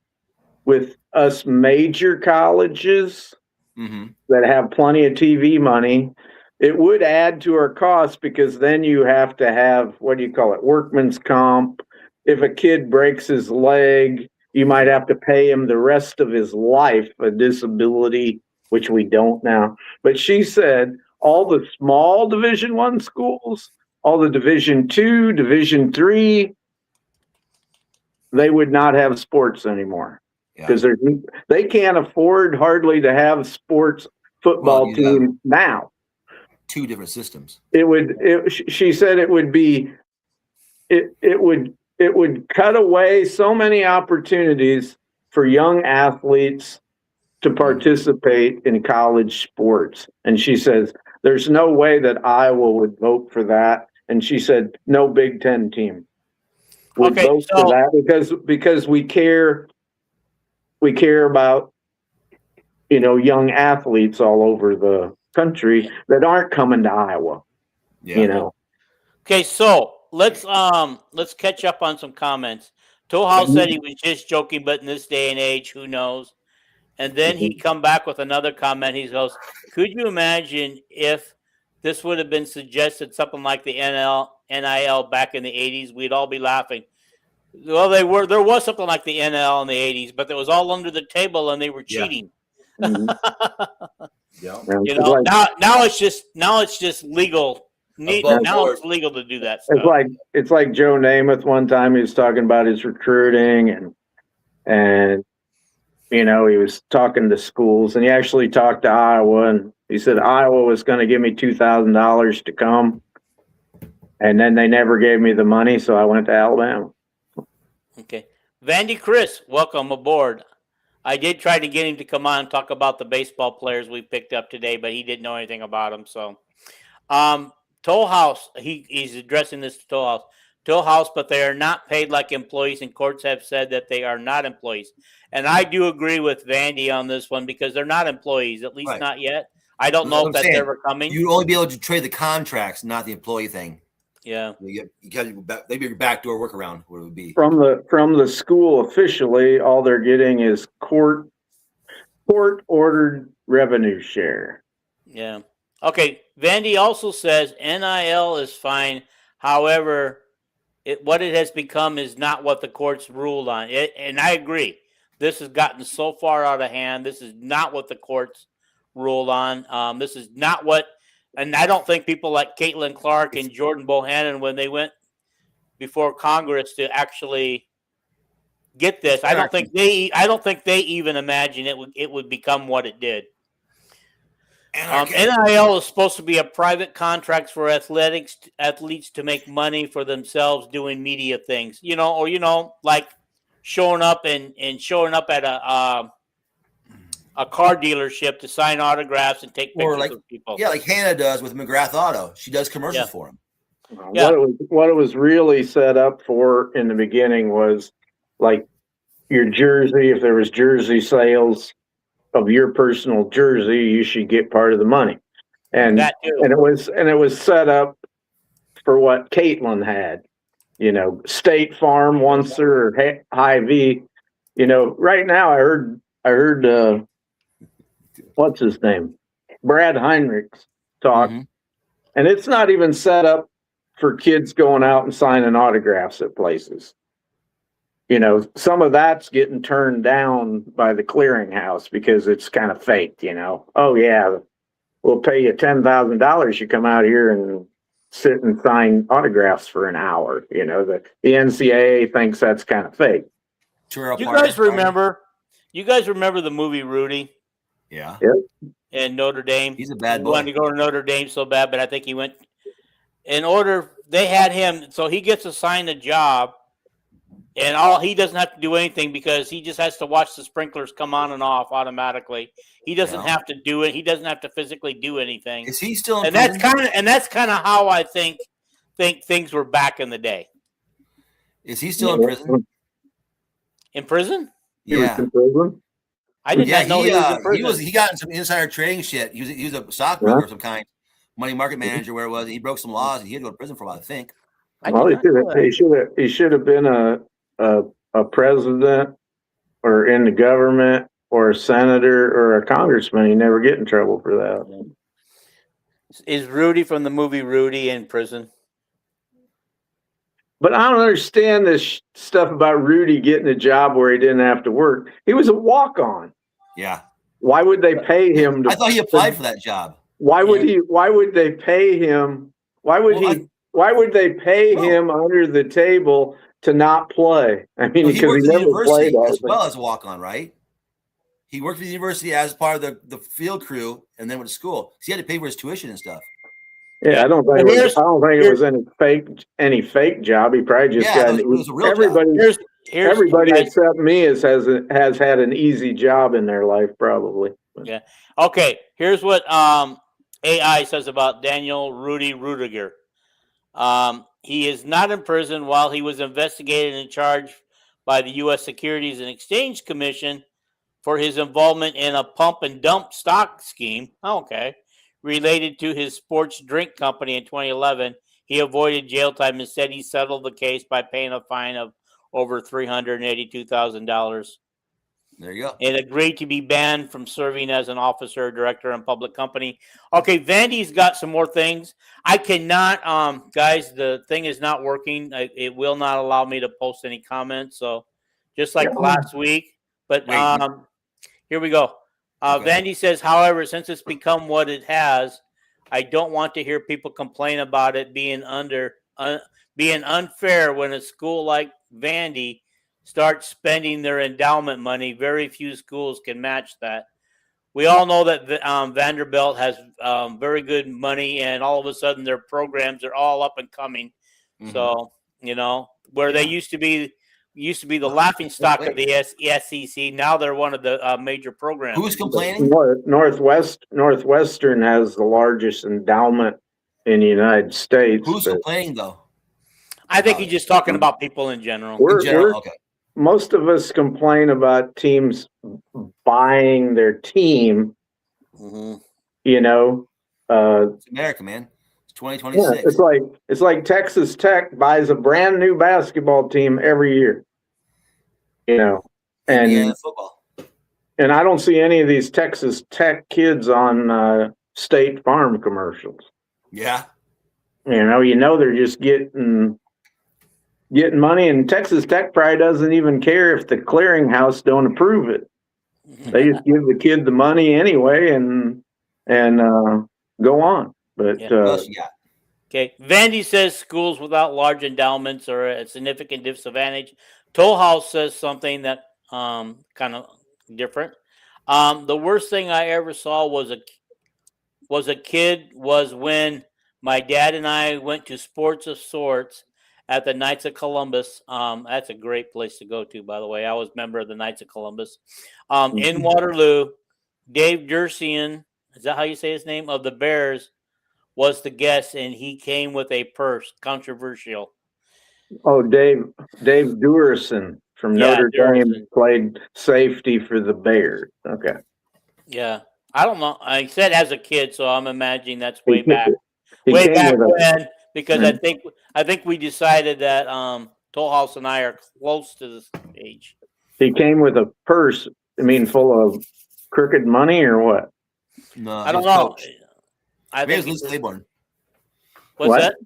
with us major colleges that have plenty of TV money. It would add to our costs because then you have to have, what do you call it, workman's comp. If a kid breaks his leg, you might have to pay him the rest of his life a disability, which we don't now. But she said all the small Division I schools, all the Division II, Division III, they would not have sports anymore because they can't afford hardly to have sports football team now. Two different systems. She said it would cut away so many opportunities for young athletes to participate in college sports. And she says, there's no way that Iowa would vote for that. And she said, no Big Ten team would vote for that because we care about, young athletes all over the country that aren't coming to Iowa. Okay, so let's catch up on some comments. Tohal said he was just joking, but in this day and age, who knows? And then he come back with another comment. He goes, could you imagine if this would have been suggested, something like the NIL back in the 80s? We'd all be laughing. Well, there was something like the NIL in the 80s, but it was all under the table and they were cheating. Yeah. Now it's just legal. Now it's legal to do that stuff. It's like Joe Namath one time. He was talking about his recruiting and he was talking to schools, and he actually talked to Iowa, and he said Iowa was going to give me $2,000 to come, and then they never gave me the money, so I went to Alabama. Okay, Vandy Chris, welcome aboard. I did try to get him to come on and talk about the baseball players we picked up today, but he didn't know anything about them. So, Toll House, he's addressing this to Toll House. Toll House, but they are not paid like employees, and courts have said that they are not employees. And I do agree with Vandy on this one because they're not employees, at least not yet. I don't know if that's ever coming. You'd only be able to trade the contracts, not the employee thing. Yeah, maybe your backdoor workaround. What it would be from the school officially, all they're getting is court ordered revenue share. Yeah. Okay. Vandy also says NIL is fine. However, what it has become is not what the courts ruled on. And I agree. This has gotten so far out of hand. This is not what the courts ruled on. This is not what. And I don't think people like Caitlin Clark and Jordan Bohannon, when they went before Congress to actually get this. I don't think they even imagined it would become what it did. NIL is supposed to be a private contract for athletes to make money for themselves doing media things, like showing up at a car dealership to sign autographs and take pictures of people. Yeah, like Hannah does with McGrath Auto. She does commercials for him. What it was really set up for in the beginning was like your jersey. If there was jersey sales of your personal jersey, you should get part of the money. And it was set up for what Caitlin had, State Farm, Oncer, or Hy-Vee. Right now I heard what's his name? Brad Heinrichs talk. Mm-hmm. And it's not even set up for kids going out and signing autographs at places. Some of that's getting turned down by the clearinghouse because it's kind of fake, Oh yeah, we'll pay you $10,000. You come out here and sit and sign autographs for an hour. The NCAA thinks that's kind of fake. You guys remember the movie Rudy? Yeah. Yep. In Notre Dame. He's a bad boy. He wanted to go to Notre Dame so bad, but I think he went they had him, so he gets assigned a job, and he doesn't have to do anything because he just has to watch the sprinklers come on and off automatically. He doesn't have to do it. He doesn't have to physically do anything. Is he still in prison? That's kind of how I think things were back in the day. Is he still in prison? In prison? Yeah. In prison? I did not know he was in prison. He got in some insider trading shit. He was a stock broker of some kind, money market manager, where it was. He broke some laws and he had to go to prison for a while, I think. He should have been a president or in the government or a senator or a congressman. He never get in trouble for that. Is Rudy from the movie Rudy in prison? But I don't understand this stuff about Rudy getting a job where he didn't have to work. He was a walk-on. Yeah. Why would they pay him? I thought he applied for that job. Why would they pay him? Why would they pay him under the table to not play? I mean, because he never played as well as a walk-on, right? He worked for the university as part of the field crew, and then went to school. So he had to pay for his tuition and stuff. Yeah, I don't think it was any fake job. He probably just got it was a real everybody. job. Everybody except me has had an easy job in their life, probably. Yeah. Okay. Here's what AI says about Daniel Rudy Rudiger. He is not in prison while he was investigated and charged by the U.S. Securities and Exchange Commission for his involvement in a pump and dump stock scheme. Okay. Related to his sports drink company in 2011. He avoided jail time. Instead, he settled the case by paying a fine of over $382,000. There you go. And agreed to be banned from serving as an officer or director in public company. Okay, Vandy's got some more things. I cannot, guys, the thing is not working. It will not allow me to post any comments. So just like last week. But here we go. Vandy says, however, since it's become what it has, I don't want to hear people complain about it being unfair when a school like Vandy starts spending their endowment money. Very few schools can match that. We all know that Vanderbilt has very good money, and all of a sudden their programs are all up and coming. Mm-hmm. So, where they used to be the laughing stock of the SEC. Now they're one of the major programs. Who's complaining? Northwestern has the largest endowment in the United States. Who's complaining, though? I think he's just talking about people in general. Okay. Most of us complain about teams buying their team. Mm-hmm. It's America, man. 2026. Yeah, it's like Texas Tech buys a brand new basketball team every year. And football. And I don't see any of these Texas Tech kids on State Farm commercials. Yeah. They're just getting money, and Texas Tech probably doesn't even care if the clearinghouse don't approve it. They just give the kid the money anyway and go on. But Okay. Vandy says schools without large endowments are a significant disadvantage. Toll House says something that kind of different. The worst thing I ever saw was when my dad and I went to Sports of Sorts at the Knights of Columbus. That's a great place to go to, by the way. I was a member of the Knights of Columbus. In Waterloo, Dave Dursian, is that how you say his name, of the Bears, was the guest, and he came with a purse. Controversial. Oh, Dave Durson from Notre Dame played safety for the Bears. Okay. Yeah. I don't know. I said as a kid, so I'm imagining that's way back when, because I think we decided that Toll House and I are close to this age. He came with a purse, full of crooked money or what? No, I don't know. I think it was Liz Claiborne. What's that?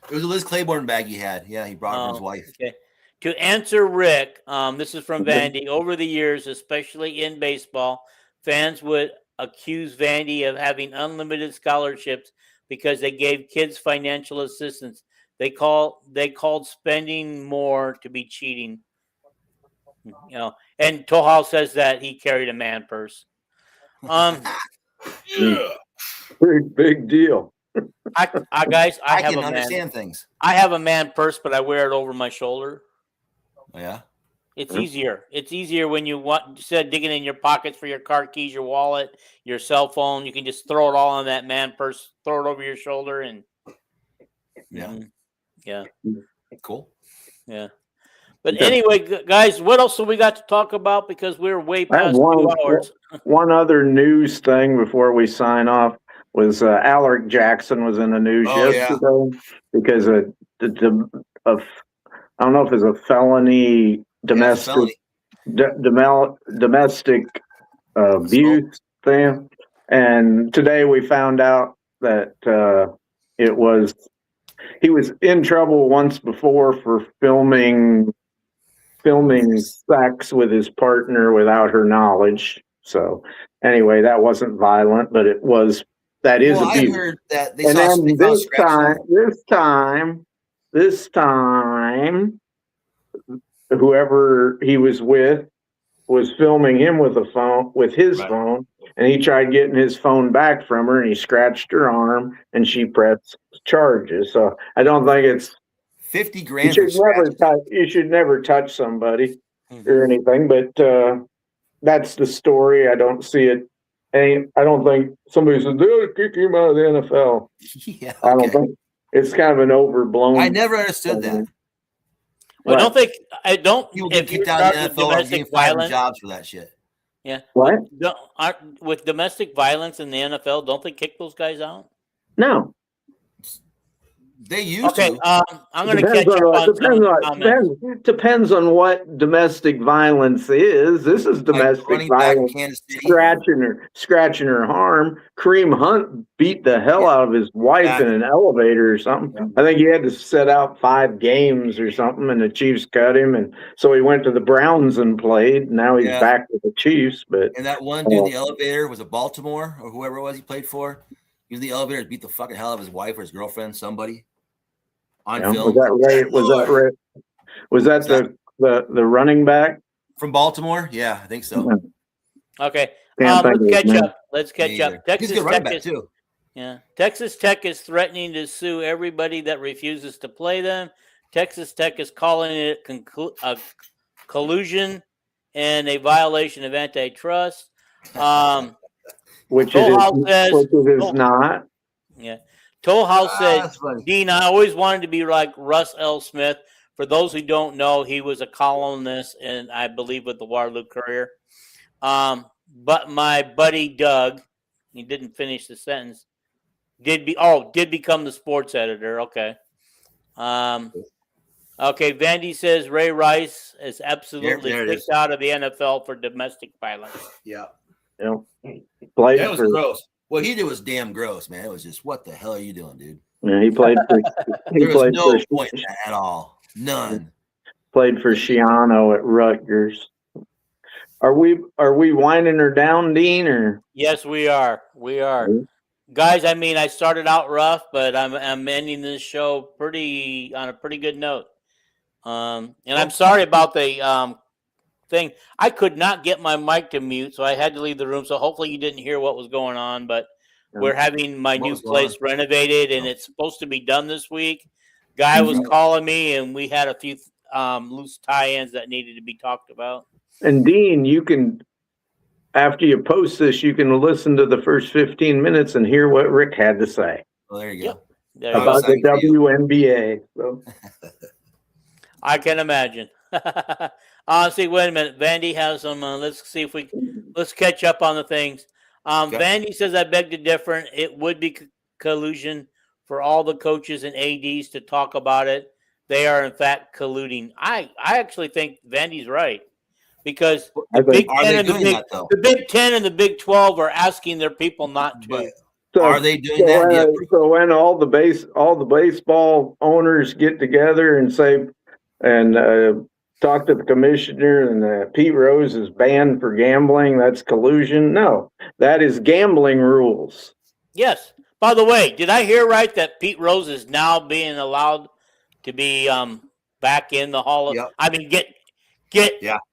It was a Liz Claiborne bag he had. Yeah, he brought it for his wife. Okay. To answer Rick, this is from Vandy. Over the years, especially in baseball, fans would accuse Vandy of having unlimited scholarships because they gave kids financial assistance. They called spending more to be cheating. And Toll House says that he carried a man purse. Pretty big deal. I can understand things. I have a man purse, but I wear it over my shoulder. Oh, yeah. It's easier. It's easier when you want, instead of digging in your pockets for your car keys, your wallet, your cell phone, you can just throw it all in that man purse, throw it over your shoulder, and yeah, cool. Yeah. But anyway, guys, what else have we got to talk about? Because we're way past 2 hours. One other news thing before we sign off was Alaric Jackson was in the news yesterday because of I don't know if it's a felony domestic abuse thing. And today we found out that he was in trouble once before for filming sex with his partner without her knowledge. So anyway, that wasn't violent, but that is abuse. I heard that they saw this time, whoever he was with was filming him with his phone, and he tried getting his phone back from her, and he scratched her arm, and she pressed charges. So I don't think it's 50 grand. You should never touch somebody or anything, but that's the story. I don't see it. I don't think somebody said they'll kick him out of the NFL. Yeah, okay. I don't think it's kind of an overblown. I never understood that. Well, I don't. People get kicked out of the NFL or getting fired jobs for that shit. Yeah. What? With domestic violence in the NFL, don't they kick those guys out? No. They used to. I'm going to catch up on depends on what domestic violence is. This is domestic violence. Scratching her arm. Kareem Hunt beat the hell out of his wife in an elevator or something. Yeah. I think he had to sit out 5 games or something, and the Chiefs cut him, and so he went to the Browns and played. Now he's back with the Chiefs. But and that one dude in the elevator was a Baltimore or whoever it was he played for. He was in the elevator and beat the fucking hell out of his wife or his girlfriend, somebody. On film. Was that right? Was that the running back from Baltimore? Yeah, I think so. Okay, let's catch up. He's a good running back too. Yeah, Texas Tech is threatening to sue everybody that refuses to play them. Texas Tech is calling it a collusion and a violation of antitrust. Which it is not. Yeah. Toll House said, Dean, I always wanted to be like Russ L. Smith. For those who don't know, he was a columnist and I believe with the Waterloo Courier. But my buddy Doug, he didn't finish the sentence, did become the sports editor. Okay. Okay, Vandy says Ray Rice is absolutely kicked out of the NFL for domestic violence. Yeah. That was gross. What he did was damn gross, man. It was just, what the hell are you doing, dude? Yeah, he played for. There was no point in that at all. None. Played for Schiano at Rutgers. Are we winding her down, Dean? Or yes, we are. We are. Guys, I mean, I started out rough, but I'm ending this show on a pretty good note. And I'm sorry about the thing. I could not get my mic to mute, so I had to leave the room. So hopefully you didn't hear what was going on. But we're having my new place renovated, and it's supposed to be done this week. Guy was calling me, and we had a few loose tie-ins that needed to be talked about. And Dean, you can, after you post this, you can listen to the first 15 minutes and hear what Rick had to say. Well, there you go. There about the WNBA. So. I can imagine. See, wait a minute. Vandy has some. Let's see if let's catch up on the things. Okay. Vandy says, I beg to differ. It would be collusion for all the coaches and ADs to talk about it. They are, in fact, colluding. I actually think Vandy's right. Because the Big Ten and the Big 12 are asking their people not to. So, are they doing that? So when all the baseball owners get together and say, and talk to the commissioner, and Pete Rose is banned for gambling, that's collusion? No, that is gambling rules. Yes. By the way, did I hear right that Pete Rose is now being allowed to be back in the Hall of? Yep. I mean, get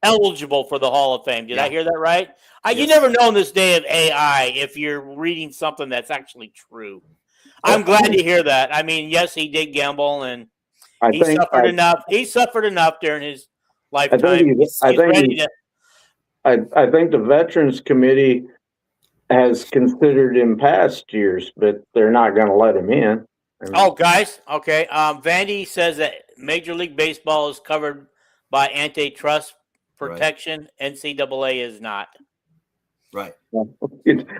eligible for the Hall of Fame. Did I hear that right? You never know in this day of AI if you're reading something that's actually true. I'm glad to hear that. I mean, yes, he did gamble, and he suffered enough. He suffered enough during his lifetime. I think the Veterans Committee has considered him past years, but they're not going to let him in. Guys, okay. Vandy says that Major League Baseball is covered by antitrust protection. Right. NCAA is not. Right.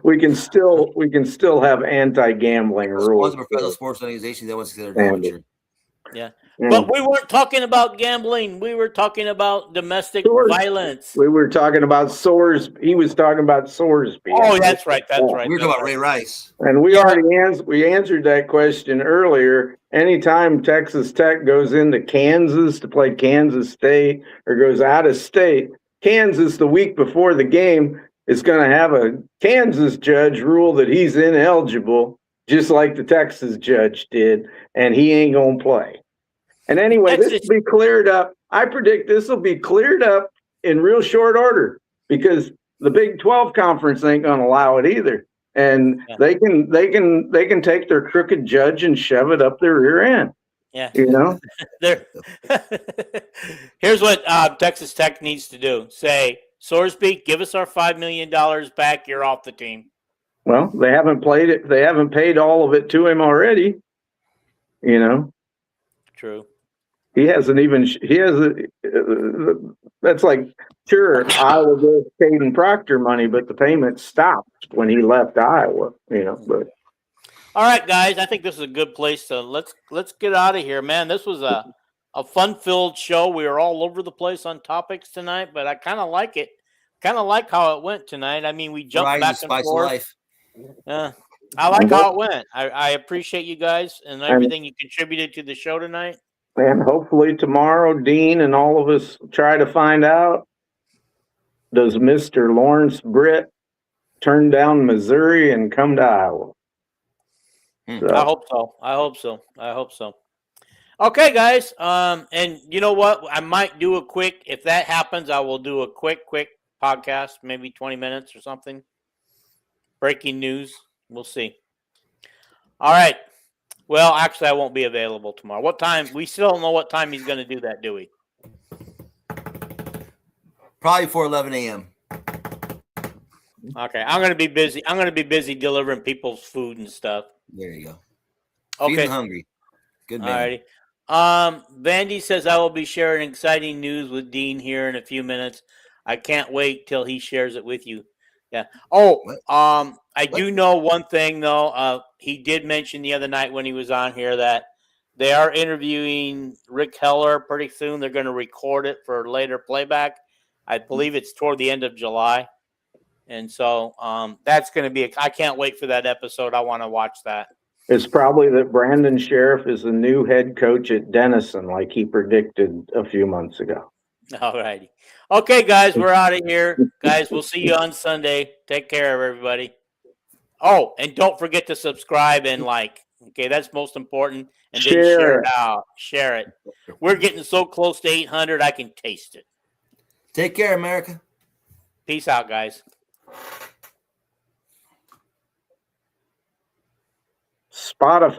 We can still have anti-gambling rules. As a professional sports organization, that was considered amateur. Yeah. But we weren't talking about gambling. We were talking about domestic violence. We were talking about Sorsby. He was talking about Sorsby. Oh, that's right. That's right. We were talking about Ray Rice. And we already answered that question earlier. Anytime Texas Tech goes into Kansas to play Kansas State or goes out of state, Kansas the week before the game is going to have a Kansas judge rule that he's ineligible, just like the Texas judge did, and he ain't going to play. And anyway, this will be cleared up. I predict this will be cleared up in real short order because the Big 12 conference ain't going to allow it either. And they can take their crooked judge and shove it up their rear end. Yeah. You know? Here's what Texas Tech needs to do. Say, Sorsby, give us our $5 million back. You're off the team. Well, they haven't played it. They haven't paid all of it to him already. You know? True. He hasn't even. That's like, sure, Iowa gave Caden Proctor money, but the payment stopped when he left Iowa. You know, but. All right, guys. I think this is a good place to let's get out of here, man. This was a fun-filled show. We were all over the place on topics tonight, but I kind of like it. Kind of like how it went tonight. I mean, we jumped back and forth. Yeah, I like how it went. I appreciate you guys and everything you contributed to the show tonight. And hopefully tomorrow, Dean and all of us try to find out, does Mr. Lawrence Britt turn down Missouri and come to Iowa? So. I hope so. Okay, guys. And you know what? I might do a quick, if that happens, I will do a quick podcast, maybe 20 minutes or something. Breaking news. We'll see. All right. Well, actually, I won't be available tomorrow. What time? We still don't know what time he's going to do that, do we? Probably before 11 a.m. Okay. I'm going to be busy. I'm going to be busy delivering people's food and stuff. There you go. Okay. Feeling hungry. Good man. All righty. Vandy says, I will be sharing exciting news with Dean here in a few minutes. I can't wait till he shares it with you. Yeah. Oh, I do know one thing, though. He did mention the other night when he was on here that they are interviewing Rick Heller pretty soon. They're going to record it for later playback. I believe it's toward the end of July. And so that's going to be I can't wait for that episode. I want to watch that. It's probably that Brandon Sheriff is the new head coach at Denison, like he predicted a few months ago. All righty. Okay, guys, we're out of here. Guys, we'll see you on Sunday. Take care of everybody. Oh, and don't forget to subscribe and like. Okay, that's most important. And then Share share it. it out. Share it. We're getting so close to 800, I can taste it. Take care, America. Peace out, guys. Spotify.